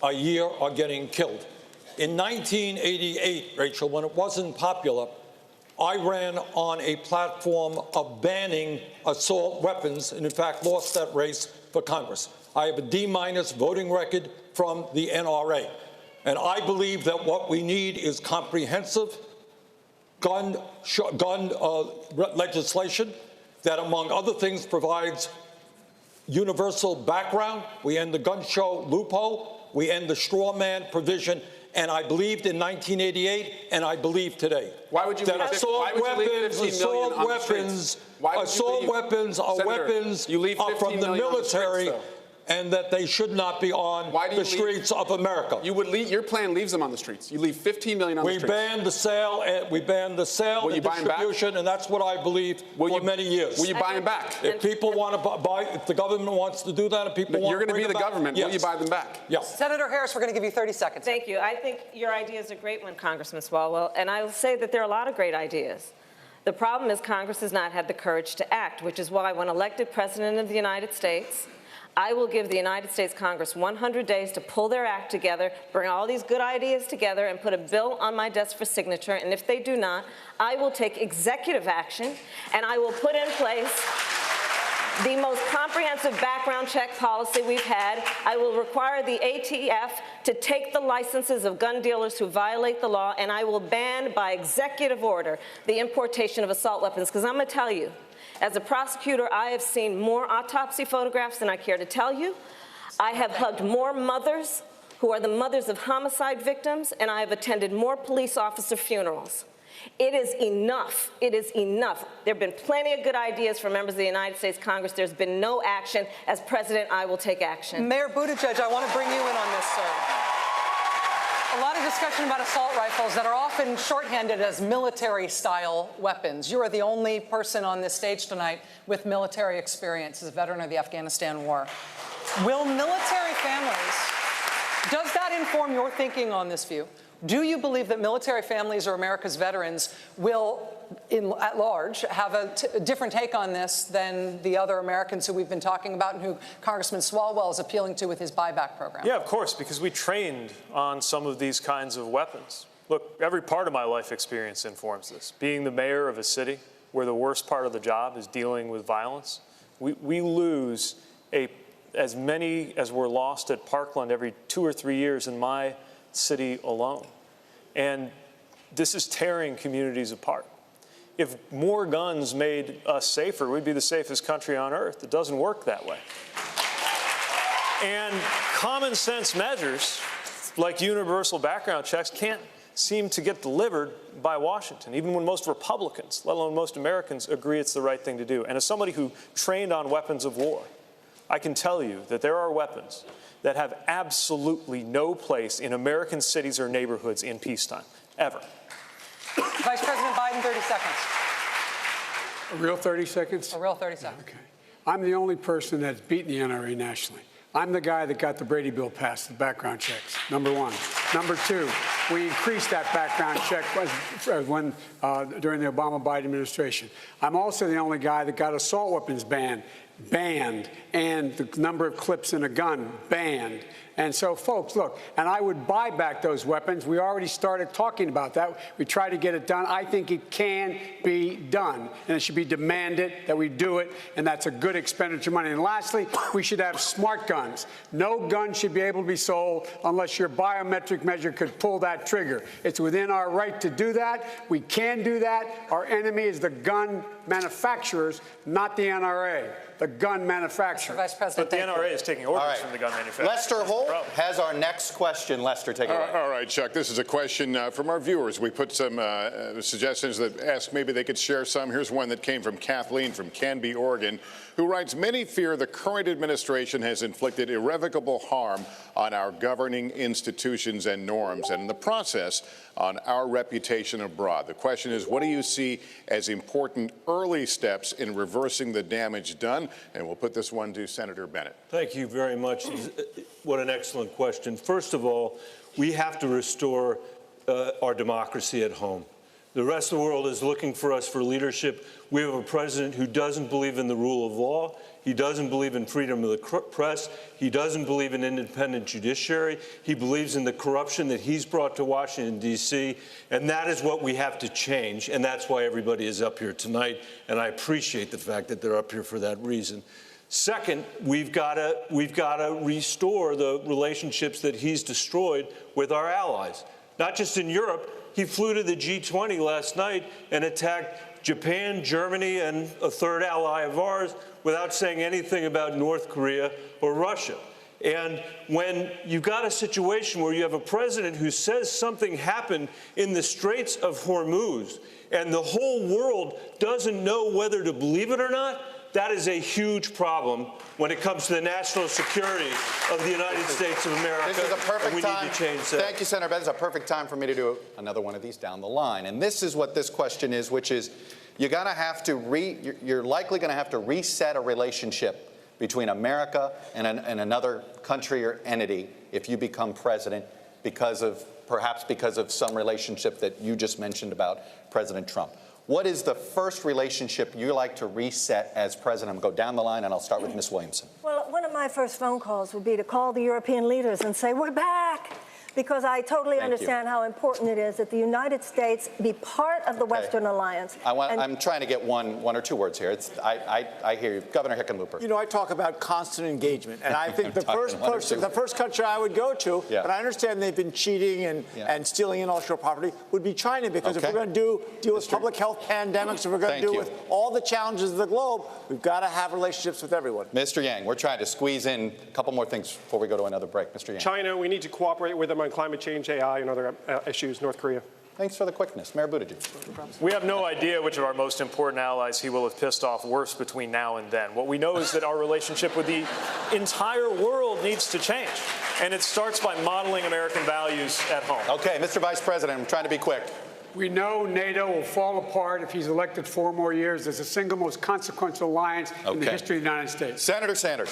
a year are getting killed. In 1988, Rachel, when it wasn't popular, I ran on a platform of banning assault weapons and, in fact, lost that race for Congress. I have a D- voting record from the NRA. And I believe that what we need is comprehensive gun legislation that, among other things, provides universal background. We end the gun show loophole. We end the straw man provision. And I believed in 1988, and I believe today. Why would you that leave assault 15 million on the weapons are Senator, weapons you leave 15 from the million on the streets, military, though. and that they should not be on the streets of America. You would leave, your plan leaves them on the streets. You leave 15 million on the streets. We banned the sale and Will you buy them back? distribution, and that's what I believe for many years. Will you buy them back? If people want to buy, if the government wants to do that, if people want You're to going to be the bring them back, government. yes. Will you buy them back? Yes. Senator Harris, we're going to give you 30 seconds. Thank you. I think your idea is a great one, Congressman Swalwell, and I will say that there are a lot of great ideas. The problem is Congress has not had the courage to act, which is why when elected President of the United States, I will give the United States Congress 100 days to pull their act together, bring all these good ideas together, and put a bill on my desk for signature. And if they do not, I will take executive action, and I will put in place the most comprehensive background check policy we've had. I will require the ATF to take the licenses of gun dealers who violate the law, and I will ban by executive order the importation of assault weapons. Because I'm going to tell you, as a prosecutor, I have seen more autopsy photographs than I care to tell you. I have hugged more mothers who are the mothers of homicide victims, and I have attended more police officer funerals. It is enough. It is enough. There have been plenty of good ideas from members of the United States Congress. There's been no action. As president, I will take action. Mayor Buttigieg, I want to bring you in on this, sir. A lot of discussion about assault rifles that are often shorthanded as military-style weapons. You are the only person on this stage tonight with military experience as a veteran of the Afghanistan war. Will military families, does that inform your thinking on this view? Do you believe that military families or America's veterans will, at large, have a different take on this than the other Americans who we've been talking about and who Congressman Swalwell is appealing to with his buyback program? Yeah, of course, because we trained on some of these kinds of weapons. Look, every part of my life experience informs this. Being the mayor of a city where the worst part of the job is dealing with violence, we lose as many as were lost at Parkland every 2 or 3 years in my city alone. And this is tearing communities apart. If more guns made us safer, we'd be the safest country on earth. It doesn't work that way. And common sense measures like universal background checks can't seem to get delivered by Washington, even when most Republicans, let alone most Americans, agree it's the right thing to do. And as somebody who trained on weapons of war, I can tell you that there are weapons that have absolutely no place in American cities or neighborhoods in peacetime, ever. Vice President Biden, 30 seconds. A real 30 seconds? A real 30 seconds. Okay. I'm the only person that's beaten the NRA nationally. I'm the guy that got the Brady bill passed, the background checks, number one. Number two, we increased that background check during the Obama-Biden administration. I'm also the only guy that got assault weapons banned, and the number of clips in a gun banned. And so, folks, look, and I would buy back those weapons. We already started talking about that. We tried to get it done. I think it can be done, and it should be demanded that we do it, and that's a good expenditure of money. And lastly, we should have smart guns. No gun should be able to be sold unless your biometric measure could pull that trigger. It's within our right to do that. We can do that. Our enemy is the gun manufacturers, not the NRA. The gun manufacturers. Vice President, but the NRA is taking orders from the gun manufacturers. Lester, hold Joel has our next question. Lester, take it away. All right, Chuck, this is a question from our viewers. We put some suggestions that asked maybe they could share some. Here's one that came from Kathleen from Canby, Oregon, who writes, many fear the current administration has inflicted irrevocable harm on our governing institutions and norms, and in the process, on our reputation abroad. The question is, what do you see as important early steps in reversing the damage done? And we'll put this one to Senator Bennett. Thank you very much. What an excellent question. First of all, we have to restore our democracy at home. The rest of the world is looking for us for leadership. We have a president who doesn't believe in the rule of law. He doesn't believe in freedom of the press. He doesn't believe in independent judiciary. He believes in the corruption that he's brought to Washington, D.C., and that is what we have to change, and that's why everybody is up here tonight, and I appreciate the fact that they're up here for that reason. Second, we've got to restore the relationships that he's destroyed with our allies, not just in Europe. He flew to the G20 last night and attacked Japan, Germany, and a third ally of ours without saying anything about North Korea or Russia. And when you've got a situation where you have a president who says something happened in the Straits of Hormuz and the whole world doesn't know whether to believe it or not, that is a huge problem when it comes to the national security of the United States of America. This is a perfect and we time. need to change that. Thank you, Senator Bennett. It's a perfect time for me to do another one of these down the line. And this is what this question is, which is you're likely going to have to reset a relationship between America and another country or entity if you become president perhaps because of some relationship that you just mentioned about President Trump. What is the first relationship you like to reset as president? I'm going to go down the line, and I'll start with Ms. Williamson. Well, one of my first phone calls would be to call the European leaders and say, we're back. Because I totally understand how important it is that the United States be part of the Western Alliance. I'm trying to get one or two words here. I hear you. Governor Hickenlooper. You know, I talk about constant engagement, and I think the first country I would go to, but I understand they've been cheating and stealing intellectual property, would be China, because if we're going to deal with public health pandemics, if we're going to deal with all the challenges of the globe, we've got to have relationships with everyone. Mr. Yang, we're trying to squeeze in a couple more things before we go to another break. Mr. Yang. China, we need to cooperate with them on climate change, AI, and other issues. North Korea. Thanks for the quickness. Mayor Buttigieg. We have no idea which of our most important allies he will have pissed off worse between now and then. What we know is that our relationship with the entire world needs to change, and it starts by modeling American values at home. Okay, Mr. Vice President, I'm trying to be quick. We know NATO will fall apart if he's elected 4 more years as the single most consequential alliance in the history of the United States. Senator Sanders.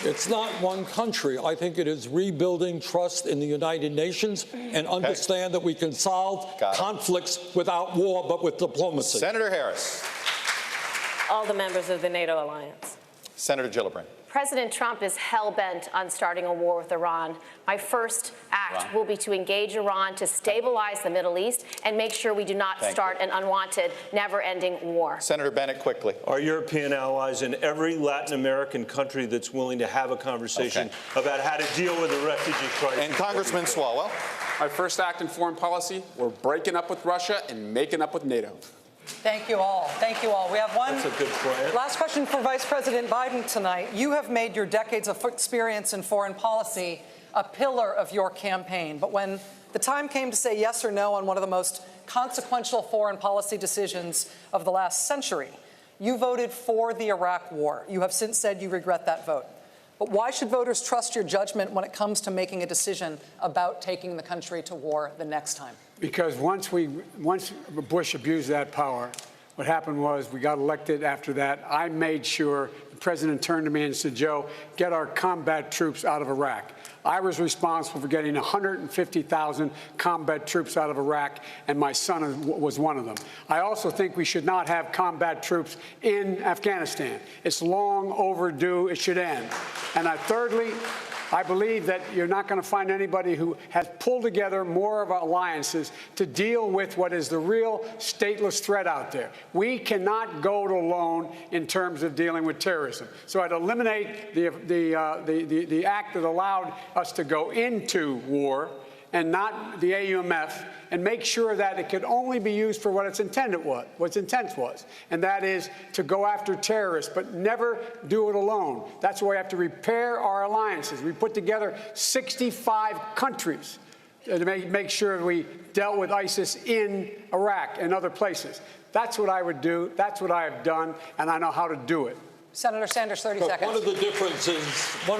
It's not one country. I think it is rebuilding trust in the United Nations and understand that we can solve conflicts without war, but with diplomacy. Senator Harris. All the members of the NATO alliance. Senator Gillibrand. President Trump is hell-bent on starting a war with Iran. My first act will be to engage Iran to stabilize the Middle East and make sure we do not start an unwanted, never-ending war. Senator Bennett, quickly. Our European allies in every Latin American country that's willing to have a conversation about how to deal with the refugee crisis. And Congressman Swalwell. My first act in foreign policy, we're breaking up with Russia and making up with NATO. Thank you all. Thank you all. We have one That's a good plan. last question for Vice President Biden tonight. You have made your decades of experience in foreign policy a pillar of your campaign. But when the time came to say yes or no on one of the most consequential foreign policy decisions of the last century, you voted for the Iraq war. You have since said you regret that vote. But why should voters trust your judgment when it comes to making a decision about taking the country to war the next time? Because once Bush abused that power, what happened was we got elected after that. I made sure the president turned to me and said, Joe, get our combat troops out of Iraq. I was responsible for getting 150,000 combat troops out of Iraq, and my son was one of them. I also think we should not have combat troops in Afghanistan. It's long overdue. It should end. And thirdly, I believe that you're not going to find anybody who has pulled together more of alliances to deal with what is the real stateless threat out there. We cannot go it alone in terms of dealing with terrorism. So I'd eliminate the act that allowed us to go into war and not the AUMF, and make sure that it could only be used for what its intent was, and that is to go after terrorists, but never do it alone. That's why we have to repair our alliances. We put together 65 countries to make sure we dealt with ISIS in Iraq and other places. That's what I would do. That's what I have done, and I know how to do it. Senator Sanders, 30 Look, seconds. one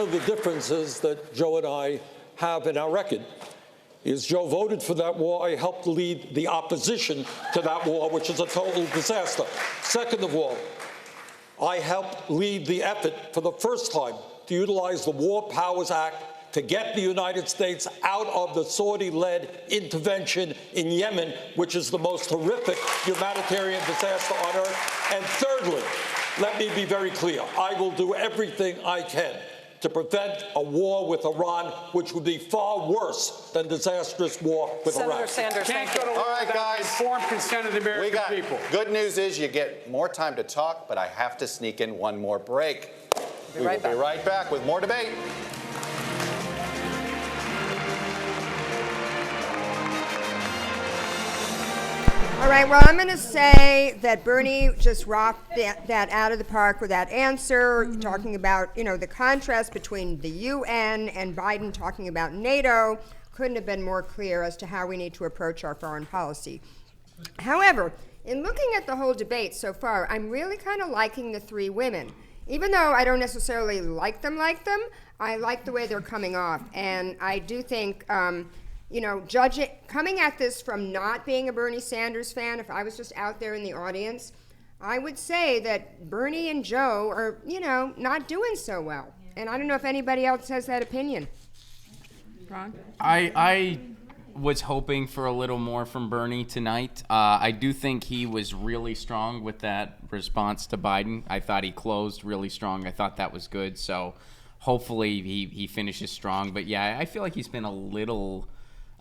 of the differences that Joe and I have in our record is Joe voted for that war. I helped lead the opposition to that war, which is a total disaster. Second of all, I helped lead the effort for the first time to utilize the War Powers Act to get the United States out of the Saudi-led intervention in Yemen, which is the most horrific humanitarian disaster on earth. And thirdly, let me be very clear. I will do everything I can to prevent a war with Iran, which would be far worse than disastrous war with Senator Iraq. Sanders, thank you. All right, guys. Informed consent of the American people. Good news is you get more time to talk, but I have to sneak in one more break. We will be right back with more debate. All right, well, I'm going to say that Bernie just rocked that out of the park with that answer, talking about, the contrast between the UN and Biden talking about NATO. Couldn't have been more clear as to how we need to approach our foreign policy. However, in looking at the whole debate so far, I'm really kind of liking the three women. Even though I don't necessarily like them, I like the way they're coming off. And I do think... coming at this from not being a Bernie Sanders fan, if I was just out there in the audience, I would say that Bernie and Joe are, not doing so well. And I don't know if anybody else has that opinion. Ron? I was hoping for a little more from Bernie tonight. I do think he was really strong with that response to Biden. I thought he closed really strong. I thought that was good. So hopefully he finishes strong. But yeah, I feel like he's been a little...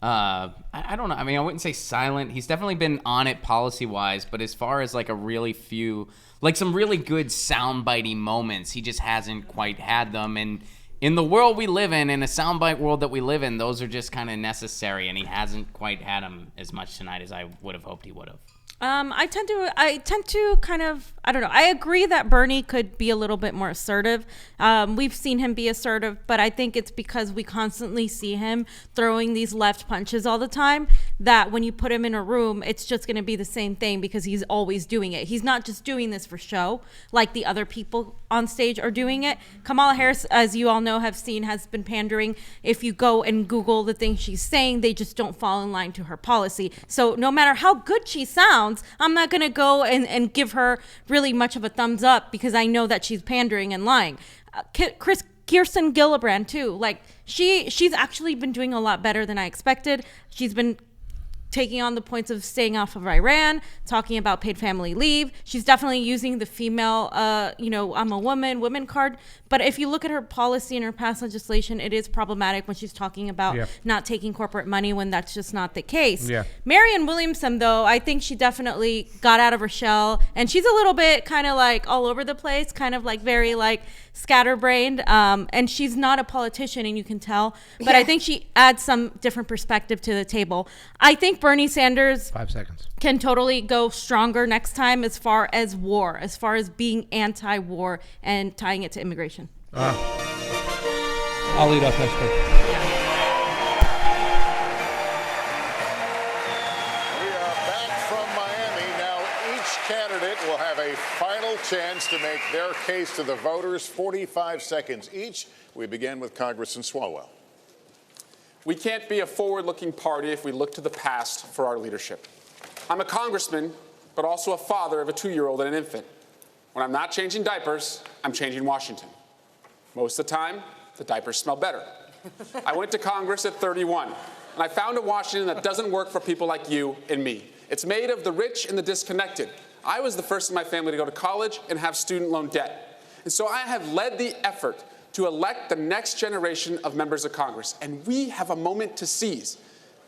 I don't know. I mean, I wouldn't say silent. He's definitely been on it policy-wise, but as far as like some really good soundbitey moments, he just hasn't quite had them. And in the world we live in a soundbite world that we live in, those are just kind of necessary, and he hasn't quite had them as much tonight as I would have hoped he would have. I tend to kind of, I don't know. I agree that Bernie could be a little bit more assertive. We've seen him be assertive, but I think it's because we constantly see him throwing these left punches all the time that when you put him in a room, it's just going to be the same thing because he's always doing it. He's not just doing this for show like the other people on stage are doing it. Kamala Harris, as you all know, have seen, has been pandering. If you go and Google the things she's saying, they just don't fall in line to her policy. So no matter how good she sounds, I'm not going to go and give her really much of a thumbs up because I know that she's pandering and lying. Kirsten Gillibrand, too. Like, she's actually been doing a lot better than I expected. She's been taking on the points of staying off of Iran, talking about paid family leave. She's definitely using the female, I'm a woman card. But if you look at her policy and her past legislation, it is problematic when she's talking about not taking corporate money when that's just not the case. Yeah. Marianne Williamson, though, I think she definitely got out of her shell. And she's a little bit kind of like all over the place, kind of like very like scatterbrained. And she's not a politician, and you can tell. But I think she adds some different perspective to the table. I think Bernie Sanders 5 seconds can totally go stronger next time as far as war, as far as being anti-war and tying it to immigration. I'll lead off next week. We are back from Miami. Now, each candidate will have a final chance to make their case to the voters, 45 seconds each. We begin with Congressman Swalwell. We can't be a forward-looking party if we look to the past for our leadership. I'm a congressman, but also a father of a 2-year-old and an infant. When I'm not changing diapers, I'm changing Washington. Most of the time, the diapers smell better. I went to Congress at 31, and I found a Washington that doesn't work for people like you and me. It's made of the rich and the disconnected. I was the first in my family to go to college and have student loan debt. And so I have led the effort to elect the next generation of members of Congress, and we have a moment to seize.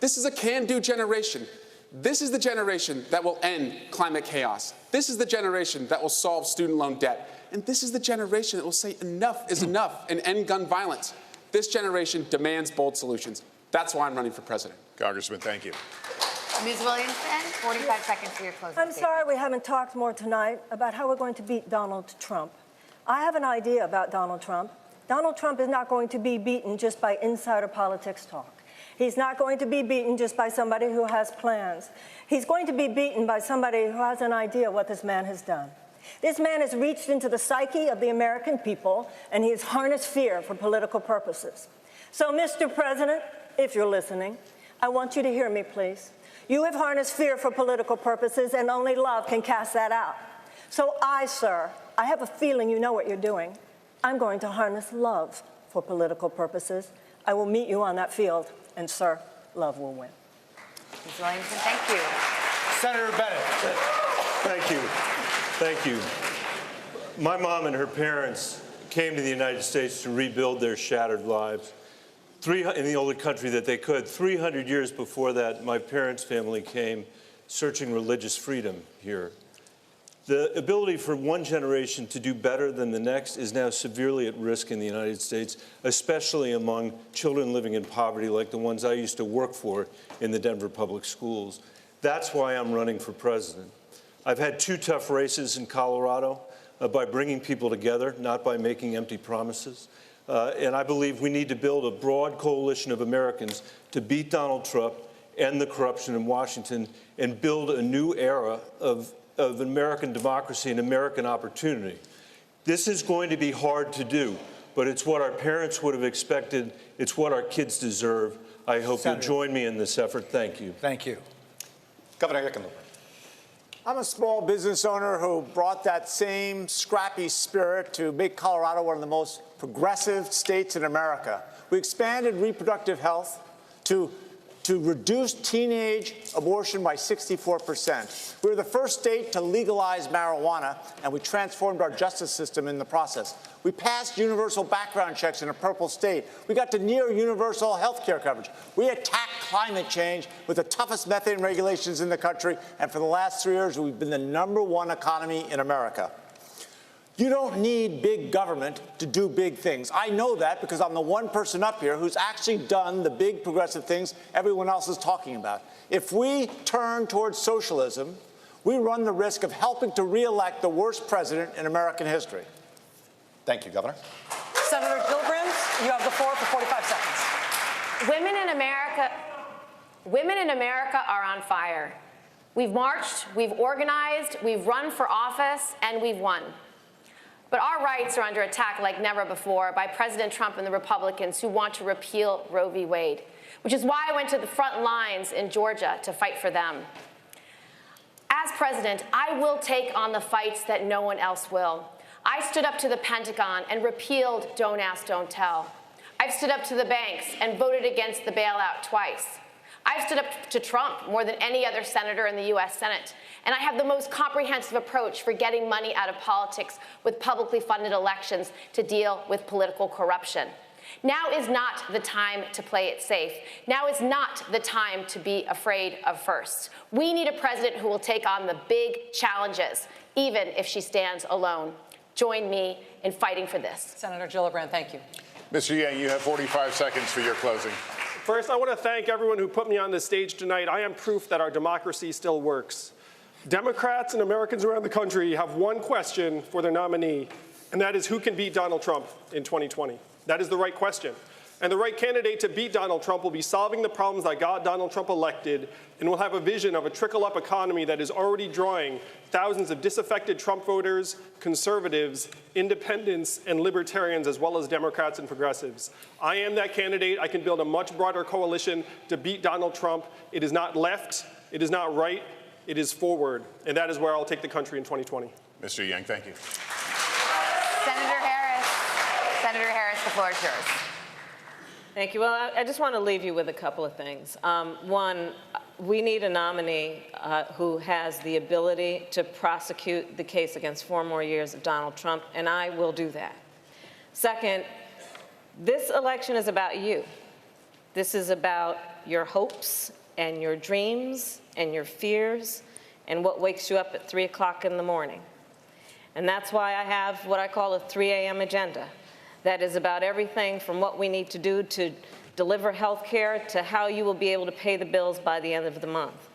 This is a can-do generation. This is the generation that will end climate chaos. This is the generation that will solve student loan debt. And this is the generation that will say enough is enough and end gun violence. This generation demands bold solutions. That's why I'm running for president. Congressman, thank you. Ms. Williamson, 45 seconds for your closing I'm statement. sorry we haven't talked more tonight about how we're going to beat Donald Trump. I have an idea about Donald Trump. Donald Trump is not going to be beaten just by insider politics talk. He's not going to be beaten just by somebody who has plans. He's going to be beaten by somebody who has an idea what this man has done. This man has reached into the psyche of the American people, and he has harnessed fear for political purposes. So, Mr. President, if you're listening, I want you to hear me, please. You have harnessed fear for political purposes, and only love can cast that out. So sir, I have a feeling you know what you're doing. I'm going to harness love for political purposes. I will meet you on that field, and sir, love will win. Ms. Williamson, thank you. Senator Bennett. Thank you. Thank you. My mom and her parents came to the United States to rebuild their shattered lives in the only country that they could. 300 years before that, my parents' family came searching religious freedom here. The ability for one generation to do better than the next is now severely at risk in the United States, especially among children living in poverty like the ones I used to work for in the Denver public schools. That's why I'm running for president. I've had 2 tough races in Colorado by bringing people together, not by making empty promises. And I believe we need to build a broad coalition of Americans to beat Donald Trump, end the corruption in Washington, and build a new era of American democracy and American opportunity. This is going to be hard to do, but it's what our parents would have expected. It's what our kids deserve. I hope you'll join me in this effort. Thank you. Thank you. Governor Hickenlooper. I'm a small business owner who brought that same scrappy spirit to make Colorado one of the most progressive states in America. We expanded reproductive health to reduce teenage abortion by 64%. We were the first state to legalize marijuana, and we transformed our justice system in the process. We passed universal background checks in a purple state. We got to near universal health care coverage. We attacked climate change with the toughest methane regulations in the country, and for the last 3 years, we've been the #1 economy in America. You don't need big government to do big things. I know that because I'm the one person up here who's actually done the big progressive things everyone else is talking about. If we turn towards socialism, we run the risk of helping to re-elect the worst president in American history. Thank you, Governor. Senator Gillibrand, you have the floor for 45 seconds. Women in America are on fire. We've marched, we've organized, we've run for office, and we've won. But our rights are under attack like never before by President Trump and the Republicans who want to repeal Roe v. Wade, which is why I went to the front lines in Georgia to fight for them. As president, I will take on the fights that no one else will. I stood up to the Pentagon and repealed Don't Ask, Don't Tell. I've stood up to the banks and voted against the bailout twice. I've stood up to Trump more than any other senator in the U.S. Senate. And I have the most comprehensive approach for getting money out of politics with publicly funded elections to deal with political corruption. Now is not the time to play it safe. Now is not the time to be afraid of firsts. We need a president who will take on the big challenges, even if she stands alone. Join me in fighting for this. Senator Gillibrand, thank you. Mr. Yang, you have 45 seconds for your closing. First, I want to thank everyone who put me on this stage tonight. I am proof that our democracy still works. Democrats and Americans around the country have one question for their nominee, and that is who can beat Donald Trump in 2020? That is the right question. And the right candidate to beat Donald Trump will be solving the problems that got Donald Trump elected and will have a vision of a trickle-up economy that is already drawing thousands of disaffected Trump voters, conservatives, independents, and libertarians, as well as Democrats and progressives. I am that candidate. I can build a much broader coalition to beat Donald Trump. It is not left. It is not right. It is forward. And that is where I'll take the country in 2020. Mr. Yang, thank you. Senator Harris, the floor is yours. Thank you. Well, I just want to leave you with a couple of things. One, we need a nominee who has the ability to prosecute the case against 4 more years of Donald Trump, and I will do that. Second, this election is about you. This is about your hopes and your dreams and your fears and what wakes you up at 3 o'clock in the morning. And that's why I have what I call a 3 a.m. agenda. That is about everything from what we need to do to deliver health care, to how you will be able to pay the bills by the end of the month.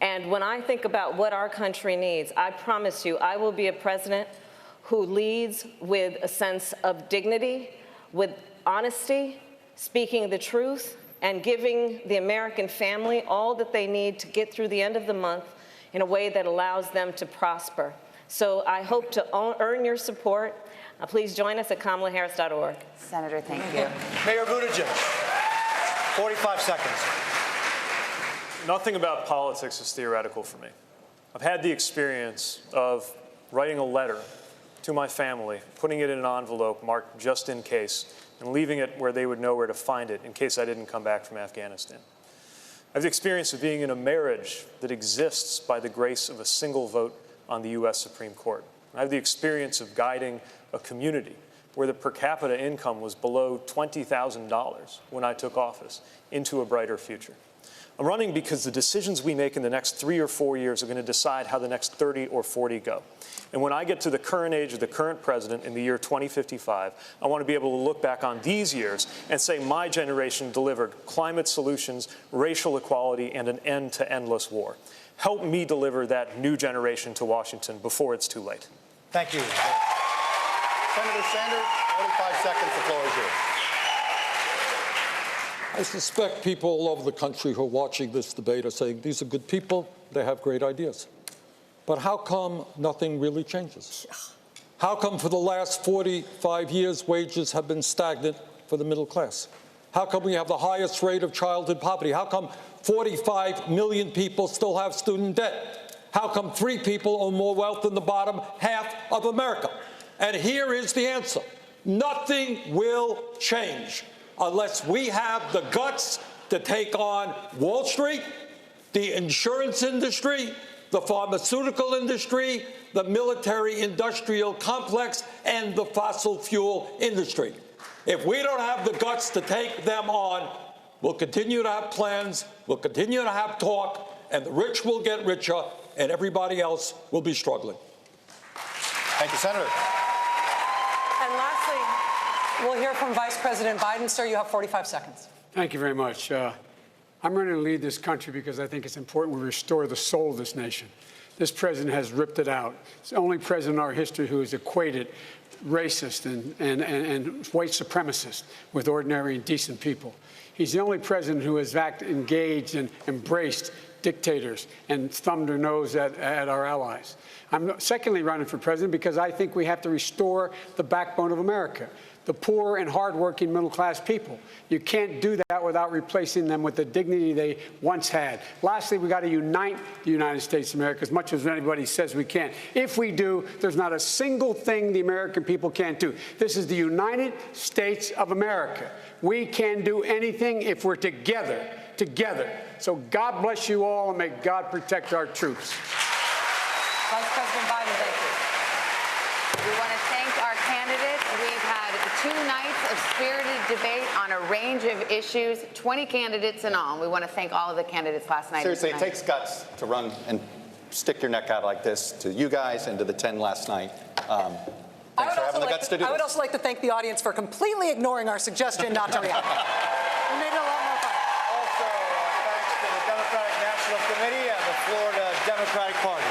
And when I think about what our country needs, I promise you, I will be a president who leads with a sense of dignity, with honesty, speaking the truth, and giving the American family all that they need to get through the end of the month in a way that allows them to prosper. So I hope to earn your support. Please join us at KamalaHarris.org. Senator, thank you. Mayor Buttigieg, 45 seconds. Nothing about politics is theoretical for me. I've had the experience of writing a letter to my family, putting it in an envelope marked just in case, and leaving it where they would know where to find it in case I didn't come back from Afghanistan. I have the experience of being in a marriage that exists by the grace of a single vote on the U.S. Supreme Court. I have the experience of guiding a community where the per capita income was below $20,000 when I took office into a brighter future. I'm running because the decisions we make in the next 3 or 4 years are going to decide how the next 30 or 40 go. And when I get to the current age of the current president in the year 2055, I want to be able to look back on these years and say my generation delivered climate solutions, racial equality, and an end to endless war. Help me deliver that new generation to Washington before it's too late. Thank you. Senator Sanders, 45 seconds, the floor is yours. I suspect people all over the country who are watching this debate are saying, these are good people, they have great ideas. But how come nothing really changes? How come for the last 45 years wages have been stagnant for the middle class? How come we have the highest rate of childhood poverty? How come 45 million people still have student debt? How come 3 people own more wealth than the bottom half of America? And here is the answer. Nothing will change unless we have the guts to take on Wall Street, the insurance industry, the pharmaceutical industry, the military-industrial complex, and the fossil fuel industry. If we don't have the guts to take them on, we'll continue to have plans, we'll continue to have talk, and the rich will get richer, and everybody else will be struggling. Thank you, Senator. And lastly, we'll hear from Vice President Biden. Sir, you have 45 seconds. Thank you very much. I'm running to lead this country because I think it's important we restore the soul of this nation. This president has ripped it out. It's the only president in our history who has equated racist and white supremacist with ordinary and decent people. He's the only president who has engaged and embraced dictators and thumbed her nose at our allies. I'm secondly running for president because I think we have to restore the backbone of America, the poor and hardworking middle-class people. You can't do that without replacing them with the dignity they once had. Lastly, we got to unite the United States of America as much as anybody says we can. If we do, there's not a single thing the American people can't do. This is the United States of America. We can do anything if we're together. So God bless you all, and may God protect our troops. Vice President Biden, thank you. We want to thank our candidates. We've had 2 nights of spirited debate on a range of issues, 20 candidates in all. We want to thank all of the candidates last night. Seriously, it takes guts to run and stick your neck out like this to you guys and to the 10 last night. Thanks for having the guts to do this. I would also like to thank the audience for completely ignoring our suggestion not to react. We made it a lot more fun. Also, thanks to the Democratic National Committee and the Florida Democratic Party.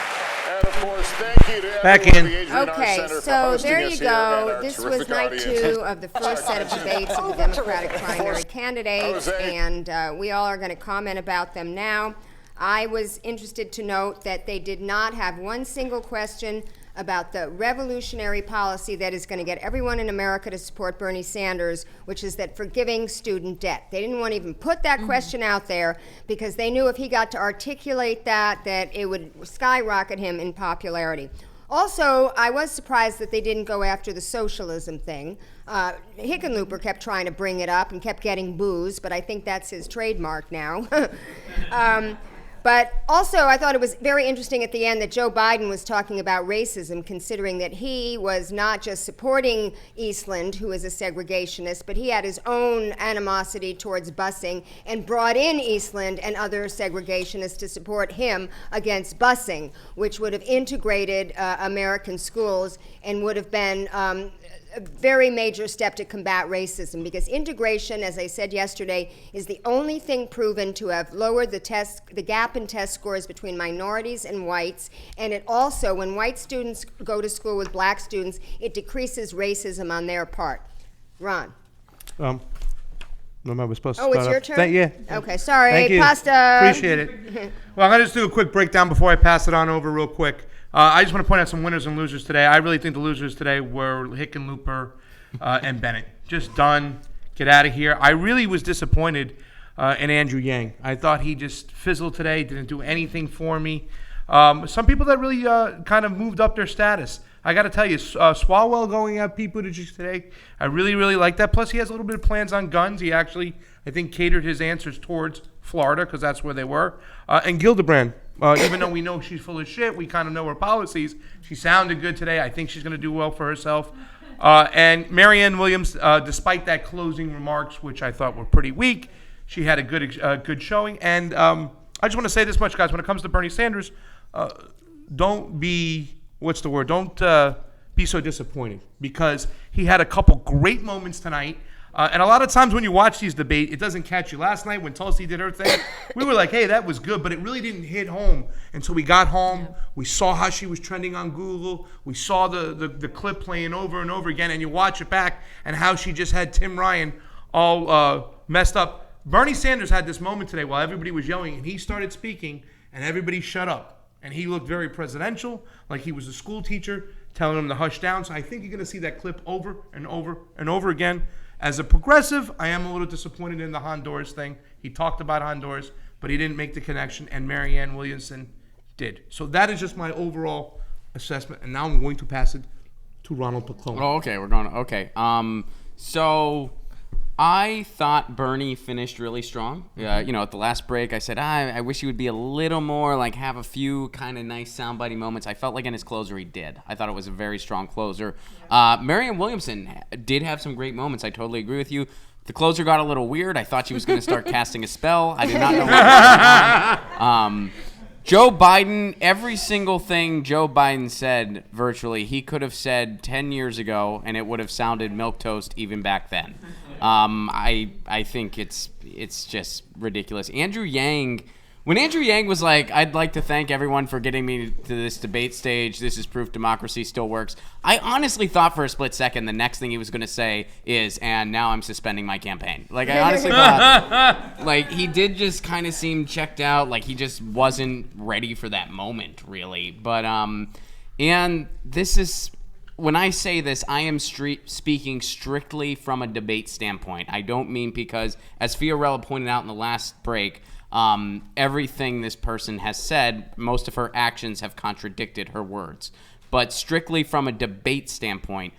And of course, thank you to everyone in the Adrian R. Okay, Center for so hosting there us you here and go. our This was terrific night audience. 2 of the first set of debates of the Democratic primary candidates, and we all are going to comment about them now. I was interested to note that they did not have one single question about the revolutionary policy that is going to get everyone in America to support Bernie Sanders, which is that forgiving student debt. They didn't want to even put that question out there because they knew if he got to articulate that it would skyrocket him in popularity. Also, I was surprised that they didn't go after the socialism thing. Hickenlooper kept trying to bring it up and kept getting boos, but I think that's his trademark now. But also, I thought it was very interesting at the end that Joe Biden was talking about racism, considering that he was not just supporting Eastland, who is a segregationist, but he had his own animosity towards busing and brought in Eastland and other segregationists to support him against busing, which would have integrated American schools and would have been a very major step to combat racism, because integration, as I said yesterday, is the only thing proven to have lowered the gap in test scores between minorities and whites, and it also, when white students go to school with black students, it decreases racism on their part. Ron. No, I was supposed to Oh, start it's your up. turn? Yeah. Okay, sorry. Thank you. Pasta. Appreciate it. Well, I'm going to just do a quick breakdown before I pass it on over real quick. I just want to point out some winners and losers today. I really think the losers today were Hickenlooper and Bennett. Just done. Get out of here. I really was disappointed in Andrew Yang. I thought he just fizzled today, didn't do anything for me. Some people that really kind of moved up their status. I got to tell you, Swalwell going at Pete Buttigieg today, I really, really like that. Plus, he has a little bit of plans on guns. He actually, I think, catered his answers towards Florida because that's where they were. And Gillibrand, even though we know she's full of shit, we kind of know her policies. She sounded good today. I think she's going to do well for herself. And Marianne Williams, despite that closing remarks, which I thought were pretty weak, she had a good showing. And I just want to say this much, guys. When it comes to Bernie Sanders, don't be... What's the word? Don't be so disappointed, because he had a couple great moments tonight. And a lot of times when you watch these debates, it doesn't catch you. Last night when Tulsi did her thing, we were like, hey, that was good, but it really didn't hit home until we got home. We saw how she was trending on Google. We saw the clip playing over and over again, and you watch it back and how she just had Tim Ryan all messed up. Bernie Sanders had this moment today while everybody was yelling, and he started speaking, and everybody shut up. And he looked very presidential, like he was a school teacher telling them to hush down. So I think you're going to see that clip over and over and over again. As a progressive, I am a little disappointed in the Honduras thing. He talked about Honduras, but he didn't make the connection, and Marianne Williamson did. So that is just my overall assessment. And now I'm going to pass it to Ronald Paclone. Oh, okay. We're going to, okay. So I thought Bernie finished really strong. At the last break, I said, I wish he would be a little more, like have a few kind of nice soundbitey moments. I felt like in his closer he did. I thought it was a very strong closer. Marianne Williamson did have some great moments. I totally agree with you. The closer got a little weird. I thought she was going to start casting a spell. I did not know what was going on. Joe Biden, every single thing Joe Biden said virtually, he could have said 10 years ago, and it would have sounded milquetoast even back then. I think it's just ridiculous. Andrew Yang, when Andrew Yang was like, I'd like to thank everyone for getting me to this debate stage. This is proof democracy still works. I honestly thought for a split second the next thing he was going to say is, and now I'm suspending my campaign. Like, I honestly thought, like, he did just kind of seem checked out. Like, he just wasn't ready for that moment, really. But, and this is... When I say this, I am speaking strictly from a debate standpoint. I don't mean because, as Fiorella pointed out in the last break, everything this person has said, most of her actions have contradicted her words. But strictly from a debate standpoint,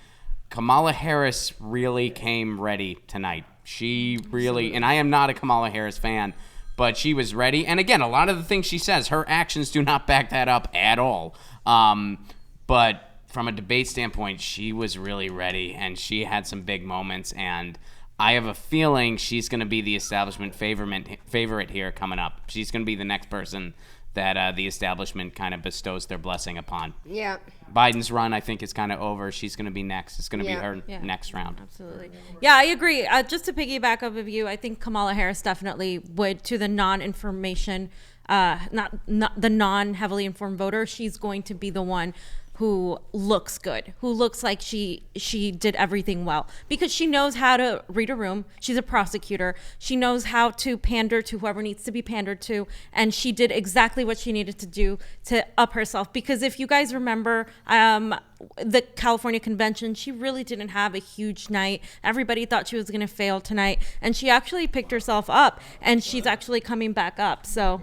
Kamala Harris really came ready tonight. She really, and I am not a Kamala Harris fan, but she was ready. And again, a lot of the things she says, her actions do not back that up at all. But from a debate standpoint, she was really ready, and she had some big moments, and I have a feeling she's going to be the establishment favorite here coming up. She's going to be the next person that the establishment kind of bestows their blessing upon. Yeah. Biden's run, I think, is kind of over. She's going to be next. It's going to be her next round. Absolutely. Yeah, I agree. Just to piggyback off of you, I think Kamala Harris definitely would, to the non-information, not the non-heavily informed voter, she's going to be the one who looks good, who looks like she did everything well, because she knows how to read a room. She's a prosecutor. She knows how to pander to whoever needs to be pandered to, and she did exactly what she needed to do to up herself. Because if you guys remember the California convention, she really didn't have a huge night. Everybody thought she was going to fail tonight, and she actually picked herself up, and she's actually coming back up. So,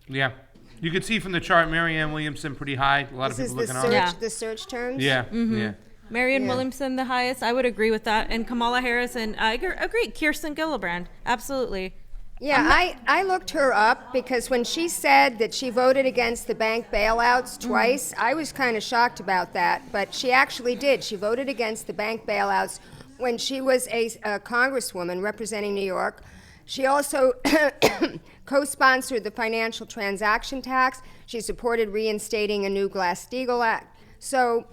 yeah. You could see from the chart, Marianne Williamson pretty high. A lot of people looking on. The search terms? Yeah, yeah. Marianne Williamson, the highest. I would agree with that. And Kamala Harris, and I agree. Kirsten Gillibrand, absolutely. Yeah, I looked her up because when she said that she voted against the bank bailouts twice, I was kind of shocked about that. But she actually did. She voted against the bank bailouts when she was a congresswoman representing New York. She also co-sponsored the financial transaction tax. She supported reinstating a new Glass-Steagall Act. So,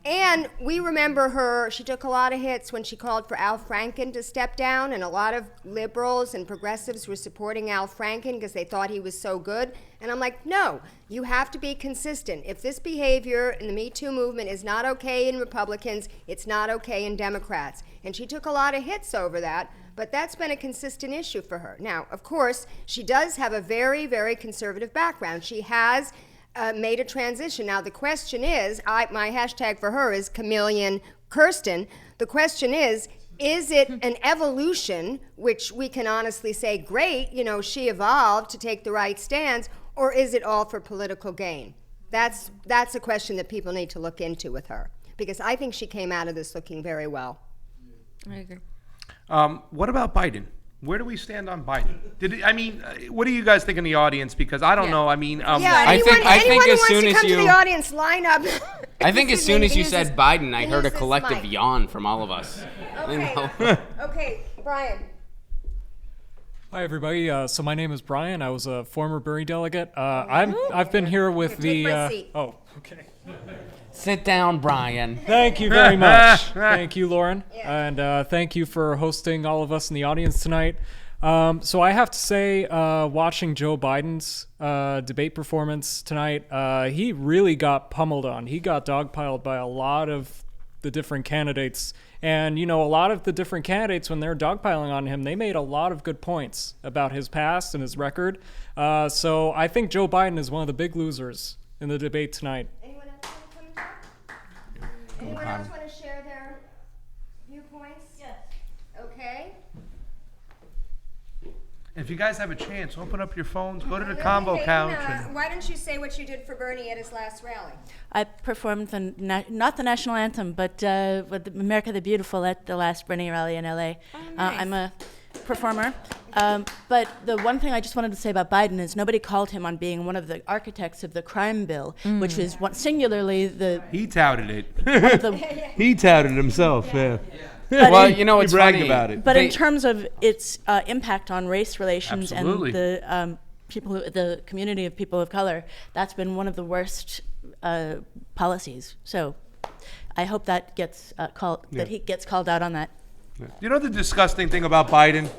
And we remember her, she took a lot of hits when she called for Al Franken to step down, and a lot of liberals and progressives were supporting Al Franken because they thought he was so good. And I'm like, no, you have to be consistent. If this behavior in the Me Too movement is not okay in Republicans, it's not okay in Democrats. And she took a lot of hits over that, but that's been a consistent issue for her. Now, of course, she does have a very, very conservative background. She has made a transition. Now, the question is, my hashtag for her is Chameleon Kirsten. The question is it an evolution, which we can honestly say, great, she evolved to take the right stance, or is it all for political gain? That's a question that people need to look into with her, because I think she came out of this looking very well. I agree. What about Biden? Where do we stand on Biden? What do you guys think in the audience? Because I don't know. I think as soon as you to the audience, line up. I think as soon as you said Biden, I heard a collective yawn from all of us. Okay, Brian. Hi everybody. So my name is Brian. I was a former Bernie delegate. I've been here with Take my seat. Oh, okay. Sit down, Brian. Thank you very much. Thank you, Lauren. And thank you for hosting all of us in the audience tonight. So I have to say, watching Joe Biden's debate performance tonight, he really got pummeled on. He got dogpiled by a lot of the different candidates. And, a lot of the different candidates, when they're dogpiling on him, they made a lot of good points about his past and his record. So I think Joe Biden is one of the big losers in the debate tonight. Anyone else want to share their viewpoints? Yes. Okay. If you guys have a chance, open up your phones, go to the CONVO couch. Why don't you say what you did for Bernie at his last rally? I performed not the national anthem, but with America the Beautiful at the last Bernie rally in LA. I'm a performer. But the one thing I just wanted to say about Biden is nobody called him on being one of the architects of the crime bill, which is singularly the... He touted it. He touted himself, yeah. Well, it's he bragged funny. about it. But in terms of its impact on race relations Absolutely. and the community of people of color, that's been one of the worst policies. So I hope that gets that he gets called out on that. You know the disgusting thing about Biden?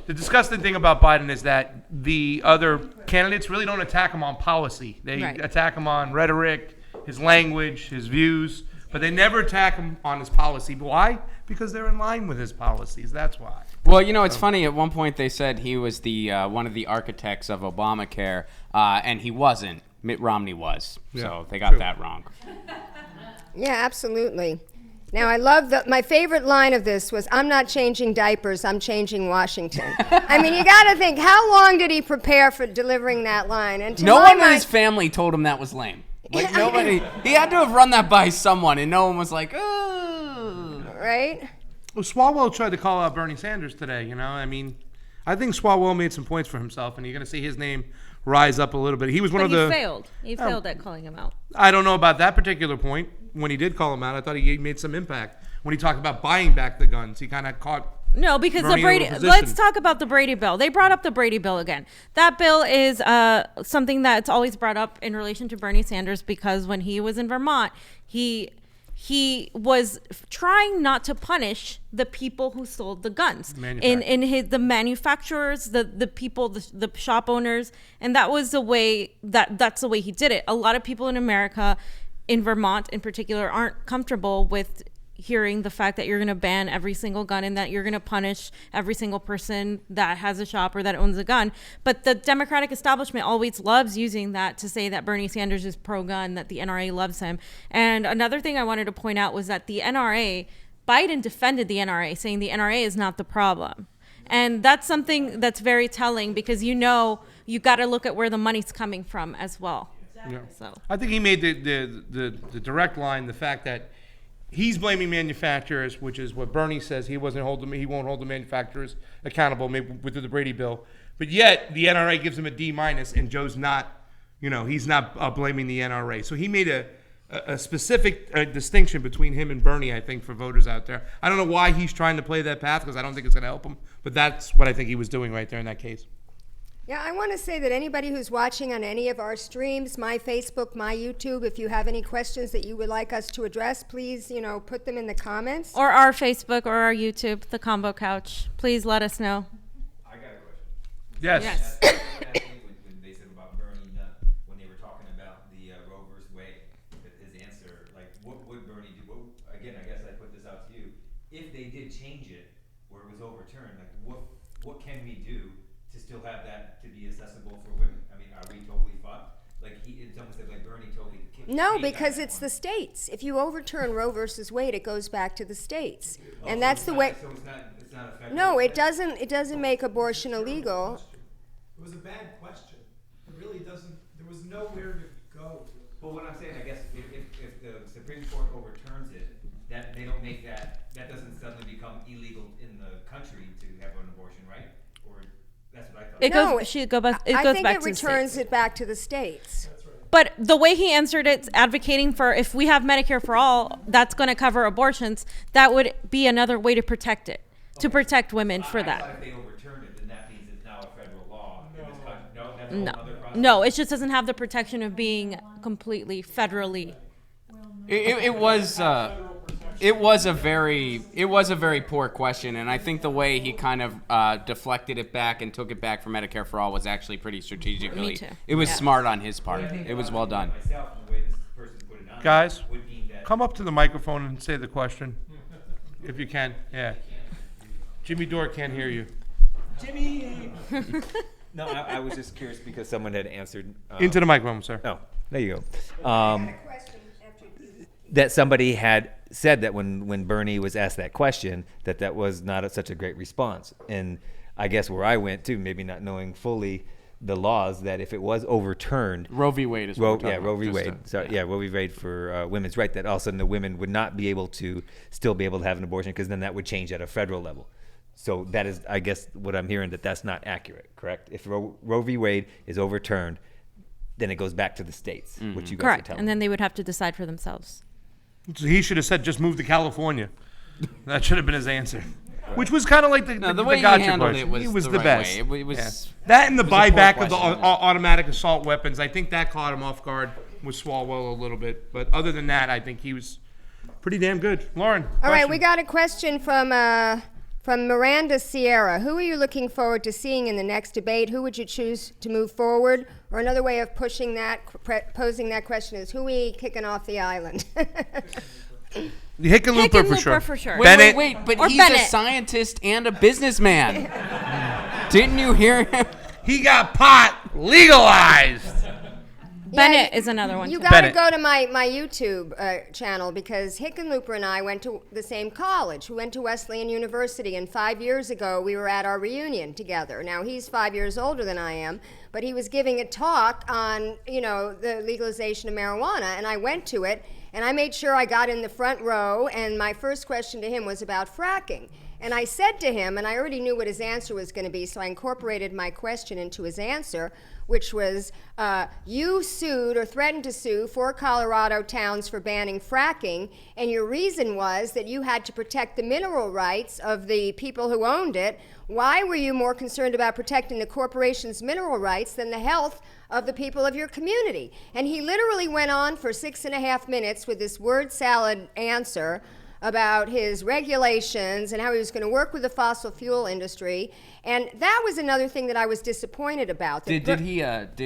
The disgusting thing about Biden is that the other candidates really don't attack him on policy. They attack him on rhetoric, his language, his views, but they never attack him on his policy. Why? Because they're in line with his policies. That's why. Well, it's funny. At one point, they said he was the one of the architects of Obamacare, and he wasn't. Mitt Romney was. Yeah, so they got that wrong. Yeah, absolutely. Now, I love my favorite line of this was, I'm not changing diapers, I'm changing Washington. I mean, you got to think, how long did he prepare for delivering that line? And No one in his family told him that was lame. Like, nobody. He had to have run that by someone, and no one was like, oh. Right? Well, Swalwell tried to call out Bernie Sanders today, I think Swalwell made some points for himself, and you're going to see his name rise up a little bit. He was one of the... He failed at calling him out. I don't know about that particular point. When he did call him out, I thought he made some impact. When he talked about buying back the guns, he kind of caught... No, because Bernie the Brady. in a position. Let's talk about the Brady bill. They brought up the Brady bill again. That bill is something that's always brought up in relation to Bernie Sanders, because when he was in Vermont, he was trying not to punish the people who sold the guns, the manufacturers, the people, the shop owners, and that was the way that's the way he did it. A lot of people in America, in Vermont in particular, aren't comfortable with hearing the fact that you're going to ban every single gun and that you're going to punish every single person that has a shop or that owns a gun. But the Democratic establishment always loves using that to say that Bernie Sanders is pro-gun, that the NRA loves him. And another thing I wanted to point out was that the NRA, Biden defended the NRA, saying the NRA is not the problem. And that's something that's very telling, because you got to look at where the money's coming from as well. Yeah. So I think he made the direct line, the fact that he's blaming manufacturers, which is what Bernie says. He won't hold the manufacturers accountable, maybe with the Brady bill. But yet the NRA gives him a D-, and Joe's not, he's not blaming the NRA. So he made a specific distinction between him and Bernie, I think, for voters out there. I don't know why he's trying to play that path, because I don't think it's going to help him. But that's what I think he was doing right there in that case. Yeah, I want to say that anybody who's watching on any of our streams, my Facebook, my YouTube, if you have any questions that you would like us to address, please, put them in the comments. Or our Facebook or our YouTube, The Convo Couch. Please let us know. I got a question. Yes. When they said about Bernie, when they were talking about the Roe versus Wade, his answer, like, what would Bernie do? Again, I guess I put this out to you. If they did change it, where it was overturned, like, what can we do to still have that to be accessible for women? I mean, are we totally fucked? Like, it's almost like Bernie totally kicked No, because it's the states. If you overturn Roe versus Wade, it goes back to the states, and that's the way. So it's not effective. No, it doesn't. It doesn't make abortion illegal. It was a bad question. It really doesn't. There was nowhere to go. Well, what I'm saying, I guess, if the Supreme Court overturns it, that they don't make that doesn't suddenly become illegal in the country to have an abortion, right? Or that's what I thought. It goes think back it to the returns states. it back to the states. But the way he answered it's advocating for if we have Medicare for all, that's going to cover abortions. That would be another way to protect it, to protect women for I that. thought if they overturned it, then that means it's now a federal law in this country. No, that's a whole No, other process. no, it just doesn't have the protection of being completely federally. It was a very poor question, and I think the way he kind of deflected it back and took it back for Medicare for all was actually pretty strategically. Me too. It was Yeah. smart on his part. It was well done. Guys, come up to the microphone and say the question, if you can. Yeah. Jimmy Dore can't hear you. Jimmy. No, I was just curious because someone had answered. Into the microphone, sir. Oh, there you go. That somebody had said that when Bernie was asked that question, that was not such a great response. And I guess where I went to, maybe not knowing fully the laws, that if it was overturned, Roe v. Wade is what we're talking about. Roe v. Just Wade. Roe v. Wade for women's right. That all of a sudden the women would not be able to still be able to have an abortion because then that would change at a federal level. So that is, I guess, what I'm hearing, that's not accurate, correct? If Roe v. Wade is overturned, then it goes back to the states, which you guys are Correct, telling and me. then they would have to decide for themselves. So he should have said, just move to California. That should have been his answer. Which was kind of like the way he gotcha handled question. it was He was the the right best. way. It was- Yeah. That and the it was a poor buyback of the question. automatic assault weapons. I think that caught him off guard with Swalwell a little bit. But other than that, I think he was pretty damn good. Lauren. All right, question. we got a question from Miranda Sierra. Who are you looking forward to seeing in the next debate? Who would you choose to move forward? Or another way of posing that question is, who are we kicking off the island? Hickenlooper for sure. Wait, but Or he's Bennett. a scientist and a businessman. Didn't you hear him? He got pot legalized. Bennett is another one. You too. got to go to my YouTube channel because Hickenlooper and I went to the same college. We went to Wesleyan University, and 5 years ago we were at our reunion together. Now he's 5 years older than I am, but he was giving a talk on the legalization of marijuana, and I went to it, and I made sure I got in the front row. And my first question to him was about fracking. And I said to him, and I already knew what his answer was going to be, so I incorporated my question into his answer, which was, you sued or threatened to sue 4 Colorado towns for banning fracking, and your reason was that you had to protect the mineral rights of the people who owned it. Why were you more concerned about protecting the corporation's mineral rights than the health of the people of your community? And he literally went on for 6.5 minutes with this word salad answer about his regulations and how he was going to work with the fossil fuel industry. And that was another thing that I was disappointed about. Did he at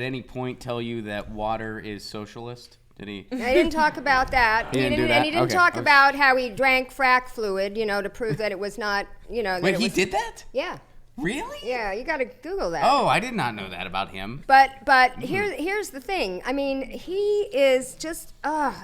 any point tell you that water is socialist? Did he? I didn't talk about that. He didn't do that? And he didn't Okay. talk about how he drank frack fluid, to prove that it was not, that Wait, it he was, did that? Yeah. Really? Yeah, you got to Google that. Oh, I did not know that about him. But here's the thing. I mean, he is just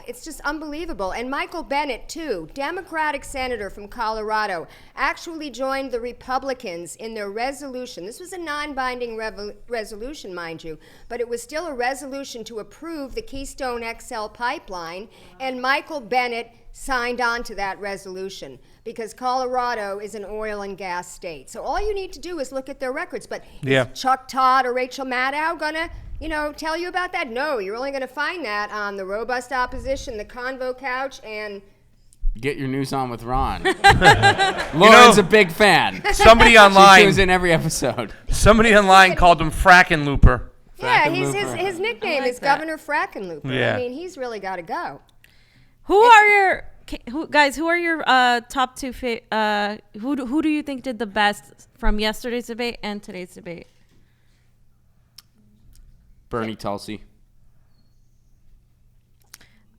it's just unbelievable. And Michael Bennett too, Democratic senator from Colorado, actually joined the Republicans in their resolution. This was a non-binding resolution, mind you, but it was still a resolution to approve the Keystone XL pipeline, and Michael Bennett signed on to that resolution because Colorado is an oil and gas state. So all you need to do is look at their records. But Yeah. is Chuck Todd or Rachel Maddow gonna, tell you about that? No, you're only gonna find that on the Robust Opposition, the Convo Couch, and Get your news on with Ron. Lauren's a big fan. Somebody online She tunes in every episode. Somebody online called him Frackenlooper. Yeah, his nickname is Governor Frackenlooper. Yeah. I mean, he's really got to go. Who are your top two? Who do you think did the best from yesterday's debate and today's debate? Bernie Tulsi.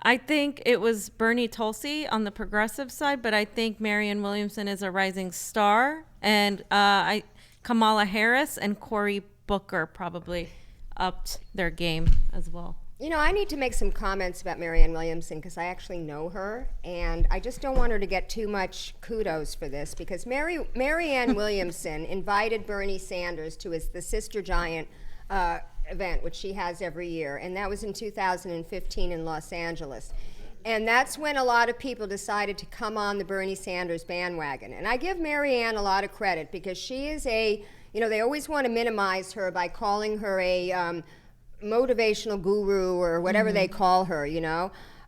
I think it was Bernie Tulsi on the progressive side, but I think Marianne Williamson is a rising star, and Kamala Harris and Cory Booker probably upped their game as well. You know, I need to make some comments about Marianne Williamson because I actually know her, and I just don't want her to get too much kudos for this because Marianne Williamson invited Bernie Sanders to the Sister Giant event, which she has every year, and that was in 2015 in Los Angeles. And that's when a lot of people decided to come on the Bernie Sanders bandwagon. And I give Marianne a lot of credit because she is they always want to minimize her by calling her a motivational guru or whatever they call her,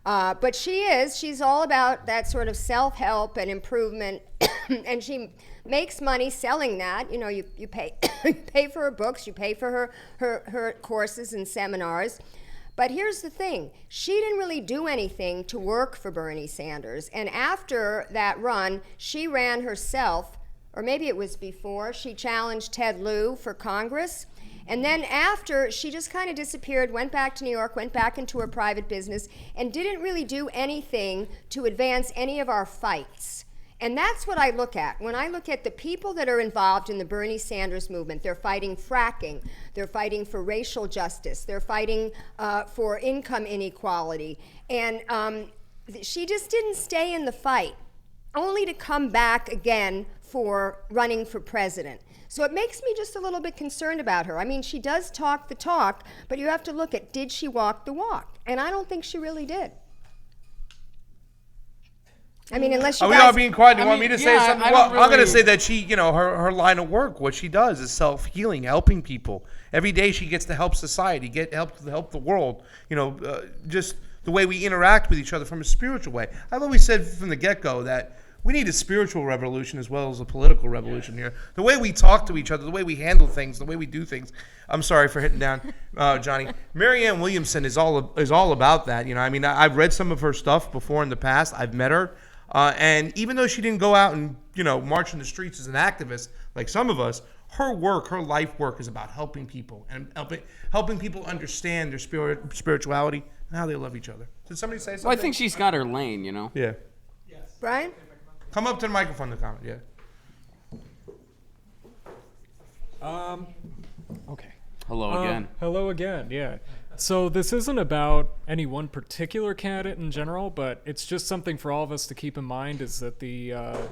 but she's all about that sort of self-help and improvement, and she makes money selling that. You pay pay for her books, you pay for her courses and seminars. But here's the thing, she didn't really do anything to work for Bernie Sanders, and after that run, she ran herself, or maybe it was before, she challenged Ted Lieu for Congress. And then after, she just kind of disappeared, went back to New York, went back into her private business, and didn't really do anything to advance any of our fights. And that's what I look at. When I look at the people that are involved in the Bernie Sanders movement, they're fighting fracking, they're fighting for racial justice, they're fighting for income inequality. And she just didn't stay in the fight, only to come back again for running for president. So it makes me just a little bit concerned about her. I mean, she does talk the talk, but you have to look at, did she walk the walk? And I don't think she really did. I mean, unless you Are we all being quiet? Do you want me to say something? Well, I'm going to say that she, her line of work, what she does is self-healing, helping people. Every day she gets to help society, help the world, just the way we interact with each other from a spiritual way. I've always said from the get-go that we need a spiritual revolution as well as a political revolution here. The way we talk to each other, the way we handle things, the way we do things. I'm sorry for hitting down, Johnny. Marianne Williamson is all about that. I've read some of her stuff before in the past. I've met her. And even though she didn't go out and, march in the streets as an activist like some of us, her life work is about helping people and helping people understand their spirituality and how they love each other. Did somebody say something? Well, I think she's got her lane, Yeah. Brian? Come up to the microphone to comment, yeah. Okay. Hello again. Hello again, yeah. So this isn't about any one particular candidate in general, but it's just something for all of us to keep in mind is that the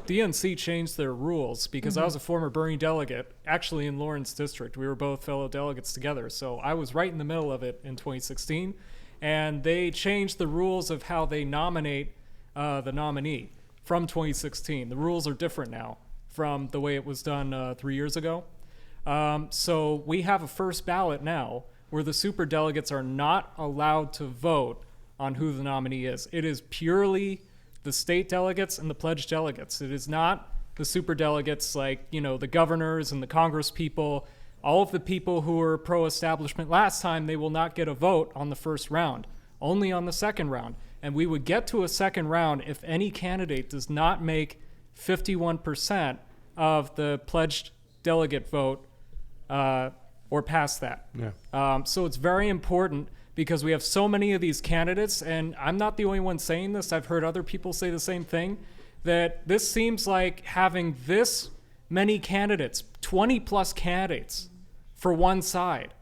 DNC changed their rules because I was a former Bernie delegate, actually in Lawrence District. We were both fellow delegates together, so I was right in the middle of it in 2016, and they changed the rules of how they nominate the nominee from 2016. The rules are different now from the way it was done 3 years ago. So we have a first ballot now where the superdelegates are not allowed to vote on who the nominee is. It is purely the state delegates and the pledged delegates. It is not the superdelegates like, the governors and the Congress people. All of the people who were pro-establishment last time, they will not get a vote on the first round, only on the second round. And we would get to a second round if any candidate does not make 51% of the pledged delegate vote or past that. Yeah. So it's very important because we have so many of these candidates, and I'm not the only one saying this. I've heard other people say the same thing, that this seems like having this many candidates, 20 plus candidates for one side.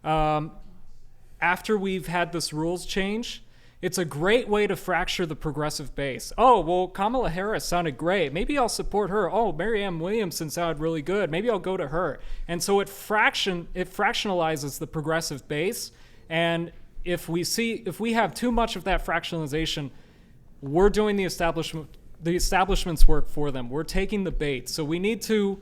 After we've had this rules change, it's a great way to fracture the progressive base. Oh, well, Kamala Harris sounded great. Maybe I'll support her. Oh, Marianne Williamson sounded really good. Maybe I'll go to her. And so it fractionalizes the progressive base. And if we have too much of that fractionalization, we're doing the establishment's work for them. We're taking the bait. So we need to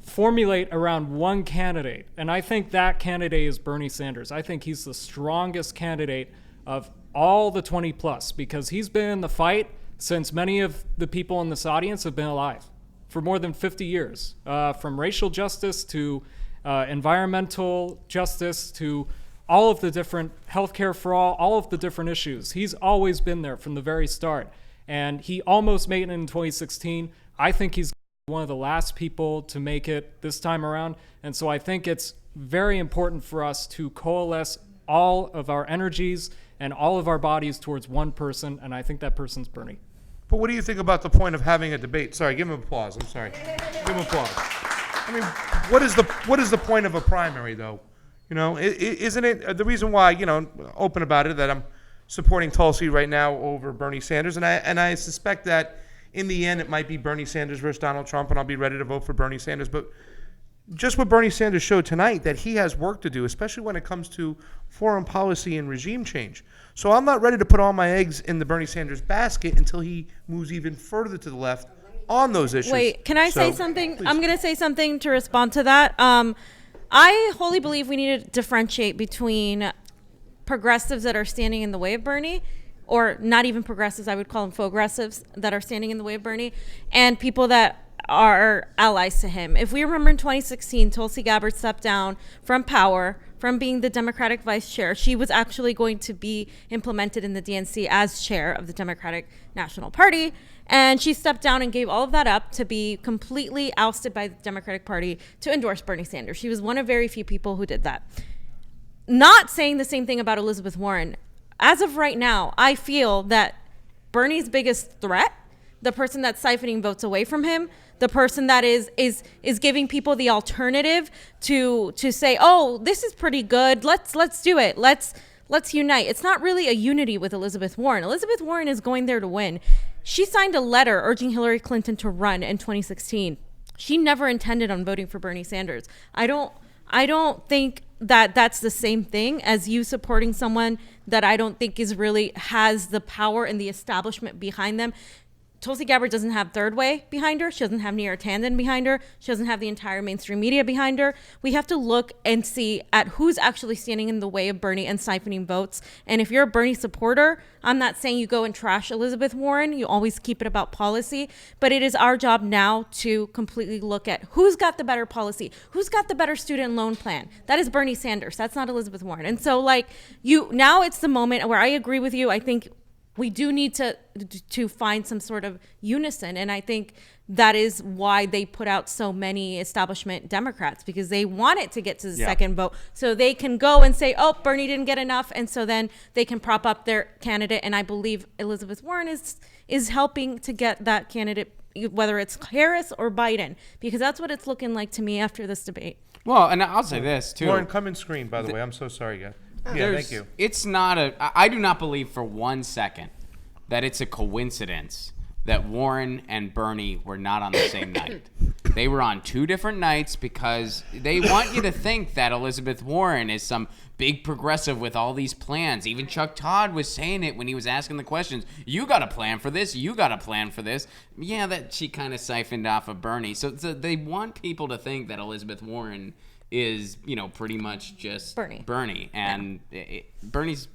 formulate around one candidate. And I think that candidate is Bernie Sanders. I think he's the strongest candidate of all the 20 plus because he's been in the fight since many of the people in this audience have been alive for more than 50 years, from racial justice to environmental justice to all of the different healthcare for all of the different issues. He's always been there from the very start. And he almost made it in 2016. I think he's one of the last people to make it this time around. And so I think it's very important for us to coalesce all of our energies and all of our bodies towards one person, and I think that person's Bernie. But what do you think about the point of having a debate? Sorry, give him applause. I'm sorry. Give him applause. I mean, what is the point of a primary, though? You know, isn't it the reason why, you know, open about it, that I'm supporting Tulsi right now over Bernie Sanders, and I suspect that in the end it might be Bernie Sanders versus Donald Trump, and I'll be ready to vote for Bernie Sanders. But just what Bernie Sanders showed tonight, that he has work to do, especially when it comes to foreign policy and regime change. So I'm not ready to put all my eggs in the Bernie Sanders basket until he moves even further to the left on those issues. Wait, can I say something? Please. I'm going to say something to respond to that. I wholly believe we need to differentiate between progressives that are standing in the way of Bernie, or not even progressives, I would call them progressives that are standing in the way of Bernie, and people that are allies to him. If we remember in 2016, Tulsi Gabbard stepped down from power, from being the Democratic vice chair. She was actually going to be implemented in the DNC as chair of the Democratic National Party. And she stepped down and gave all of that up to be completely ousted by the Democratic Party to endorse Bernie Sanders. She was one of very few people who did that. Not saying the same thing about Elizabeth Warren. As of right now, I feel that Bernie's biggest threat, the person that's siphoning votes away from him, the person that is giving people the alternative to say, oh, this is pretty good. Let's do it. Let's unite. It's not really a unity with Elizabeth Warren. Elizabeth Warren is going there to win. She signed a letter urging Hillary Clinton to run in 2016. She never intended on voting for Bernie Sanders. I don't think that that's the same thing as you supporting someone that I don't think has the power and the establishment behind them. Tulsi Gabbard doesn't have Third Way behind her. She doesn't have Neera Tanden behind her. She doesn't have the entire mainstream media behind her. We have to look and see at who's actually standing in the way of Bernie and siphoning votes. And if you're a Bernie supporter, I'm not saying you go and trash Elizabeth Warren. You always keep it about policy. But it is our job now to completely look at who's got the better policy, who's got the better student loan plan. That is Bernie Sanders. That's not Elizabeth Warren. And so, now it's the moment where I agree with you. I think we do need to find some sort of unison. And I think that is why they put out so many establishment Democrats, because they want it to get to the second vote so they can go and say, oh, Bernie didn't get enough. And so then they can prop up their candidate. And I believe Elizabeth Warren is helping to get that candidate, whether it's Harris or Biden, because that's what it's looking like to me after this debate. Well, and I'll say this too. Warren, come and screen, by the way. I'm so sorry, guys. Yeah, thank you. It's not I do not believe for 1 second that it's a coincidence that Warren and Bernie were not on the same night. They were on 2 different nights because they want you to think that Elizabeth Warren is some big progressive with all these plans. Even Chuck Todd was saying it when he was asking the questions. You got a plan for this. You got a plan for this. Yeah, that she kind of siphoned off of Bernie. So they want people to think that Elizabeth Warren is, pretty much just Bernie. And Bernie's,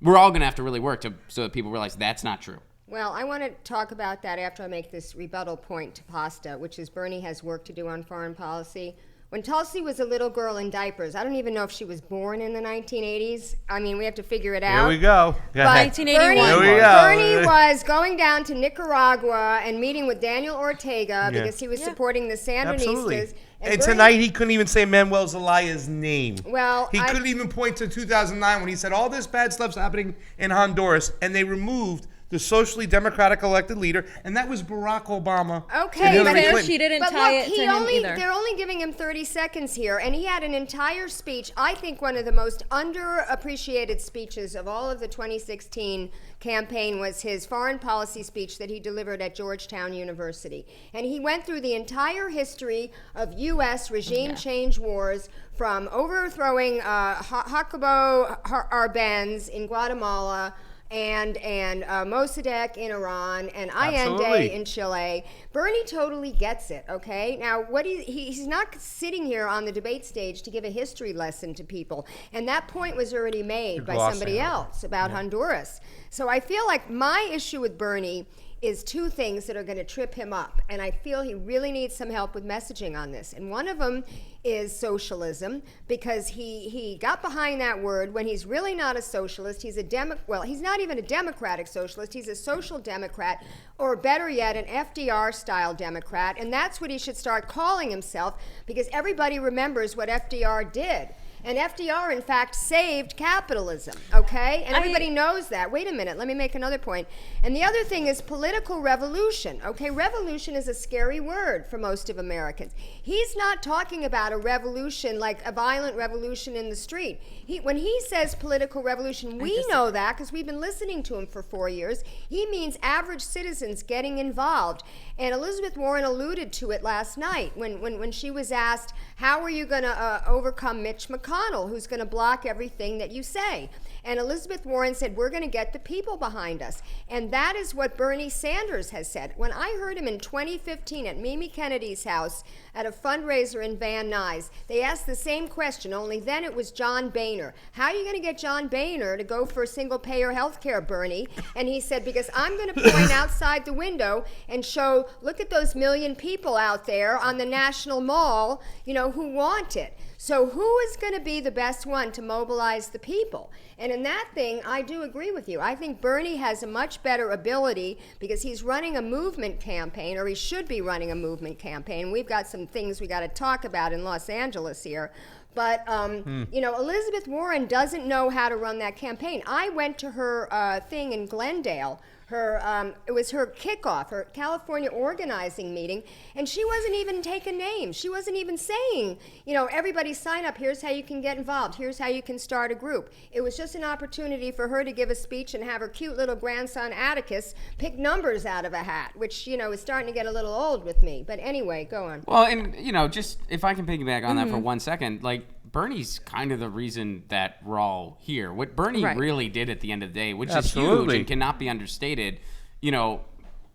we're all going to have to really work so that people realize that's not true. Well, I want to talk about that after I make this rebuttal point to Pasta, which is Bernie has work to do on foreign policy. When Tulsi was a little girl in diapers, I don't even know if she was born in the 1980s. I mean, we have to figure it out. Here we go. But 1981. Bernie was going down to Nicaragua and meeting with Daniel Ortega because he was supporting the Sandinistas. Absolutely. And tonight he couldn't even say Manuel Zelaya's name. Well, he couldn't even point to 2009 when he said all this bad stuff's happening in Honduras, and they removed the socially democratic elected leader, and that was Barack Obama. Okay, but she didn't tie it to him either. They're only giving him 30 seconds here, and he had an entire speech. I think one of the most underappreciated speeches of all of the 2016 campaign was his foreign policy speech that he delivered at Georgetown University. And he went through the entire history of U.S. regime change wars, from overthrowing Jacobo Arbenz in Guatemala, and Mossadegh in Iran, and Allende in Chile. Bernie totally gets it, okay? Now, he's not sitting here on the debate stage to give a history lesson to people, and that point was already made by somebody else about Honduras. So I feel like my issue with Bernie is two things that are going to trip him up. And I feel he really needs some help with messaging on this. And one of them is socialism, because he got behind that word when he's really not a socialist. He's he's not even a democratic socialist. He's a social democrat, or better yet, an FDR-style Democrat. And that's what he should start calling himself, because everybody remembers what FDR did. And FDR, in fact, saved capitalism, okay? And everybody knows that. Wait a minute, let me make another point. And the other thing is political revolution, okay? Revolution is a scary word for most of Americans. He's not talking about a revolution like a violent revolution in the street. When he says political revolution, we know that because we've been listening to him for 4 years. He means average citizens getting involved. And Elizabeth Warren alluded to it last night when she was asked, how are you going to overcome Mitch McConnell, who's going to block everything that you say? And Elizabeth Warren said, we're going to get the people behind us. And that is what Bernie Sanders has said. When I heard him in 2015 at Mimi Kennedy's house at a fundraiser in Van Nuys, they asked the same question, only then it was John Boehner. How are you going to get John Boehner to go for single-payer health care, Bernie? And he said, because I'm going to point outside the window and show, look at those million people out there on the National Mall, who want it. So who is going to be the best one to mobilize the people? And in that thing, I do agree with you. I think Bernie has a much better ability because he's running a movement campaign, or he should be running a movement campaign. We've got some things we got to talk about in Los Angeles here. But, Elizabeth Warren doesn't know how to run that campaign. I went to her thing in Glendale. It was her kickoff, her California organizing meeting, and she wasn't even taking names. She wasn't even saying, everybody sign up, here's how you can get involved, here's how you can start a group. It was just an opportunity for her to give a speech and have her cute little grandson Atticus pick numbers out of a hat, which, is starting to get a little old with me. But anyway, go on. Well, and, just if I can piggyback on that for 1 second, Bernie's kind of the reason that we're all here. What Bernie really did at the end of the day, which is huge and cannot be understated,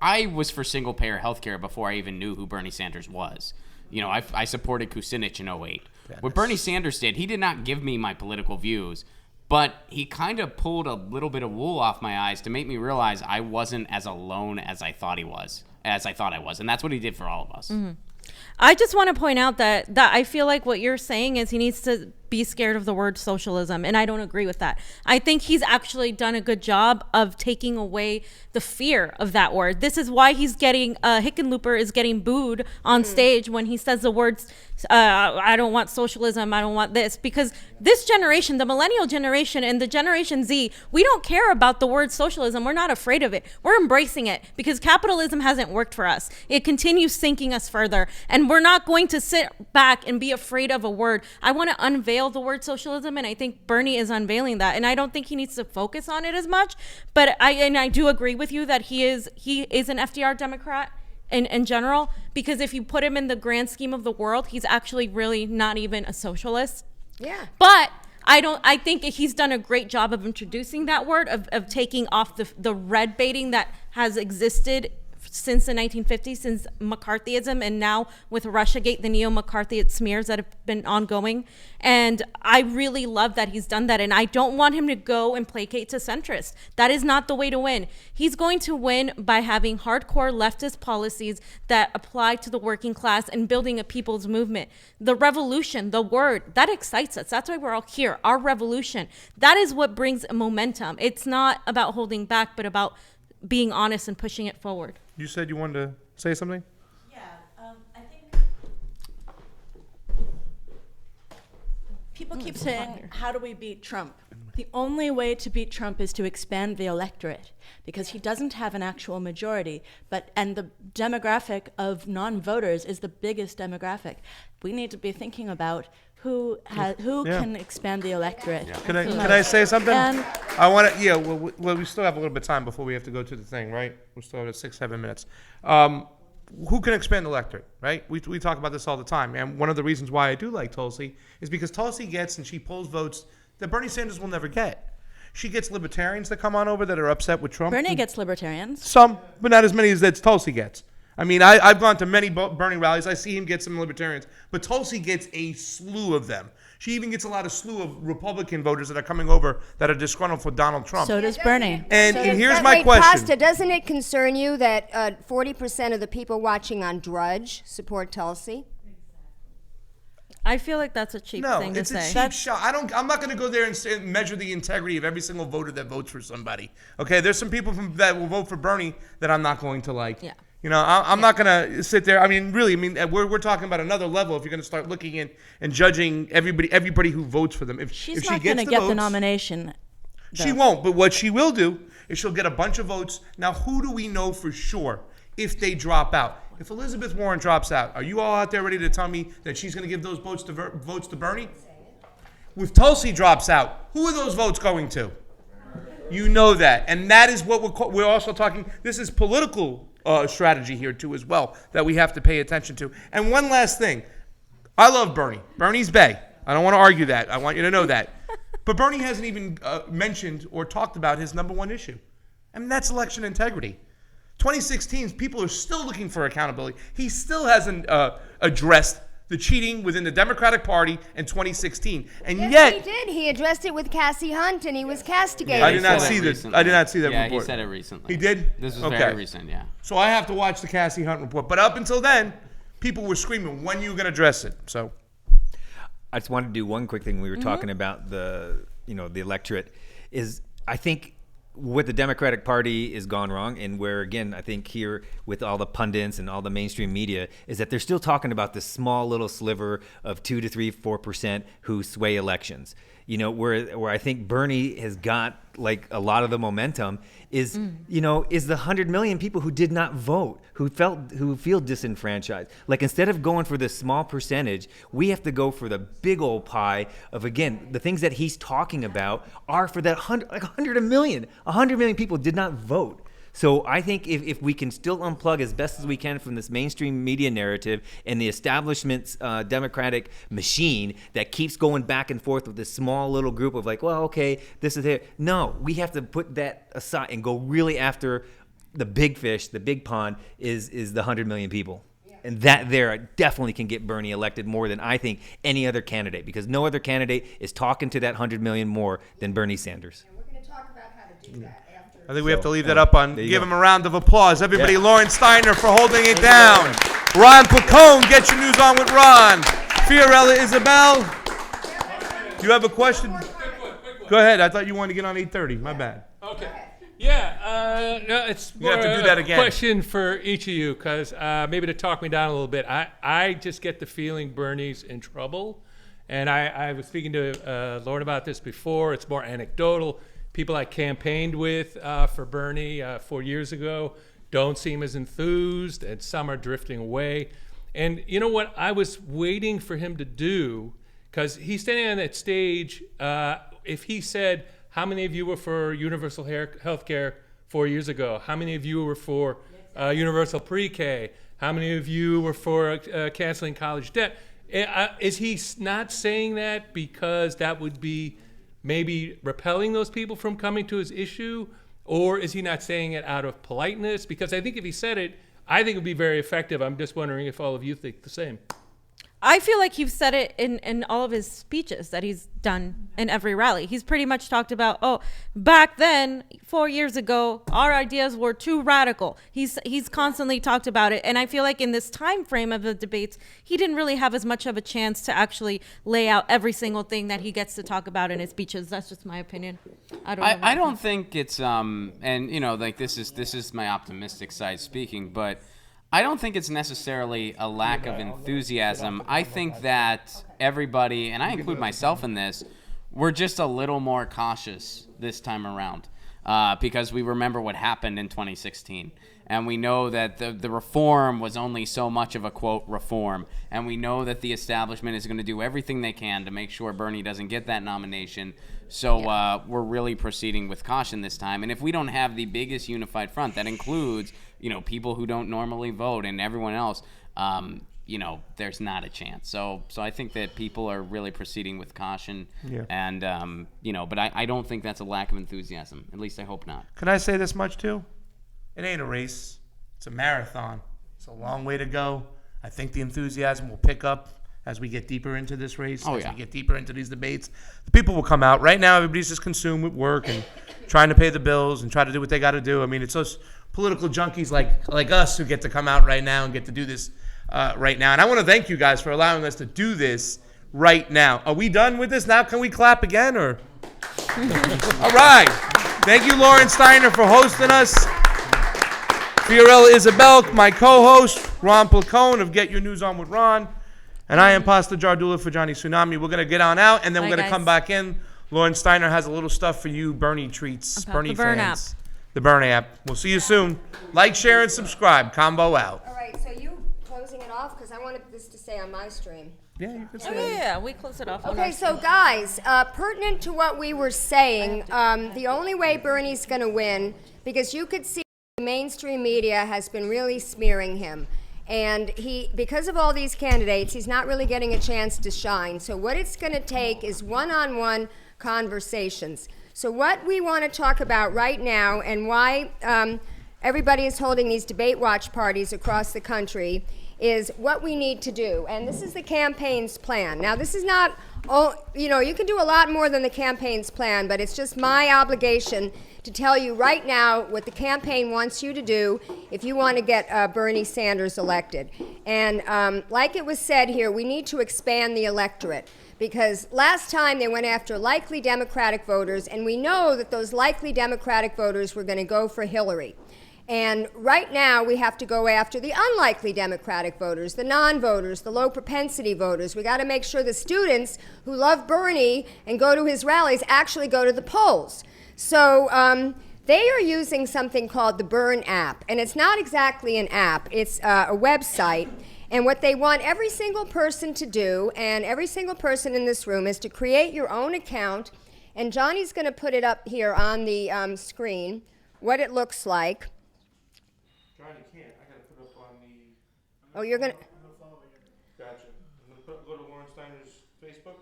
I was for single-payer healthcare before I even knew who Bernie Sanders was. I supported Kucinich in 2008. What Bernie Sanders did, he did not give me my political views, but he kind of pulled a little bit of wool off my eyes to make me realize I wasn't as alone as I thought I was. And that's what he did for all of us. Mm-hmm. I just want to point out that I feel like what you're saying is he needs to be scared of the word socialism, and I don't agree with that. I think he's actually done a good job of taking away the fear of that word. This is why he's getting Hickenlooper is getting booed on stage when he says the words I don't want socialism, I don't want this, because this generation, the millennial generation and the Generation Z, we don't care about the word socialism. We're not afraid of it. We're embracing it because capitalism hasn't worked for us. It continues sinking us further, and we're not going to sit back and be afraid of a word. I want to unveil the word socialism, and I think Bernie is unveiling that, and I don't think he needs to focus on it as much, but I do agree with you that he is an FDR Democrat in general, because if you put him in the grand scheme of the world, he's actually really not even a socialist. Yeah. But I think he's done a great job of introducing that word, of taking off the red baiting that has existed since the 1950s, since McCarthyism, and now with Russiagate, the neo-McCarthy smears that have been ongoing. And I really love that he's done that. And I don't want him to go and placate to centrists. That is not the way to win. He's going to win by having hardcore leftist policies that apply to the working class and building a people's movement. The revolution, the word, that excites us. That's why we're all here. Our revolution. That is what brings momentum. It's not about holding back, but about being honest and pushing it forward. You said you wanted to say something? Yeah, I think people keep saying, how do we beat Trump? The only way to beat Trump is to expand the electorate, because he doesn't have an actual majority, and the demographic of non-voters is the biggest demographic. We need to be thinking about who can expand the electorate. Yeah. Can I say something? I want to. Yeah. Well, we still have a little bit of time before we have to go to the thing, right? We still have 6-7 minutes. Who can expand the electorate, right? We talk about this all the time, and one of the reasons why I do like Tulsi is because Tulsi gets and she pulls votes that Bernie Sanders will never get. She gets libertarians that come on over that are upset with Trump. Bernie gets libertarians. Some, but not as many as that Tulsi gets. I mean, I've gone to many Bernie rallies. I see him get some libertarians, but Tulsi gets a slew of them. She even gets a lot of slew of Republican voters that are coming over that are disgruntled for Donald Trump. So does Bernie. And here's my Wait, question. Pasta, doesn't it concern you that 40% of the people watching on Drudge support Tulsi? I feel like that's a cheap thing to say. No, it's a cheap shot. I'm not going to go there and measure the integrity of every single voter that votes for somebody. Okay, there's some people that will vote for Bernie that I'm not going to like. Yeah. You know, I'm not going to sit there. I mean, really, we're talking about another level if you're going to start looking in and judging everybody who votes for them. If She's she not gets going to the get votes, the nomination. she won't. But what she will do is she'll get a bunch of votes. Now, who do we know for sure if they drop out? If Elizabeth Warren drops out, are you all out there ready to tell me that she's going to give those votes to Bernie? If Tulsi drops out, who are those votes going to? You know that. And that is what we're also talking. This is political strategy here, too, as well, that we have to pay attention to. And one last thing. I love Bernie. Bernie's bae. I don't want to argue that. I want you to know that. But Bernie hasn't even mentioned or talked about his number one issue. And that's election integrity. 2016, people are still looking for accountability. He still hasn't addressed the cheating within the Democratic Party in 2016, and Yes, yet he did. He addressed it with Cassie Hunt, and he was castigated. I did not see this. I did not see that yeah, report. he said it recently. He did. This was very recent. Yeah. So I have to watch the Cassie Hunt report. But up until then, people were screaming, "When are you going to address it?" So I just wanted to do one quick thing. We were talking about the electorate. I think what the Democratic Party is gone wrong, and where, again, I think here with all the pundits and all the mainstream media, is that they're still talking about this small little sliver of 2 to 3, 4% who sway elections. You know, where I think Bernie has got like a lot of the momentum is the 100 million people who did not vote, who feel disenfranchised. Like, instead of going for this small percentage, we have to go for the big old pie of, again, the things that he's talking about are for that 100 million. 100 million people did not vote. So I think if we can still unplug as best as we can from this mainstream media narrative and the establishment's democratic machine that keeps going back and forth with this small little group of like, well, okay, this is it. No, we have to put that aside and go really after the big fish, the big pond is the 100 million people. And that there definitely can get Bernie elected more than I think any other candidate, because no other candidate is talking to that 100 million more than Bernie Sanders. And we're going to talk about how to do that. I think we have to leave that up on. Give him a round of applause. Everybody, Yeah. Lauren Steiner for holding it down. Ron Placone, get your news on with Ron. Fiorella Isabel, do you have a question? Go ahead. I thought you wanted to get on 8:30. My bad. Okay. Yeah, no, it's You have more to do that again. question for each of you, because maybe to talk me down a little bit. I just get the feeling Bernie's in trouble. And I was speaking to Lauren about this before. It's more anecdotal. People I campaigned with for Bernie 4 years ago don't seem as enthused, and some are drifting away. And you know what I was waiting for him to do, because he's standing on that stage, if he said, how many of you were for universal health care 4 years ago? How many of you were for universal pre-K? How many of you were for canceling college debt? Is he not saying that because that would be maybe repelling those people from coming to his issue? Or is he not saying it out of politeness? Because I think if he said it, I think it would be very effective. I'm just wondering if all of you think the same. I feel like you've said it in all of his speeches that he's done in every rally. He's pretty much talked about, back then, 4 years ago, our ideas were too radical. He's constantly talked about it. And I feel like in this time frame of the debates, he didn't really have as much of a chance to actually lay out every single thing that he gets to talk about in his speeches. That's just my opinion. I don't think it's and like this is my optimistic side speaking, but I don't think it's necessarily a lack of enthusiasm. I think that everybody, and I include myself in this, we're just a little more cautious this time around because we remember what happened in 2016. And we know that the reform was only so much of a, quote, reform. And we know that the establishment is going to do everything they can to make sure Bernie doesn't get that nomination. So we're really proceeding with caution this time. And if we don't have the biggest unified front that includes people who don't normally vote and everyone else, there's not a chance. So I think that people are really proceeding with caution. Yeah. And, but I don't think that's a lack of enthusiasm. At least I hope not. Can I say this much too? It ain't a race. It's a marathon. It's a long way to go. I think the enthusiasm will pick up as we get deeper into this race, Oh, as yeah. we get deeper into these debates. The people will come out. Right now, everybody's just consumed with work and trying to pay the bills and try to do what they got to do. I mean, it's those political junkies like us who get to come out right now and get to do this right now. And I want to thank you guys for allowing us to do this right now. Are we done with this now? Can we clap again? Or all right. Thank you, Lauren Steiner, for hosting us. Fiorella Isabel, my co-host. Ron Placone of Get Your News On with Ron. And I am Pasta Jardula for Johnny Tsunami. We're going to get on out, and then Bye, we're going to guys. come back in. Lauren Steiner has a little stuff for you, Bernie treats, About Bernie the Burn fans. The Burn app. We'll see you soon. Like, share, and subscribe. Combo out. All right, so you closing it off? Because I wanted this to stay on my stream. Yeah, you can Oh, yeah, we close it off. on Okay, our so stream. guys, pertinent to what we were saying, the only way Bernie's going to win, because you could see the mainstream media has been really smearing him. And because of all these candidates, he's not really getting a chance to shine. So what it's going to take is one-on-one conversations. So what we want to talk about right now, and why everybody is holding these debate watch parties across the country, is what we need to do. And this is the campaign's plan. Now, this is not, you can do a lot more than the campaign's plan, but it's just my obligation to tell you right now what the campaign wants you to do if you want to get Bernie Sanders elected. And like it was said here, we need to expand the electorate, because last time they went after likely Democratic voters, and we know that those likely Democratic voters were going to go for Hillary. And right now, we have to go after the unlikely Democratic voters, the non-voters, the low-propensity voters. We got to make sure the students who love Bernie and go to his rallies actually go to the polls. So they are using something called the Burn app, and it's not exactly an app. It's a website. And what they want every single person to do, and every single person in this room, is to create your own account. And Johnny's going to put it up here on the screen, what it looks like. Johnny can't. I got to put up on the... Oh, you're going to... Gotcha. I'm going to go to Lauren Steiner's Facebook.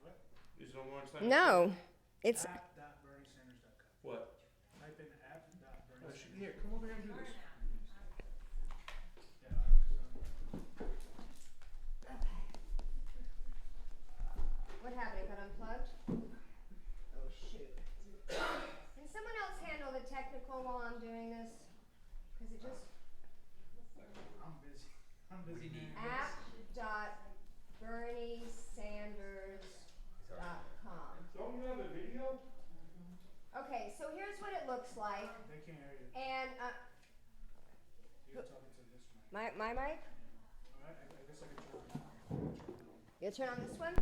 Right? Is it on Lauren Steiner's No. It's... What? Type in here, come over here and do this. What happened? It got unplugged? Oh, shoot. Can someone else handle the technical while I'm doing this? Because it just... I'm busy. app.berniesanders.com. Don't you have a video? Okay, so here's what it looks like. They can't hear you. And, You're talking to this mic. my mic? I guess I can turn it on. You turn on this one?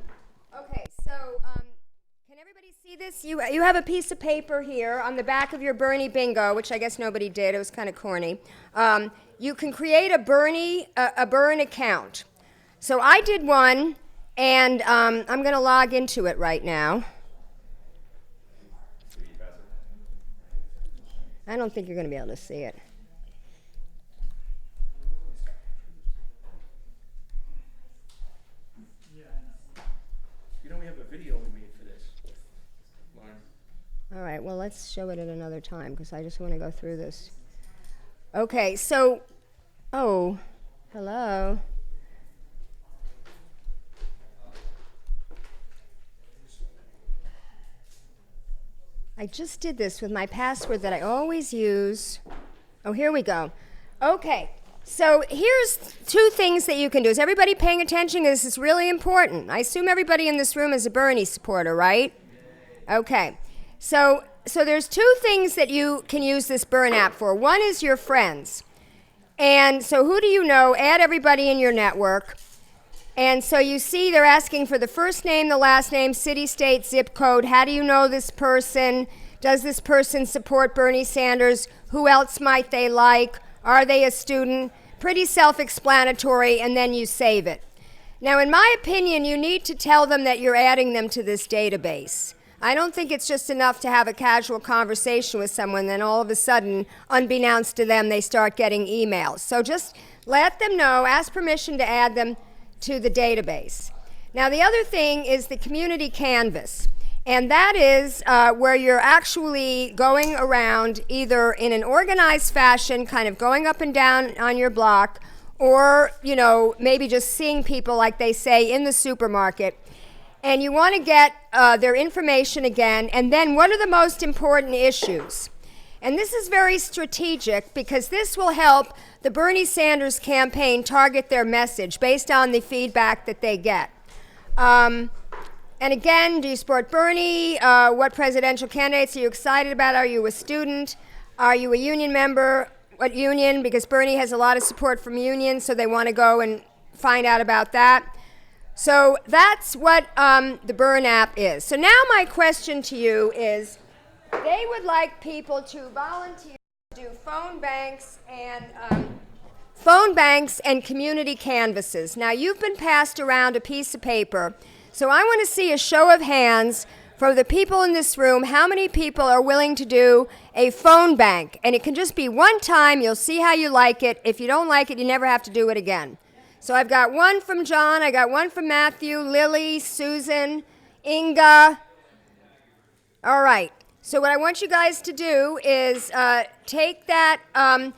Okay, so can everybody see this? You have a piece of paper here on the back of your Bernie bingo, which I guess nobody did. It was kind of corny. You can create a Burn account. So I did one, and I'm going to log into it right now. I don't think you're going to be able to see it. You know we have a video we made for this. Lauren. All right, well, let's show it at another time, because I just want to go through this. Okay, so, oh, hello. I just did this with my password that I always use. Oh, here we go. Okay, so here's two things that you can do. Is everybody paying attention? This is really important. I assume everybody in this room is a Bernie supporter, right? Okay, so there's two things that you can use this Burn app for. One is your friends. And so who do you know? Add everybody in your network. And so you see they're asking for the first name, the last name, city, state, zip code. How do you know this person? Does this person support Bernie Sanders? Who else might they like? Are they a student? Pretty self-explanatory, and then you save it. Now, in my opinion, you need to tell them that you're adding them to this database. I don't think it's just enough to have a casual conversation with someone, then all of a sudden, unbeknownst to them, they start getting emails. So just let them know, ask permission to add them to the database. Now, the other thing is the community canvas. And that is where you're actually going around either in an organized fashion, kind of going up and down on your block, or, you know, maybe just seeing people, like they say, in the supermarket. And you want to get their information again, and then what are the most important issues? And this is very strategic because this will help the Bernie Sanders campaign target their message based on the feedback that they get. And again, do you support Bernie? What presidential candidates are you excited about? Are you a student? Are you a union member? What union? Because Bernie has a lot of support from unions, so they want to go and find out about that. So that's what the Burn app is. So now my question to you is, they would like people to volunteer to do phone banks and community canvases. Now you've been passed around a piece of paper, so I want to see a show of hands for the people in this room. How many people are willing to do a phone bank? And it can just be one time. You'll see how you like it. If you don't like it, you never have to do it again. So I've got one from John, I got one from Matthew, Lily, Susan, Inga. All right. So what I want you guys to do is take that, and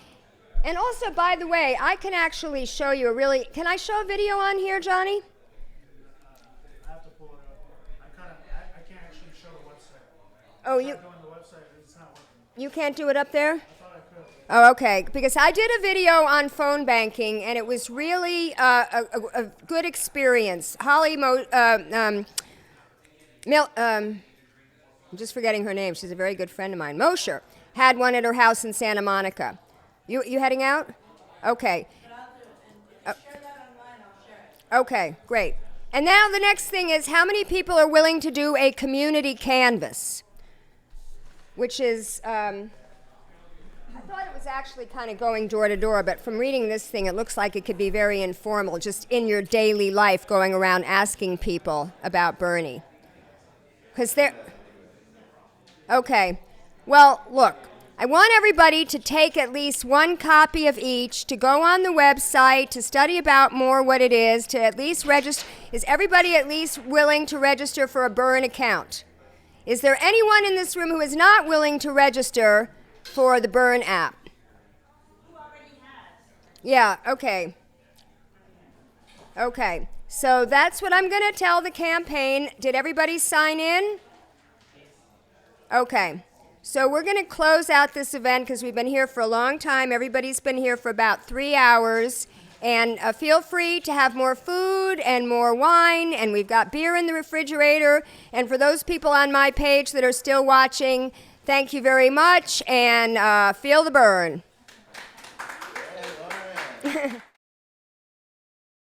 also, by the way, I can actually show you can I show a video on here, Johnny? I have to pull it up. I can't actually show the website. Oh, It's not going to the website, it's not working. You can't do it up there? I thought I could. Oh, okay. Because I did a video on phone banking, and it was really a good experience. I'm just forgetting her name. She's a very good friend of mine. Mosher had one at her house in Santa Monica. You heading out? Okay. Okay, great. And now the next thing is, how many people are willing to do a community canvas? Which is, I thought it was actually kind of going door to door, but from reading this thing, it looks like it could be very informal, just in your daily life, going around asking people about Bernie. Because they're... Okay. Well, look, I want everybody to take at least one copy of each, to go on the website, to study about more what it is, to at least register. Is everybody at least willing to register for a Burn account? Is there anyone in this room who is not willing to register for the Burn app? Who already has? Yeah, okay. Okay, so that's what I'm going to tell the campaign. Did everybody sign in? Okay, so we're going to close out this event because we've been here for a long time. Everybody's been here for about 3 hours. And feel free to have more food and more wine, and we've got beer in the refrigerator. And for those people on my page that are still watching, thank you very much, and feel the burn.